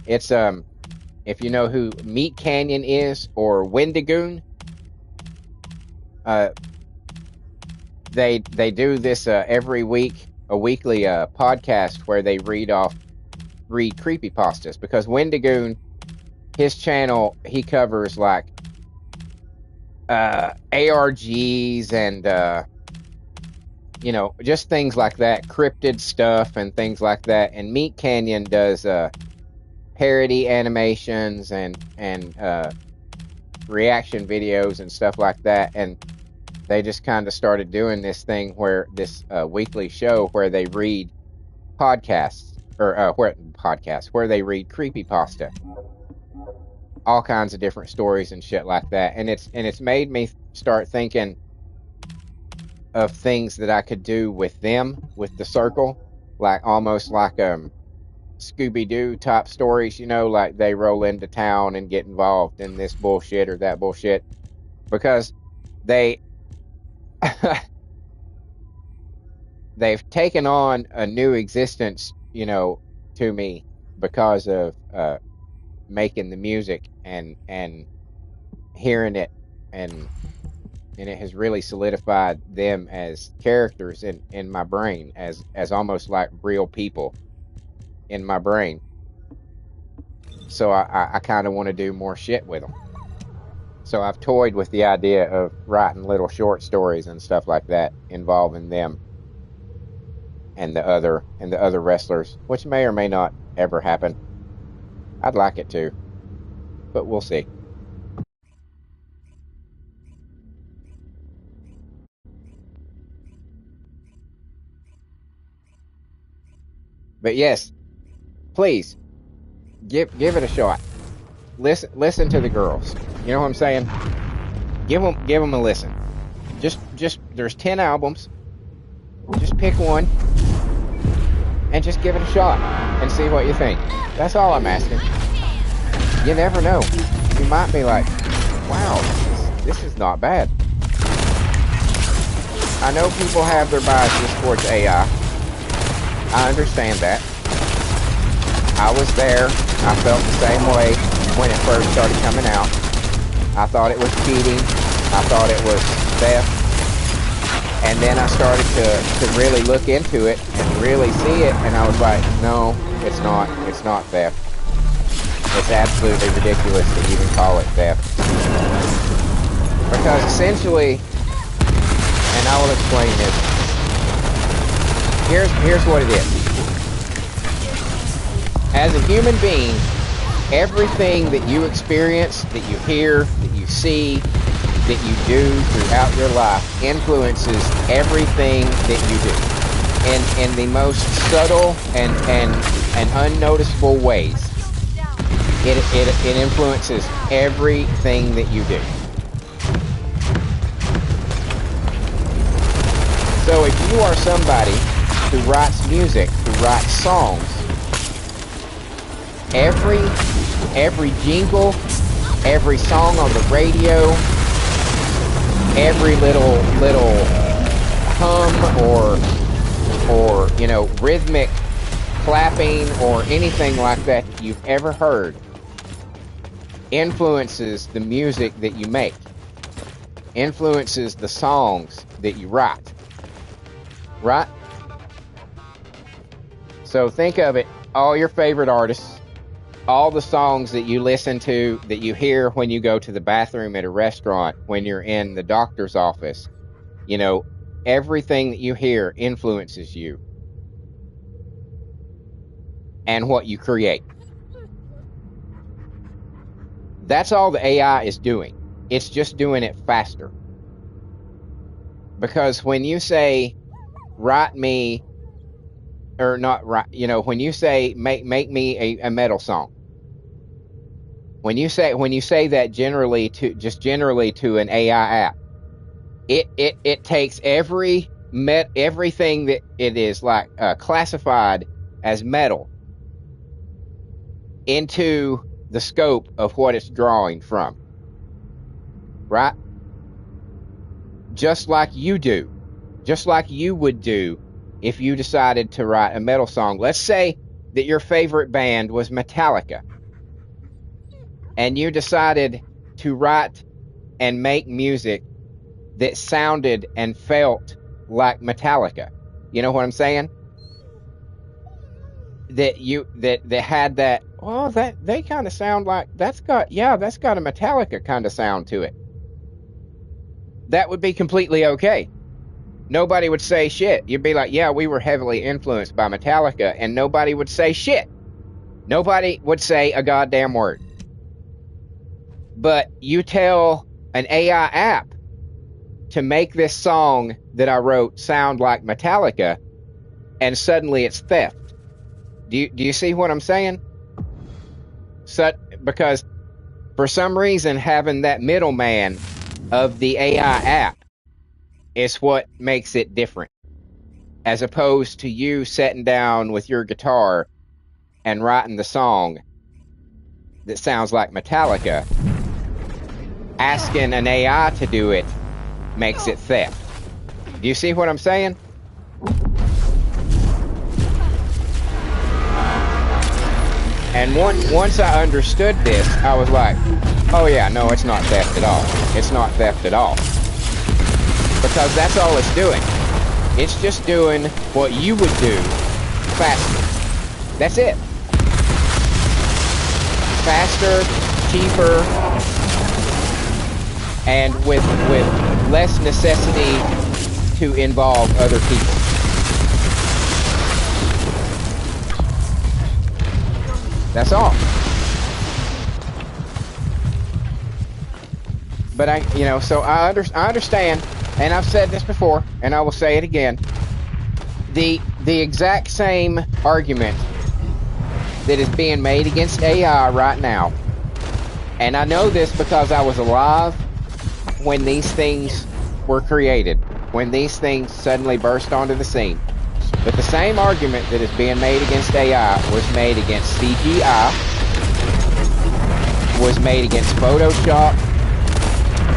It's if you know who Meat Canyon is or Wendigoon, they do this every week, a weekly podcast where they read creepypastas, because Wendigoon, his channel, he covers like ARGs and just things like that, cryptid stuff and things like that. And Meat Canyon does parody animations and reaction videos and stuff like that. And they just kind of started doing this thing where this weekly show where they read podcasts or where they read creepypasta, all kinds of different stories and shit like that. And it's made me start thinking of things that I could do with them, with the circle, like almost like Scooby-Doo type stories, like they roll into town and get involved in this bullshit or that bullshit, because they they've taken on a new existence, to me because of making the music and hearing it, and it has really solidified them as characters in my brain, as almost like real people in my brain. So I kind of want to do more shit with them. So I've toyed with the idea of writing little short stories and stuff like that involving them and the other wrestlers, which may or may not ever happen. I'd like it to, but we'll see. But yes, please give it a shot. Listen to the girls. You know what I'm saying? Give them a listen. Just there's 10 albums. Just pick one and just give it a shot and see what you think. That's all I'm asking. You never know. You might be like, wow, this is not bad. I know people have their biases towards AI. I understand that. I was there. I felt the same way when it first started coming out. I thought it was cheating. I thought it was theft. And then I started to really look into it and really see it, and I was like, no, it's not. It's not theft. It's absolutely ridiculous to even call it theft. Because essentially, and I will explain this, here's what it is. As a human being, everything that you experience, that you hear, that you see, that you do throughout your life influences everything that you do in the most subtle and unnoticeable ways. It influences everything that you do. So if you are somebody who writes music, who writes songs, every jingle, every song on the radio, every little hum or rhythmic clapping or anything like that you've ever heard influences the music that you make, influences the songs that you write, right? So think of it, all your favorite artists, all the songs that you listen to, that you hear when you go to the bathroom at a restaurant, when you're in the doctor's office, everything that you hear influences you and what you create. That's all the AI is doing. It's just doing it faster. Because when you say, write me, or not write, when you say, make me a metal song, when you say that generally to an AI app, it takes everything that it is like classified as metal into the scope of what it's drawing from, right? Just like you would do if you decided to write a metal song. Let's say that your favorite band was Metallica, and you decided to write and make music that sounded and felt like Metallica. You know what I'm saying? That had that, well, that they kind of sound like, that's got a Metallica kind of sound to it. That would be completely okay. nobody would say shit. You'd be like, yeah, we were heavily influenced by Metallica, and nobody would say shit. Nobody would say a goddamn word. But you tell an AI app to make this song that I wrote sound like Metallica, and suddenly it's theft. Do you see what I'm saying? Because for some reason, having that middleman of the AI app is what makes it different, as opposed to you sitting down with your guitar and writing the song that sounds like Metallica. Asking an AI to do it makes it theft. Do you see what I'm saying? And once I understood this, I was like, oh yeah, no, it's not theft at all. It's not theft at all. Because that's all it's doing. It's just doing what you would do faster. That's it. Faster, cheaper, and with less necessity to involve other people. That's all. But so I understand, and I've said this before, and I will say it again. The exact same argument that is being made against AI right now, and I know this because I was alive when these things were created, when these things suddenly burst onto the scene. But the same argument that is being made against AI was made against CGI, was made against Photoshop,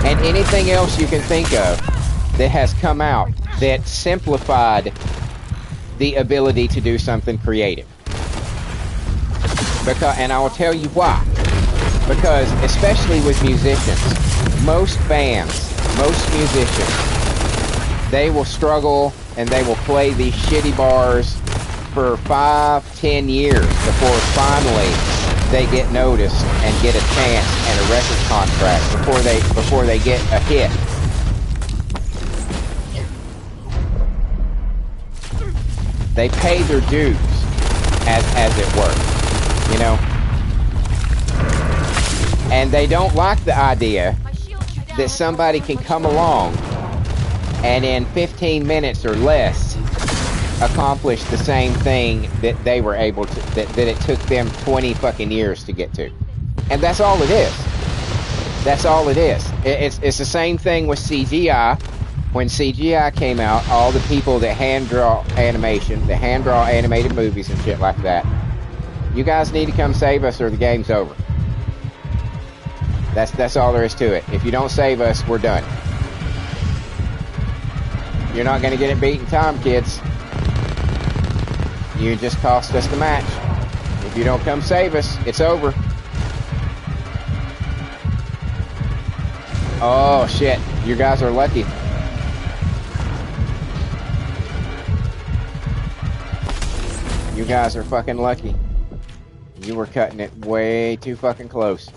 and anything else you can think of that has come out that simplified the ability to do something creative. And I will tell you why. Because especially with musicians, most bands, most musicians, they will struggle and they will play these shitty bars for 5-10 years before finally they get noticed and get a chance and a record contract before they get a hit. They pay their dues as it were, you know. And they don't like the idea that somebody can come along and in 15 minutes or less accomplish the same thing that they were able to, that it took them 20 fucking years to get to. And that's all it is. That's all it is. It's the same thing with CGI. When CGI came out, all the people that hand draw animation, that hand draw animated movies and shit like that, you guys need to come save us or the game's over. That's all there is to it. If you don't save us, we're done. You're not going to get it beat in time, kids. You just cost us the match. If you don't come save us, it's over. Oh, shit. You guys are lucky. You guys are fucking lucky. You were cutting it way too fucking close.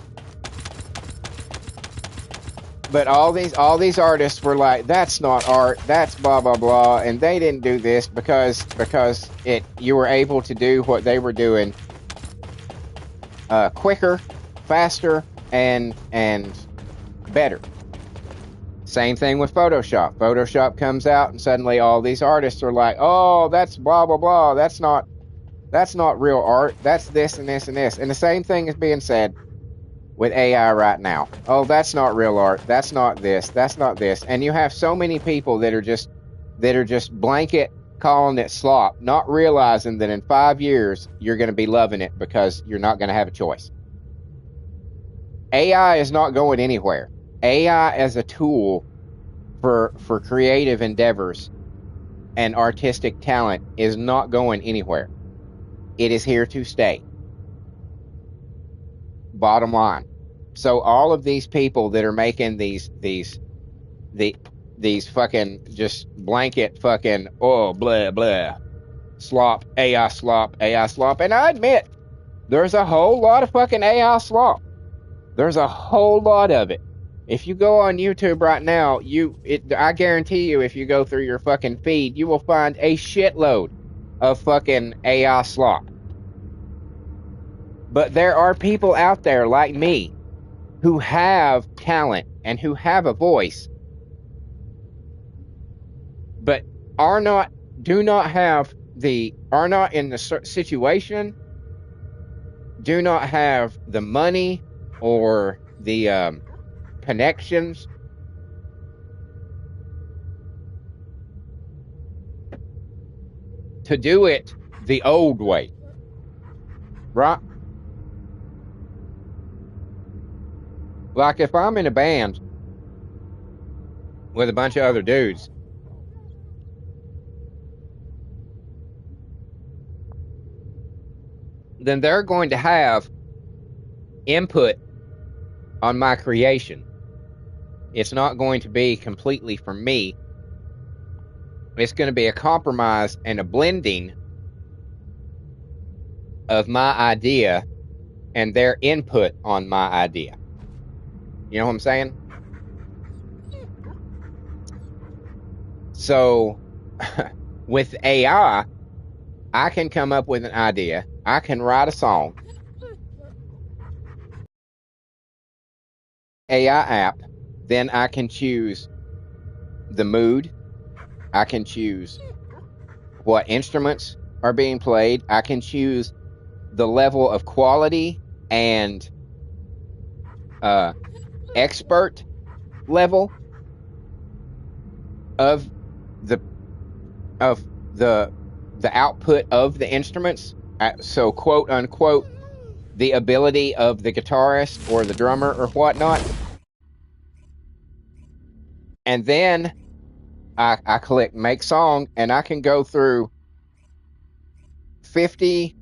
But all these artists were like, that's not art, that's blah blah blah, and they didn't do this because you were able to do what they were doing quicker, faster, and better. Same thing with Photoshop. Photoshop comes out and suddenly all these artists are like, oh, that's blah blah blah, that's not real art, that's this and this and this. And the same thing is being said with AI right now. Oh, that's not real art. That's not this. That's not this. And you have so many people that are just blanket calling it slop, not realizing that in 5 years you're going to be loving it because you're not going to have a choice. AI is not going anywhere. AI as a tool for creative endeavors and artistic talent is not going anywhere. It is here to stay. Bottom line. So all of these people that are making these fucking just blanket fucking blah blah slop, AI slop, and I admit there's a whole lot of fucking AI slop. There's a whole lot of it. If you go on YouTube right now, I guarantee you, if you go through your fucking feed, you will find a shitload of fucking AI slop. But there are people out there like me who have talent and who have a voice, but are not in the situation, do not have the money or the connections to do it the old way, right? Like if I'm in a band with a bunch of other dudes, then they're going to have input on my creation. It's not going to be completely from me. It's going to be a compromise and a blending of my idea and their input on my idea. You know what I'm saying? So with AI, I can come up with an idea. I can write a song. AI app. Then I can choose the mood. I can choose what instruments are being played. I can choose the level of quality and expert level of the output of the instruments. So quote unquote, the ability of the guitarist or the drummer or whatnot. And then I click make song, and I can go through 50,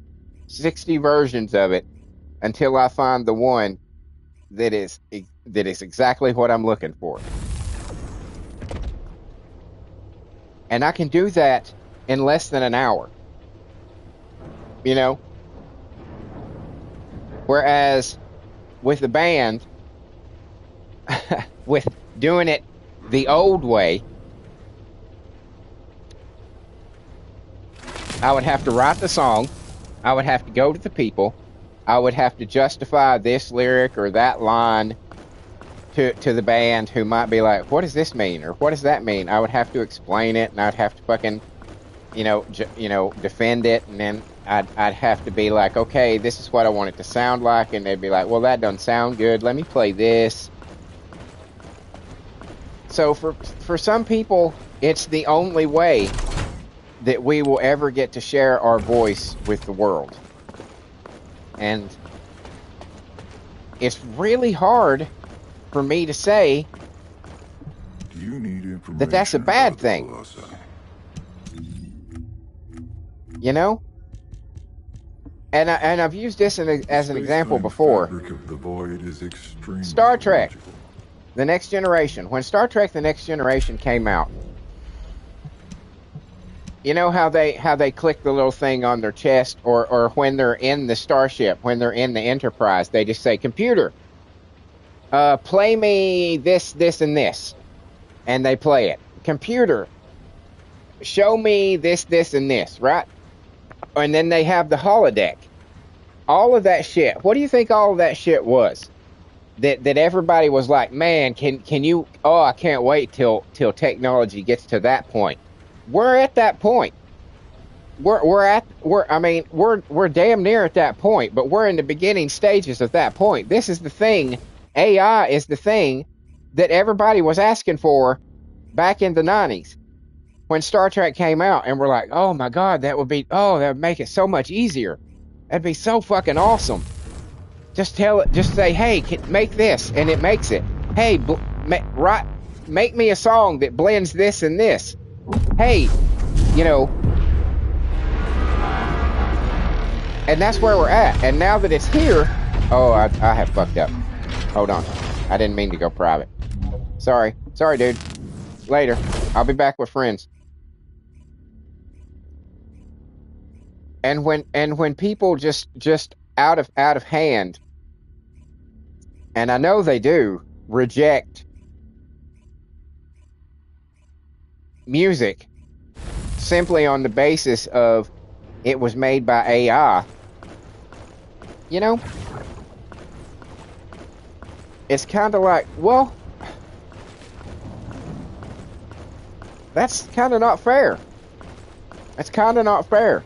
60 versions of it until I find the one that is exactly what I'm looking for. And I can do that in less than an hour. You know? Whereas with the band, with doing it the old way, I would have to write the song. I would have to go to the people. I would have to justify this lyric or that line to the band, who might be like, what does this mean? Or what does that mean? I would have to explain it, and I'd have to fucking, defend it. And then I'd have to be like, okay, this is what I want it to sound like. And they'd be like, well, that doesn't sound good. Let me play this. So for some people, it's the only way that we will ever get to share our voice with the world. And it's really hard for me to say that that's a bad thing. You know? And I've used this as an example before. Star Trek, The Next Generation. When Star Trek The Next Generation came out, you know how they click the little thing on their chest, or when they're in the starship, when they're in the Enterprise, they just say, computer, play me this, and this. And they play it. Computer, show me this, and this, right? And then they have the holodeck. All of that shit. What do you think all of that shit was? That everybody was like, man, can you, oh, I can't wait till technology gets to that point. We're at that point. We're damn near at that point, but we're in the beginning stages of that point. This is the thing. AI is the thing that everybody was asking for back in the 90s when Star Trek came out, and we're like, oh my God, that would make it so much easier. That'd be so fucking awesome. Just say, hey, make this, and it makes it. Hey, make me a song that blends this and this. Hey, and that's where we're at. And now that it's here, oh, I have fucked up. Hold on. I didn't mean to go private. Sorry, dude. Later. I'll be back with friends. And when people just out of hand, and I know they do, reject music simply on the basis of it was made by AI, you know, it's kind of like, well, that's kind of not fair. That's kind of not fair.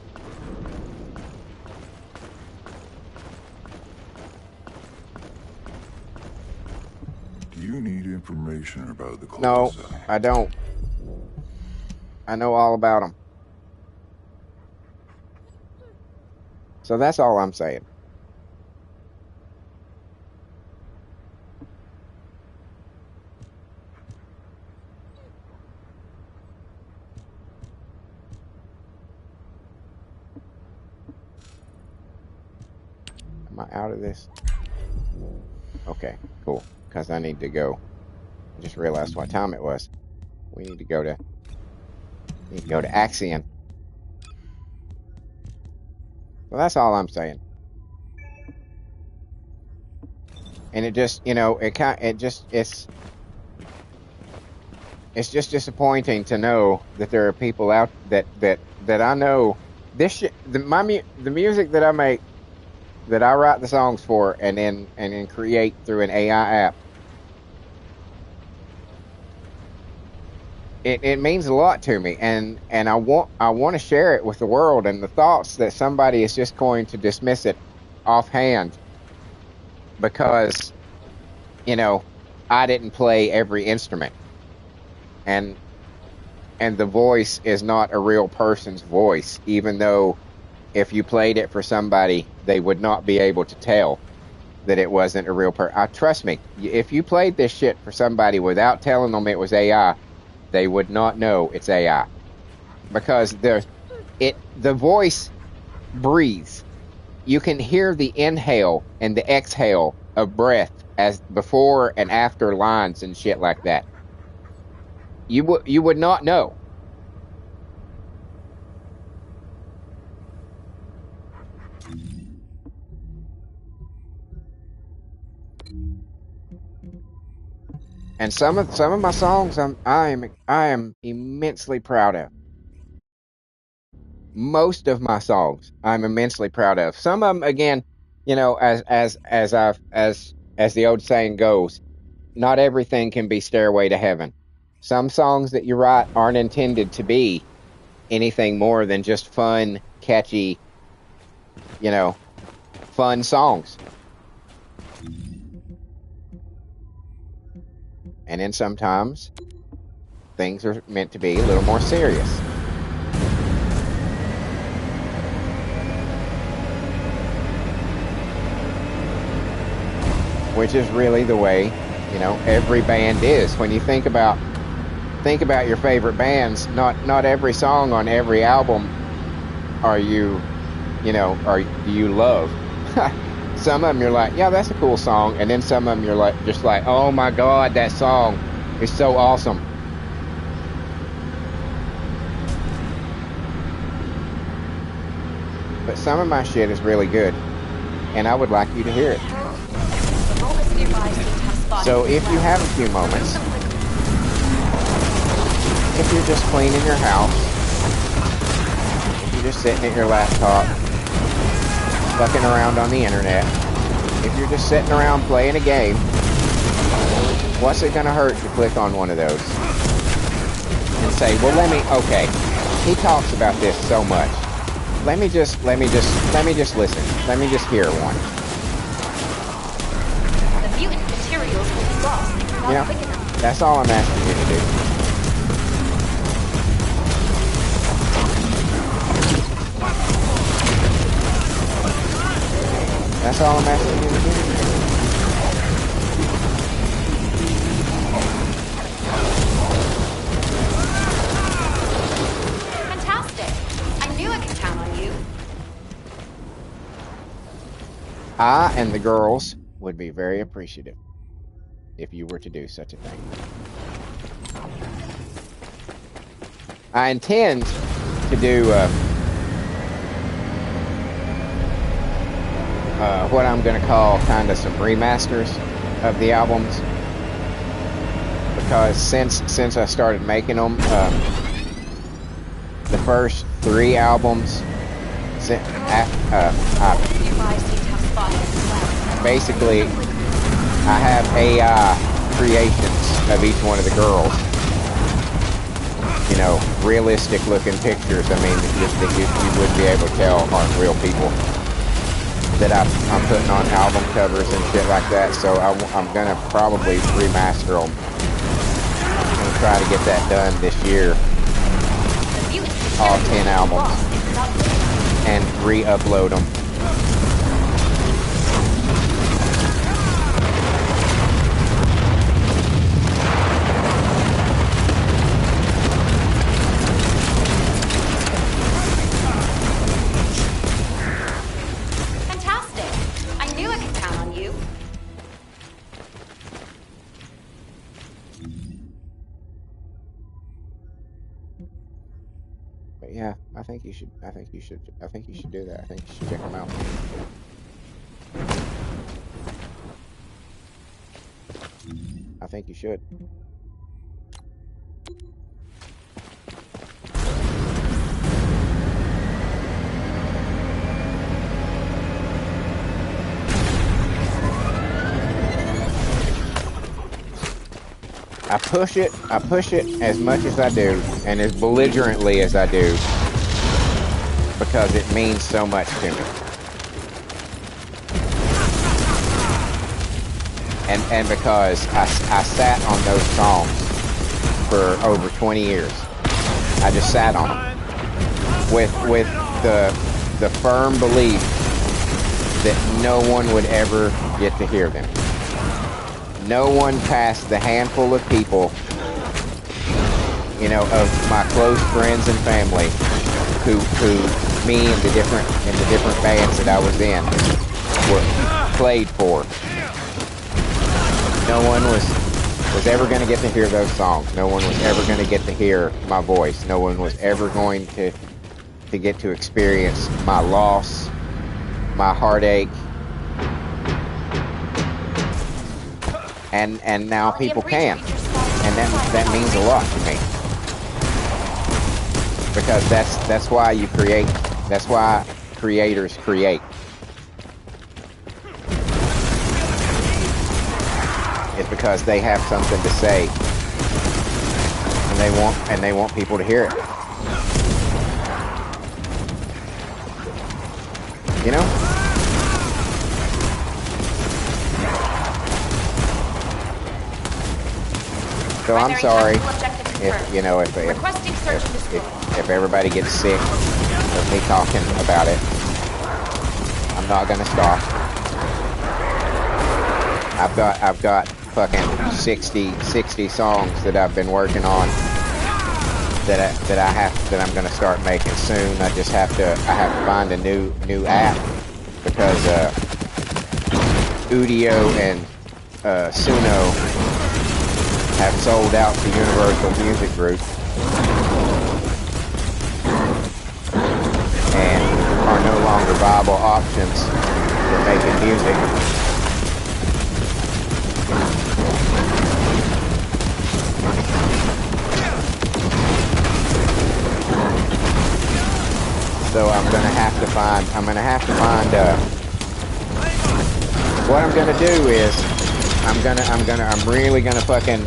Do you need information about the No, Colossi? I don't. I know all about them. So that's all I'm saying. Am I out of this? Okay, cool. Because I need to go. I just realized what time it was. We need to go to Axion. So that's all I'm saying. And it just, you know, it's just disappointing to know that there are people out that I know this shit, the music that I make, that I write the songs for and then create through an AI app. It means a lot to me, and I want to share it with the world, and the thoughts that somebody is just going to dismiss it offhand because, you know, I didn't play every instrument, and the voice is not a real person's voice, even though if you played it for somebody, they would not be able to tell that it wasn't a real person. Trust me, if you played this shit for somebody without telling them it was AI, they would not know it's AI, because the voice breathes. You can hear the inhale and the exhale of breath as before and after lines and shit like that. You would not know. And some of my songs I am immensely proud of. Most of my songs I'm immensely proud of. Some of them, again, you know, as the old saying goes, not everything can be Stairway to Heaven. Some songs that you write aren't intended to be anything more than just fun, catchy, you know, fun songs. And then sometimes things are meant to be a little more serious. Which is really the way, you know, every band is. When you think about your favorite bands, not every song on every album do you love. Some of them you're like, yeah, that's a cool song, and then some of them you're like, just like, oh my god, that song is so awesome. But some of my shit is really good, and I would like you to hear it. So if you have a few moments, if you're just cleaning your house, if you're just sitting at your laptop, fucking around on the internet, if you're just sitting around playing a game, what's it gonna hurt to click on one of those and say, well, okay, he talks about this so much. Let me just listen. Let me just hear one. The mutant materials will be lost if you're not quick enough. That's all I'm asking you to do. That's all I'm asking you to do. Fantastic. I knew I could count on you. I and the girls would be very appreciative if you were to do such a thing. I intend to do what I'm going to call kind of some remasters of the albums, because since I started making them, the first 3 albums, basically I have AI creations of each one of the girls. You know, realistic looking pictures. I mean, just that you wouldn't be able to tell aren't real people. That I'm putting on album covers and shit like that. So I'm gonna probably remaster them. I'm gonna try to get that done this year. All 10 albums and re-upload them. Yeah, I think you should do that. I think you should check them out. I think you should. I push it as much as I do, and as belligerently as I do, because it means so much to me. And because I sat on those songs for over 20 years. I just sat on them with the firm belief that no one would ever get to hear them. No one past the handful of people, you know, of my close friends and family, who me and the different bands that I was in were played for. No one was ever going to get to hear those songs. No one was ever going to get to hear my voice. No one was ever going to get to experience my loss, my heartache. And now people can, and that means a lot to me, because that's why you create. That's why creators create. It's because they have something to say, and they want people to hear it. You know. So I'm sorry if, you know, if everybody gets sick of me talking about it. I'm not gonna stop. I've got fucking 60 songs that I've been working on that I'm gonna start making soon. I have to find a new app, because Udio and Suno have sold out to Universal Music Group and are no longer viable options for making music. So I'm gonna have to find what I'm gonna do is I'm really gonna fucking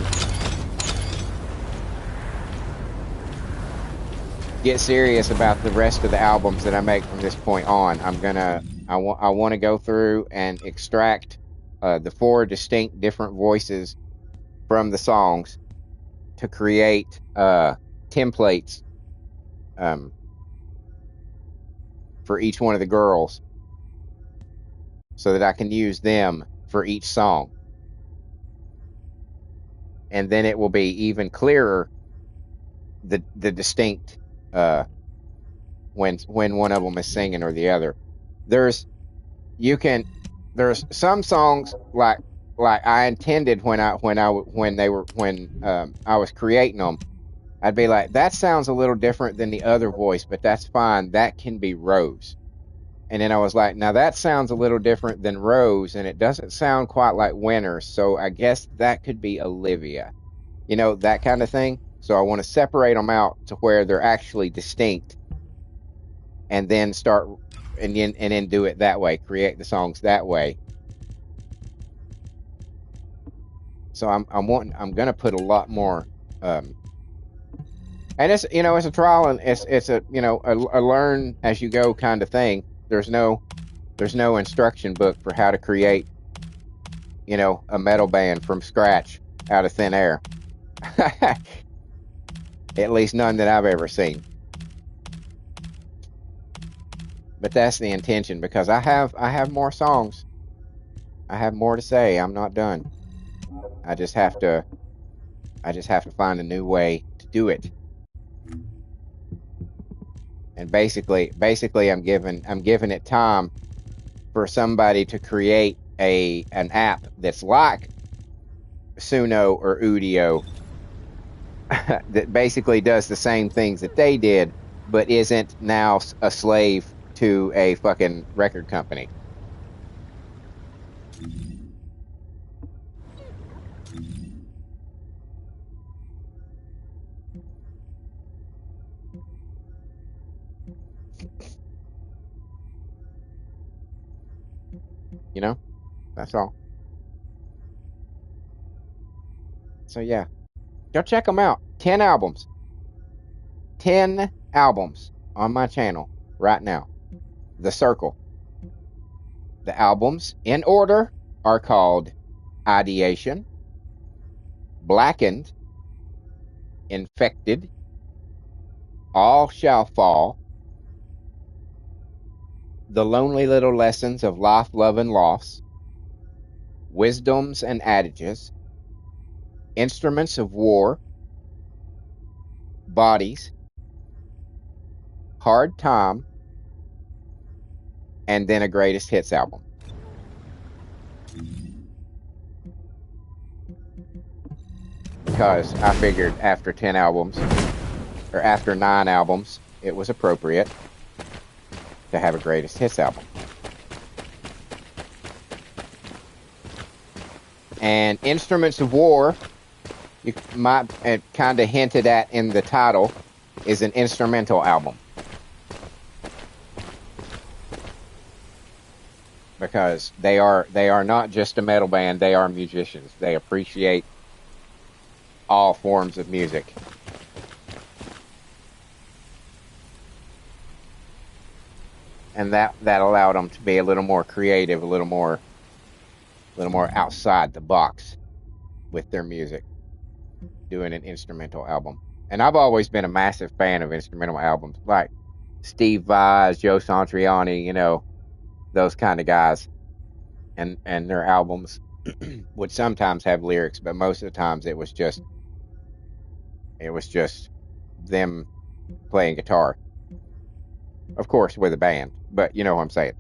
get serious about the rest of the albums that I make from this point on. I want to go through and extract the 4 distinct different voices from the songs to create templates for each one of the girls, so that I can use them for each song. And then it will be even clearer the distinct when one of them is singing or the other. There's some songs like I intended when I was creating them. I'd be like, that sounds a little different than the other voice, but that's fine. That can be Rose. And then I was like, now that sounds a little different than Rose, and it doesn't sound quite like Winter, so I guess that could be Olivia. you know, that kind of thing. So I want to separate them out to where they're actually distinct, and then start and then do it that way, create the songs that way. So I'm gonna put a lot more, and it's, you know, it's a trial, and it's a, you know, a learn as you go kind of thing. There's no instruction book for how to create, you know, a metal band from scratch out of thin air. At least none that I've ever seen. But that's the intention, because I have more songs. I have more to say. I'm not done. I just have to find a new way to do it. And basically I'm giving it time for somebody to create an app that's like Suno or Udio, that basically does the same things that they did, but isn't now a slave to a fucking record company. You know, that's all. So yeah, go check them out. 10 albums, 10 albums on my channel right now. The Circle. The albums in order are called Ideation, Blackened, Infected, All Shall Fall, The Lonely Little Lessons of Life, Love, and Loss, Wisdoms and Adages, Instruments of War, Bodies, Hard Time, and then a Greatest Hits album. Because I figured after 10 albums, or after 9 albums, it was appropriate to have a Greatest Hits album. And Instruments of War, you might kind of hinted at in the title, is an instrumental album. Because they are not just a metal band, they are musicians. They appreciate all forms of music. And that allowed them to be a little more creative, a little more outside the box with their music, doing an instrumental album. And I've always been a massive fan of instrumental albums, like Steve Vai, Joe Satriani, you know, those kind of guys. And their albums would sometimes have lyrics, but most of the times it was just them playing guitar. Of course, with a band, but you know what I'm saying.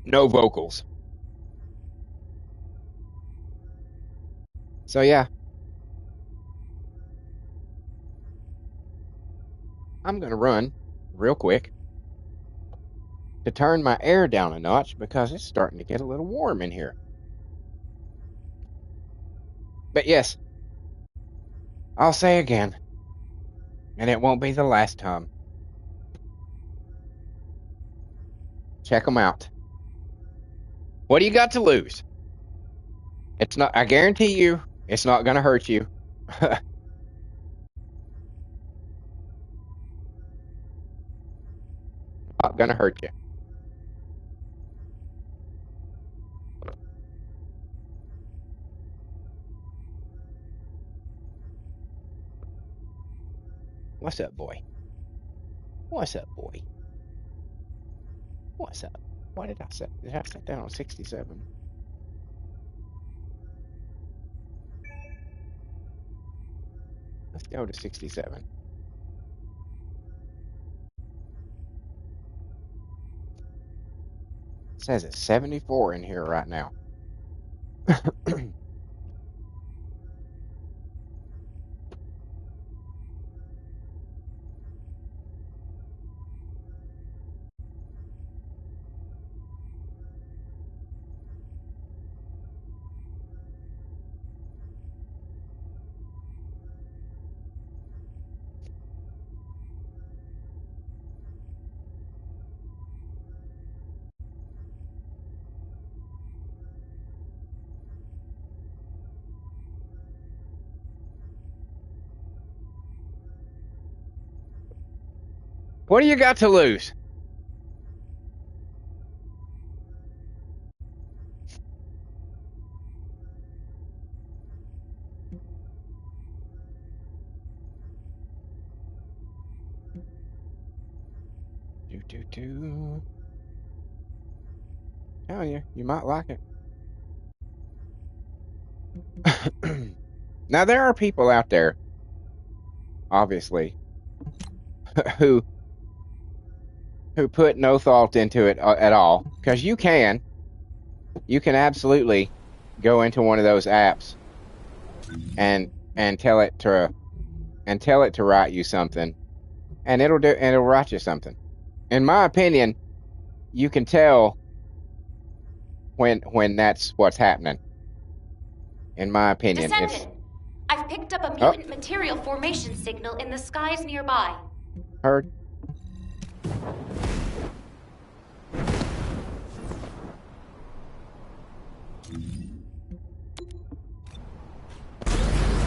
No vocals. So yeah, I'm gonna run real quick to turn my air down a notch because it's starting to get a little warm in here. But yes, I'll say again, and it won't be the last time. Check them out. What do you got to lose? It's not, I guarantee you, it's not gonna hurt you. Not gonna hurt you. What's up, boy? What's up, boy? What's up? Why did I set? Did I set down on 67? Let's go to 67. It says it's 74 in here right now. What do you got to lose? Do. Hell yeah, you might like it. Now there are people out there, obviously, who put no thought into it at all, because you can absolutely go into one of those apps and tell it to write you something, and it'll write you something. In my opinion, you can tell when that's what's happening. In my opinion, Descendant, I've picked up a mutant material formation signal in the skies nearby. Heard.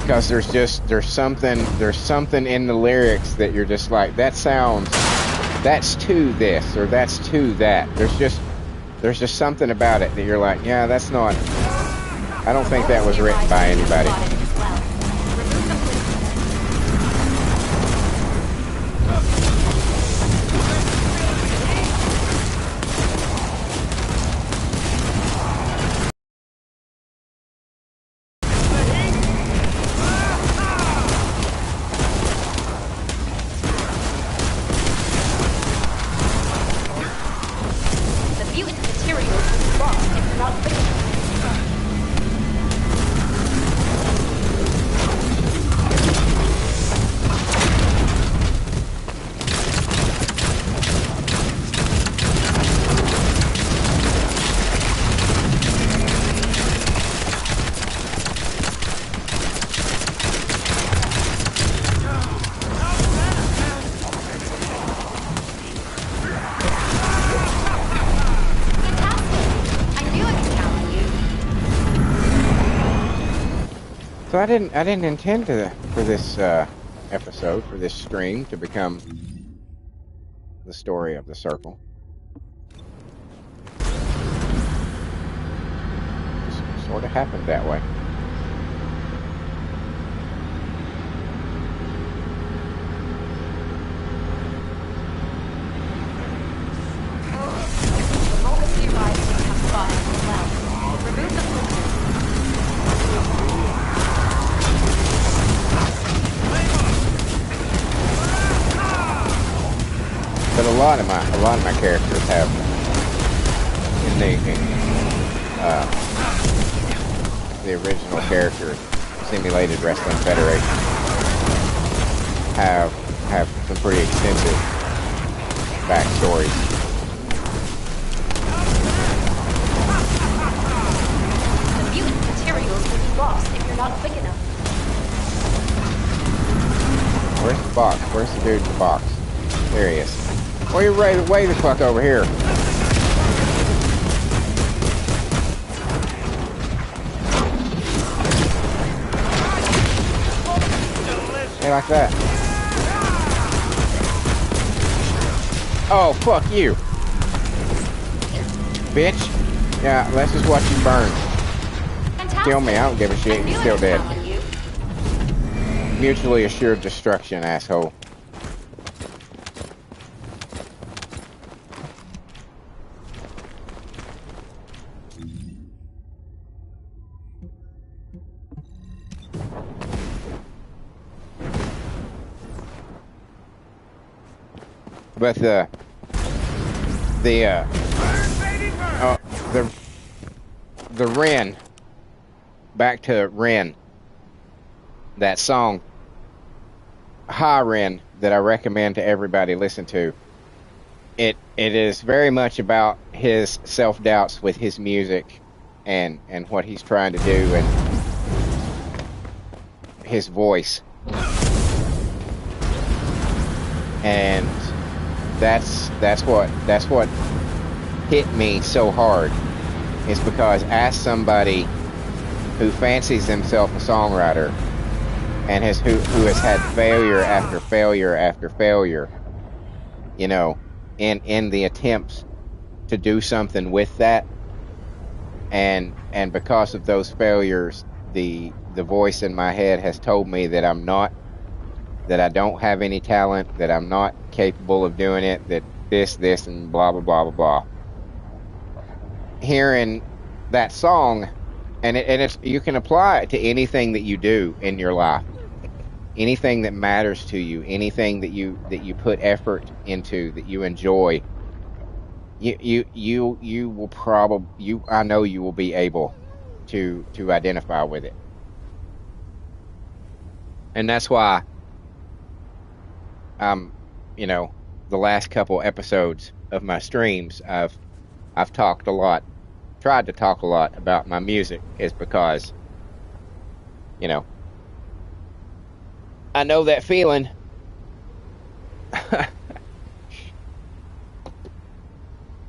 Because there's something in the lyrics that you're just like, that's to this or that's to that. There's just something about it that you're like, yeah, that's not. I don't think that was written by anybody. So I didn't intend for this episode, for this stream, to become the story of the circle. Just sort of happened that way. But a lot of my characters have in the original character simulated Wrestling Federation have some pretty extensive backstories. The mutant materials will be lost if you're not quick enough. Where's the box? Where's the dude in the box? There he is. Well, you're ready to way the fuck over here. Hey, like that. Oh, fuck you. Bitch. Yeah, let's just watch you burn. Fantastic. Kill me, I don't give a shit. You're still dead. Mutually assured destruction, asshole. But the Ren, back to Ren, that song, High Ren, that I recommend to everybody listen to. It is very much about his self-doubts with his music and what he's trying to do and his voice. And that's what hit me so hard, is because as somebody who fancies himself a songwriter and who has had failure after failure after failure, you know, in the attempts to do something with that. And because of those failures, the voice in my head has told me that that I don't have any talent, that I'm not capable of doing it, that this, and blah, blah, blah, blah, blah. Hearing that song, and it's, you can apply it to anything that you do in your life, anything that matters to you, anything that you put effort into, that you enjoy. You will probably, I know you will be able to identify with it. And that's why you know, the last couple episodes of my streams, I've talked a lot, tried to talk a lot about my music, is because, you know, I know that feeling.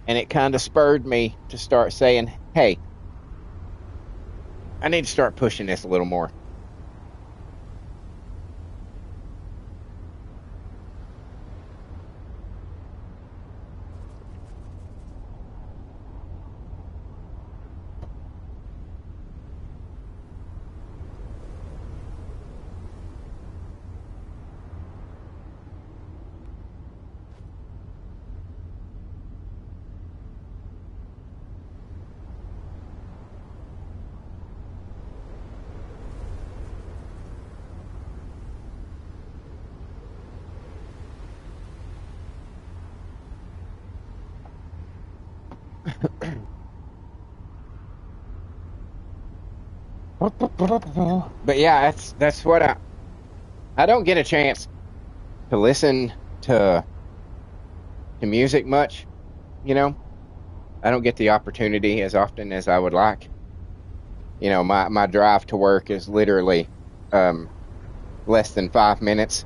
And it kind of spurred me to start saying, hey, I need to start pushing this a little more. But yeah, that's what I don't get a chance to listen to music much, you know. I don't get the opportunity as often as I would like. You know, my drive to work is literally less than 5 minutes,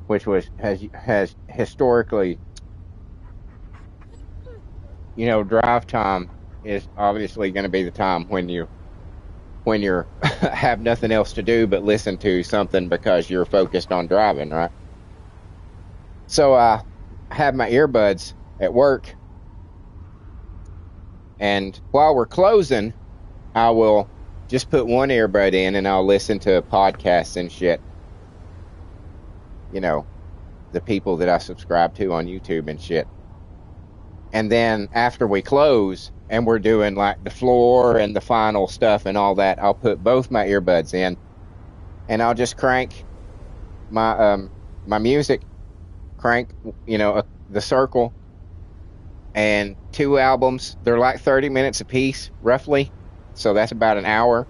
which has historically, you know, drive time is obviously going to be the time when you're have nothing else to do but listen to something because you're focused on driving, right? So I have my earbuds at work, and while we're closing, I will just put one earbud in and I'll listen to podcasts and shit. You know, the people that I subscribe to on YouTube and shit. And then after we close and we're doing like the floor and the final stuff and all that, I'll put both my earbuds in and I'll just crank my my music, crank, you know, the circle, and 2 albums. They're like 30 minutes a piece, roughly. So that's about an hour,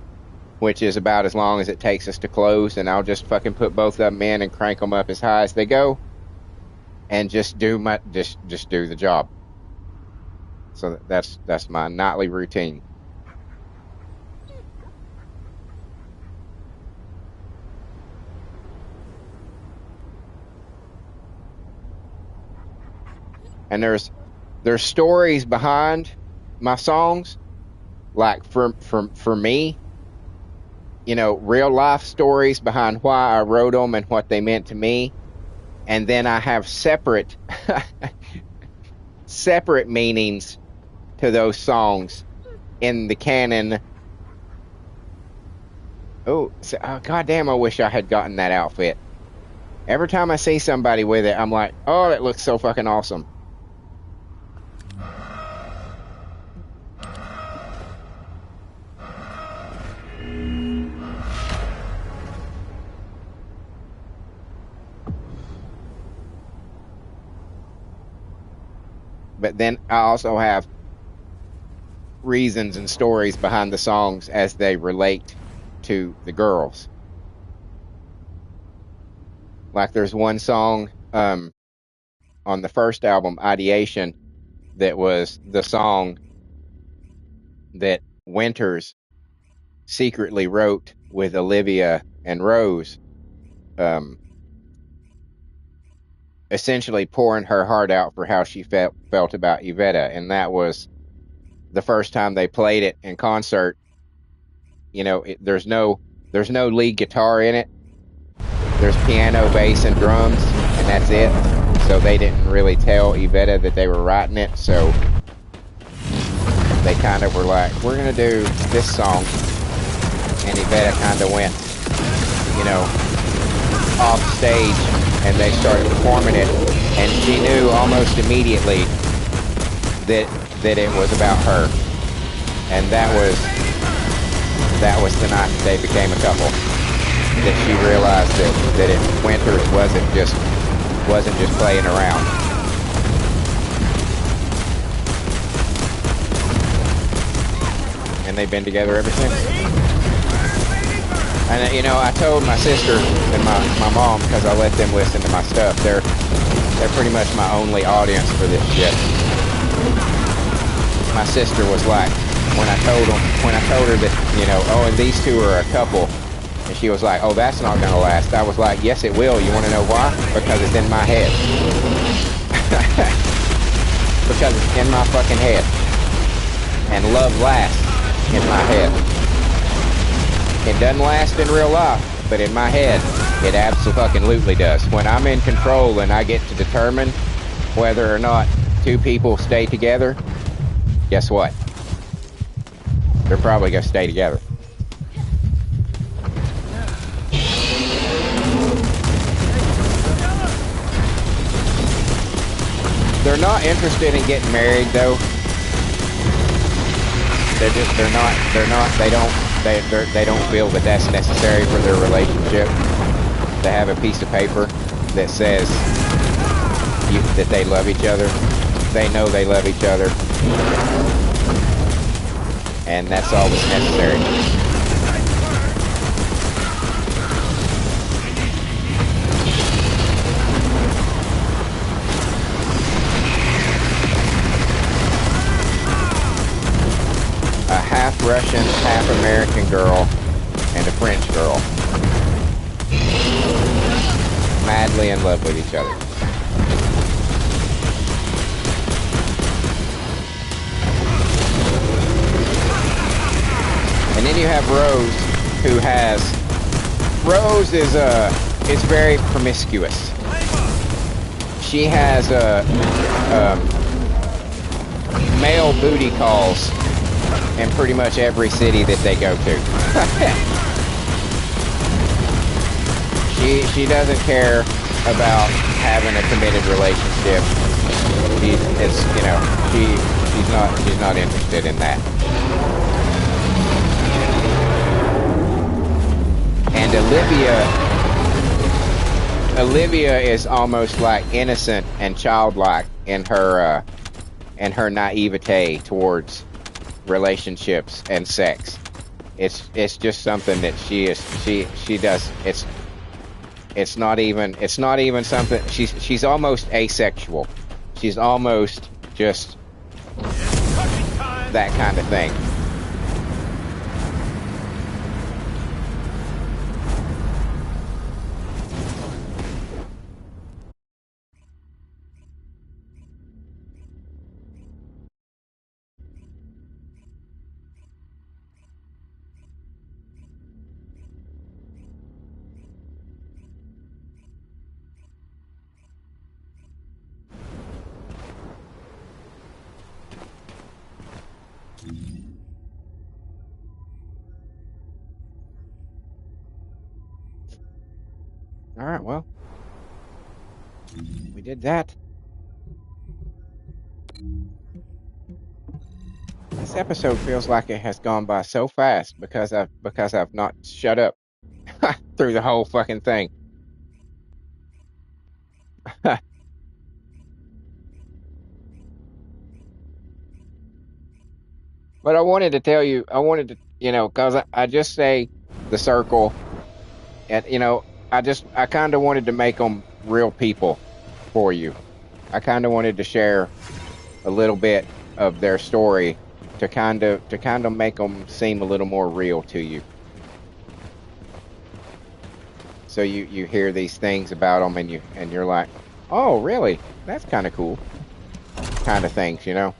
which is about as long as it takes us to close. And I'll just fucking put both of them in and crank them up as high as they go, and just do just do the job. So that's my nightly routine. And there's stories behind my songs, like for me, you know, real life stories behind why I wrote them and what they meant to me. And then I have separate meanings to those songs in the canon. Oh, goddamn, I wish I had gotten that outfit. Every time I see somebody with it, I'm like, oh, that looks so fucking awesome. But then I also have reasons and stories behind the songs as they relate to the girls. Like there's one song on the first album, Ideation, that was the song that Winters secretly wrote with Olivia and Rose, essentially pouring her heart out for how she felt about Yvetta. And that was the first time they played it in concert. You know, there's no lead guitar in it. There's piano, bass, and drums. that's it. So they didn't really tell Yvette that they were writing it, so they kind of were like, we're going to do this song. And Yvette kind of went, you know, off stage, and they started performing it, and she knew almost immediately that it was about her. And that was the night that they became a couple. That she realized that Winters wasn't just playing around. And they've been together ever since. And you know, I told my sister and my mom, because I let them listen to my stuff. They're pretty much my only audience for this shit. My sister was like, when I told her that, you know, oh, and these two are a couple, and she was like, oh, that's not gonna last. I was like, yes, it will. You want to know why? Because it's in my head. Because it's in my fucking head. And love lasts in my head. It doesn't last in real life, but in my head, it absolutely does. When I'm in control and I get to determine whether or not two people stay together, guess what? They're probably gonna stay together. They're not interested in getting married, though. They don't feel that that's necessary for their relationship. To have a piece of paper that says that they love each other. They know they love each other. And that's all that's necessary. Half Russian, half American girl, and a French girl. Madly in love with each other. And then you have Rose, who has... Rose is very promiscuous. She has male booty calls in pretty much every city that they go to. She doesn't care about having a committed relationship. She's not interested in that. And Olivia is almost like innocent and childlike in her naivete towards relationships and sex. It's just something that she does. It's not even something. She's almost asexual. She's almost just that kind of thing. All right, well, we did that. This episode feels like it has gone by so fast because I've not shut up through the whole fucking thing. But I wanted to tell you, because I just say the circle, and I kind of wanted to make them real people for you. I kind of wanted to share a little bit of their story to kind of make them seem a little more real to you. So you hear these things about them and you're like, oh, really? That's kind of cool. Kind of things, you know.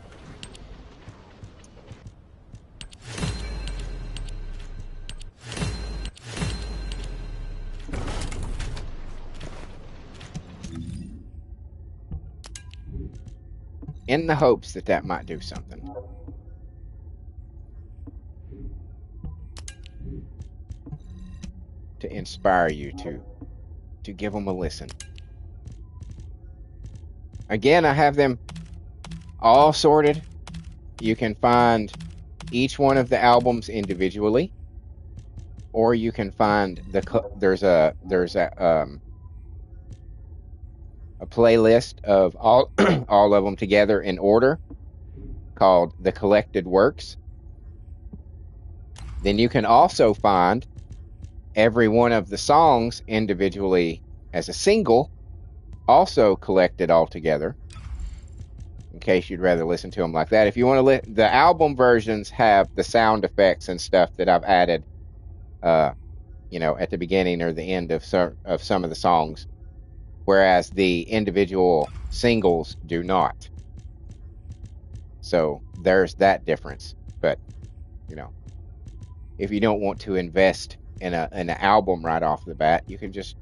in the hopes that that might do something. To inspire you to give them a listen. Again, I have them all sorted. You can find each one of the albums individually, or you can find there's a playlist of all all of them together in order called the collected works. Then you can also find every one of the songs individually as a single, also collected all together, in case you'd rather listen to them like that. If you want to, the album versions have the sound effects and stuff that I've added, at the beginning or the end of some of the songs, whereas the individual singles do not. So there's that difference. But if you don't want to invest in an album right off the bat, you can just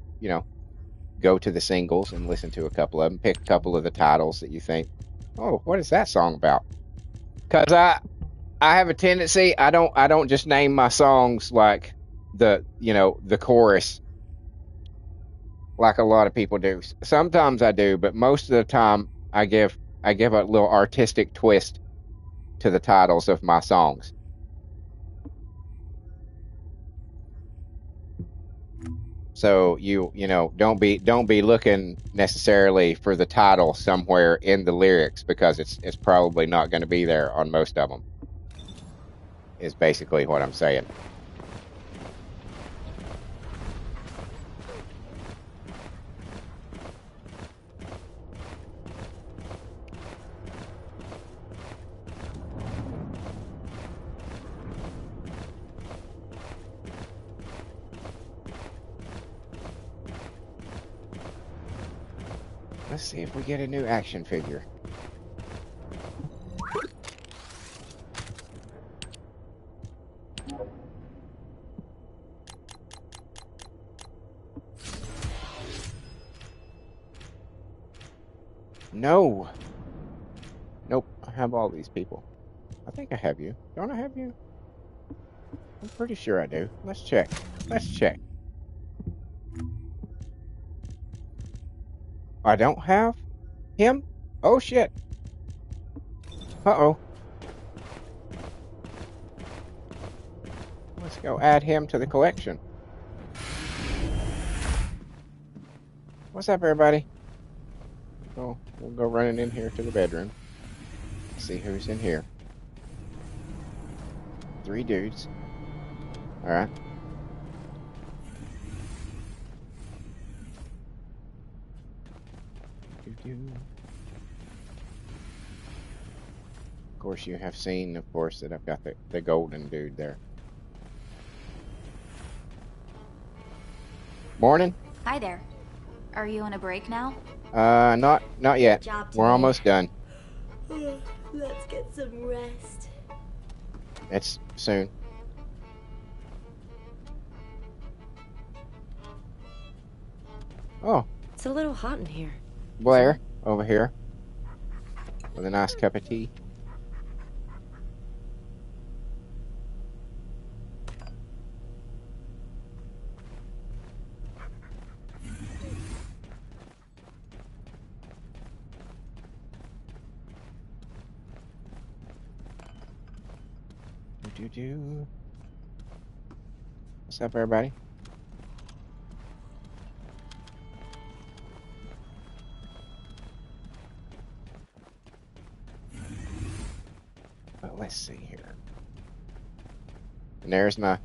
go to the singles and listen to a couple of them. Pick a couple of the titles that you think, oh, what is that song about? Because I have a tendency, I don't just name my songs like the chorus like a lot of people do. Sometimes I do, but most of the time I give a little artistic twist to the titles of my songs. So don't be looking necessarily for the title somewhere in the lyrics, because it's probably not going to be there on most of them. Is basically what I'm saying. Let's see if we get a new action figure. No. Nope. I have all these people. I think I have you. Don't I have you? I'm pretty sure I do. Let's check. I don't have him? Oh, shit. Uh-oh. Let's go add him to the collection. What's up, everybody? Oh, we'll go running in here to the bedroom. See who's in here. 3 dudes. Alright. Of course, you have seen, that I've got the golden dude there. Morning. Hi there. Are you on a break now? Not yet. We're almost done. Let's get some rest. It's soon. Oh. It's a little hot in here. Blair, over here. With a nice cup of tea. What's up, everybody? Let's see here. And there's my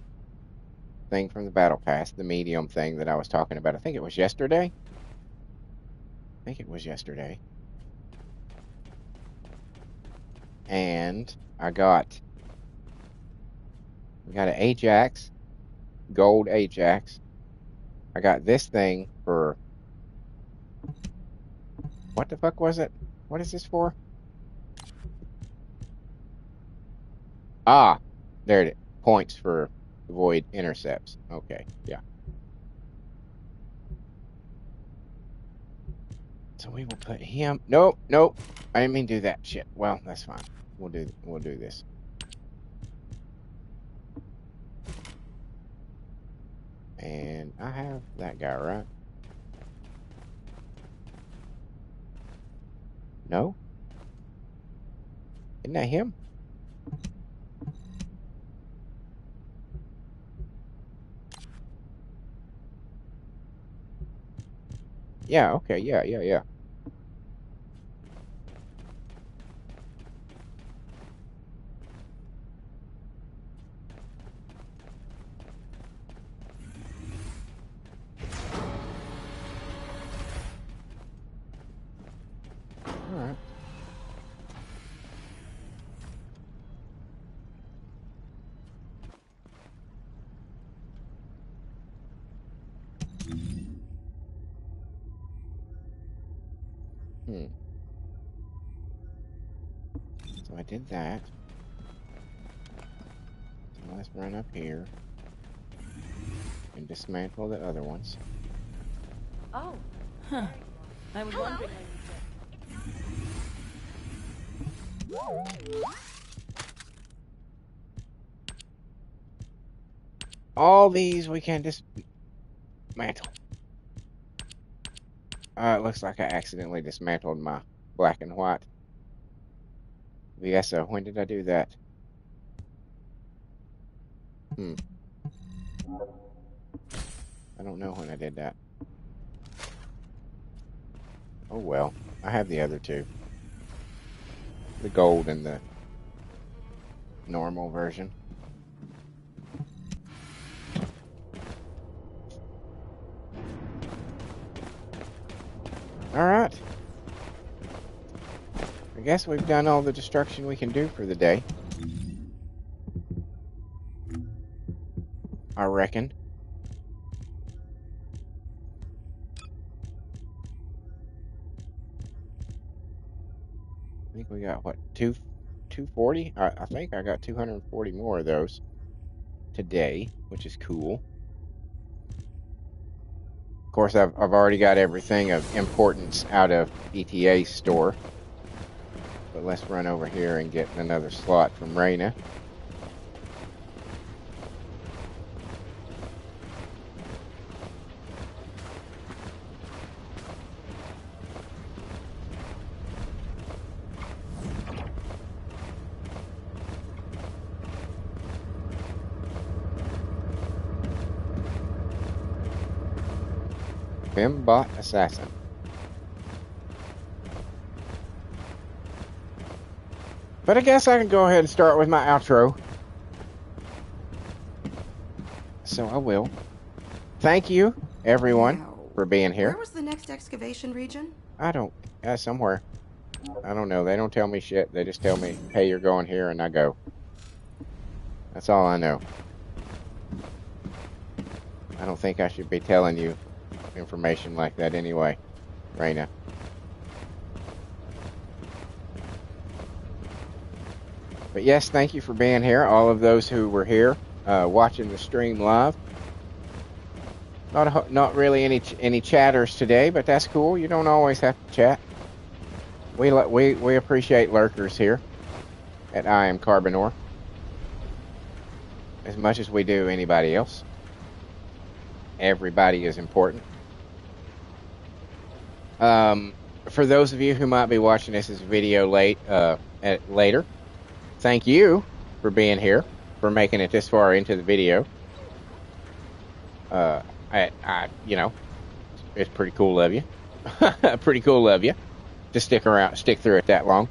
thing from the battle pass, the medium thing that I was talking about. I think it was yesterday. And I got an Ajax, gold Ajax. I got this thing for, what the fuck was it? What is this for? Ah, there it is. Points for avoid intercepts. Okay, yeah. So we will put him. Nope, nope. I didn't mean to do that. Shit. Well, that's fine. We'll do this. And I have that guy, right? No? Isn't that him? Yeah, okay, yeah. Alright. So I did that. So let's run up here and dismantle the other ones. Oh. Huh. I was wondering. All these we can dismantle. It looks like I accidentally dismantled my black and white VSO. When did I do that? I don't know when I did that. Oh well. I have the other two. The gold and the normal version. Alright. I guess we've done all the destruction we can do for the day. I reckon. I think we got, what, 240? I think I got 240 more of those today, which is cool. Of course, I've already got everything of importance out of ETA's store. But let's run over here and get another slot from Reyna. Fembot Assassin. But I guess I can go ahead and start with my outro. So I will. Thank you, everyone, for being here. Where was the next excavation region? Somewhere. I don't know. They don't tell me shit. They just tell me, hey, you're going here, and I go. That's all I know. I don't think I should be telling you information like that anyway, Reyna. But yes, thank you for being here. All of those who were here watching the stream live. Not really any chatters today, but that's cool. You don't always have to chat. We appreciate lurkers here at I Am Carbonor as much as we do anybody else. Everybody is important. For those of you who might be watching this as a video later, thank you for being here, for making it this far into the video. You know, it's pretty cool of you. Pretty cool of you to stick through it that long.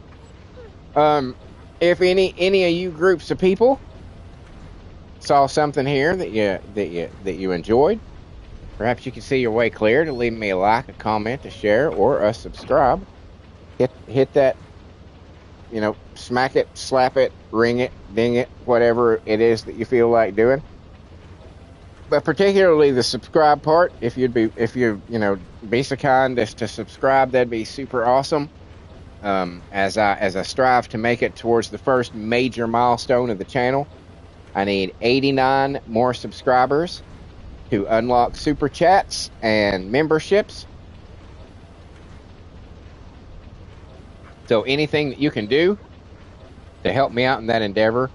If any of you groups of people saw something here that you enjoyed, perhaps you can see your way clear to leave me a like, a comment, a share, or a subscribe. Hit that, smack it, slap it, ring it, ding it, whatever it is that you feel like doing. But particularly the subscribe part, if you be so kind as to subscribe, that'd be super awesome. As I strive to make it towards the first major milestone of the channel, I need 89 more subscribers to unlock super chats and memberships. So anything that you can do to help me out in that endeavor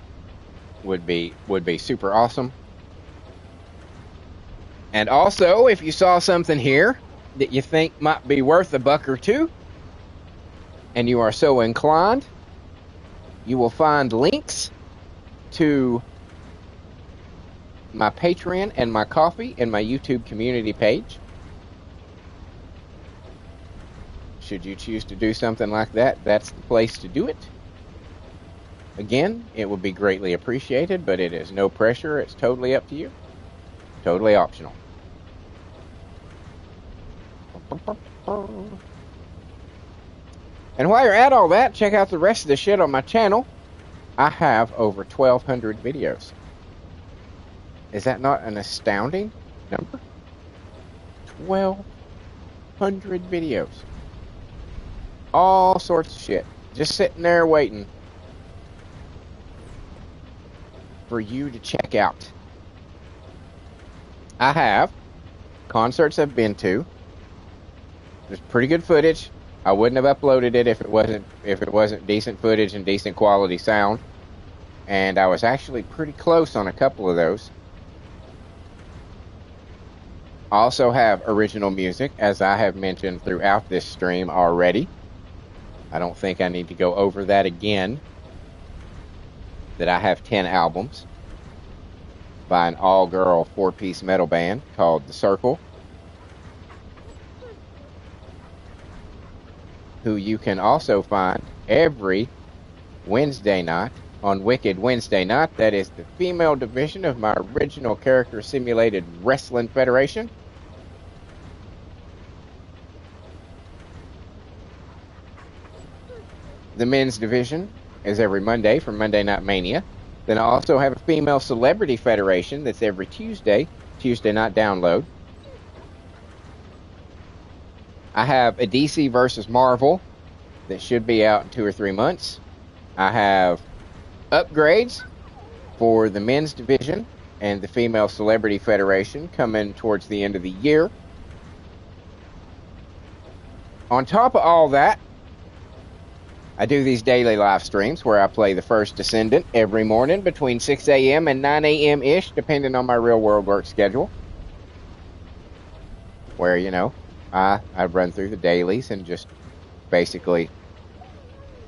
would be super awesome. And also, if you saw something here that you think might be worth a buck or two, and you are so inclined, you will find links to my Patreon and my Ko-fi and my YouTube community page. Should you choose to do something like that, that's the place to do it. Again, it would be greatly appreciated, but it is no pressure. It's totally up to you. Totally optional. And while you're at all that, check out the rest of the shit on my channel. I have over 1,200 videos. Is that not an astounding number? 1,200 videos. All sorts of shit. Just sitting there waiting for you to check out. I have concerts I've been to. There's pretty good footage. I wouldn't have uploaded it if it wasn't decent footage and decent quality sound. And I was actually pretty close on a couple of those. I also have original music, as I have mentioned throughout this stream already. I don't think I need to go over that again. That I have 10 albums by an all-girl 4-piece metal band called The Circle, who you can also find every Wednesday night on Wicked Wednesday Night. That is the female division of my original character simulated wrestling federation. The men's division is every Monday for Monday Night Mania. Then I also have a female celebrity federation that's every Tuesday Night Download. I have a DC versus Marvel that should be out in 2 or 3 months. I have upgrades for the men's division and the female celebrity federation coming towards the end of the year. On top of all that, I do these daily live streams where I play the First Descendant every morning between 6 a.m. and 9 a.m.-ish, depending on my real-world work schedule. Where, you know, I run through the dailies and just basically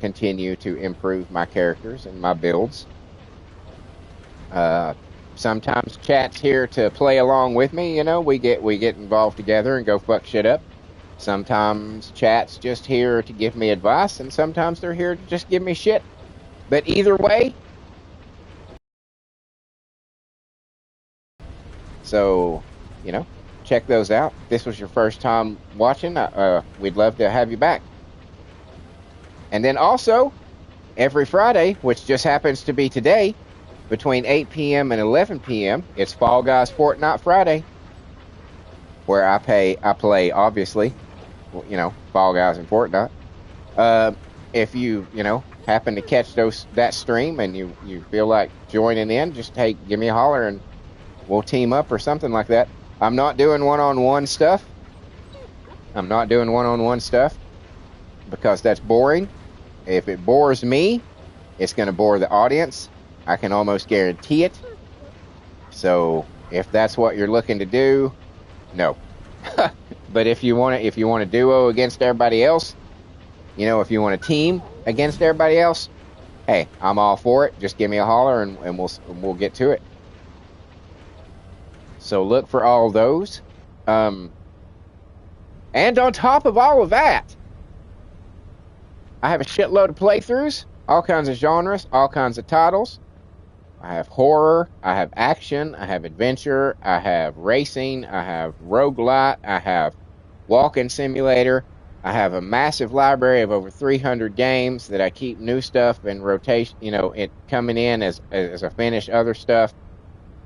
continue to improve my characters and my builds. Sometimes chat's here to play along with me, you know, we get involved together and go fuck shit up. Sometimes chat's just here to give me advice, and sometimes they're here to just give me shit. But either way, so, you know, check those out. If this was your first time watching, we'd love to have you back. And then also, every Friday, which just happens to be today, between 8 p.m. and 11 p.m., it's Fall Guys Fortnite Friday, where I play, obviously, you know, Fall Guys and Fortnite. If you know, happen to catch that stream and you feel like joining in, just give me a holler and we'll team up or something like that. I'm not doing one-on-one stuff. Because that's boring. If it bores me, it's going to bore the audience. I can almost guarantee it. So if that's what you're looking to do, no. But if you want to duo against everybody else, you know, if you want a team against everybody else, hey, I'm all for it. Just give me a holler and we'll get to it. So look for all those. And on top of all of that, I have a shitload of playthroughs, all kinds of genres, all kinds of titles. I have horror, I have action, I have adventure, I have racing, I have roguelite, I have walking simulator. I have a massive library of over 300 games that I keep new stuff in rotation, you know, it coming in as I finish other stuff.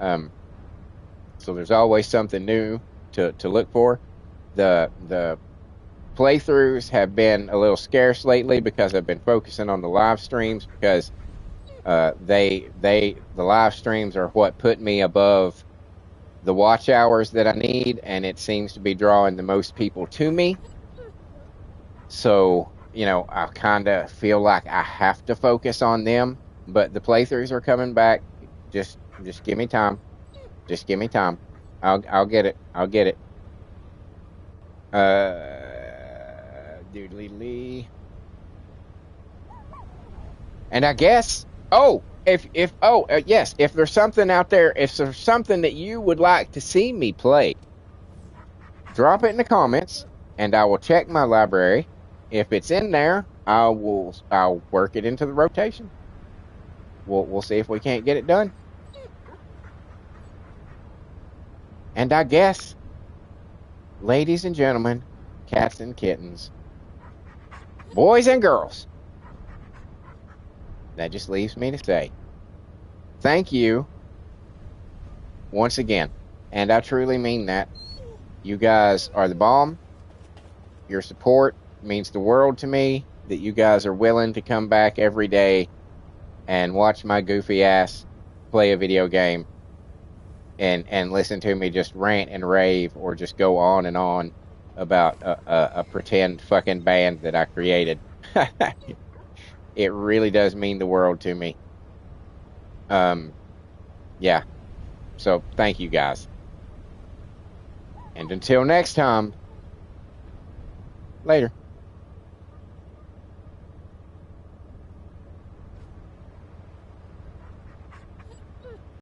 So there's always something new to look for. The playthroughs have been a little scarce lately because I've been focusing on the live streams, because the live streams are what put me above the watch hours that I need, and it seems to be drawing the most people to me. So you know, I kind of feel like I have to focus on them, but the playthroughs are coming back. Just give me time. Just give me time. I'll get it. I'll get it. Doodly lee. And I guess, yes, if there's something out there, if there's something that you would like to see me play, drop it in the comments, and I will check my library. If it's in there, I'll work it into the rotation. We'll see if we can't get it done. And I guess, ladies and gentlemen, cats and kittens, boys and girls, that just leaves me to say, thank you once again. And I truly mean that. You guys are the bomb. Your support means the world to me, that you guys are willing to come back every day and watch my goofy ass play a video game and listen to me just rant and rave or just go on and on about a pretend fucking band that I created. It really does mean the world to me. Yeah. So thank you guys. And until next time, later.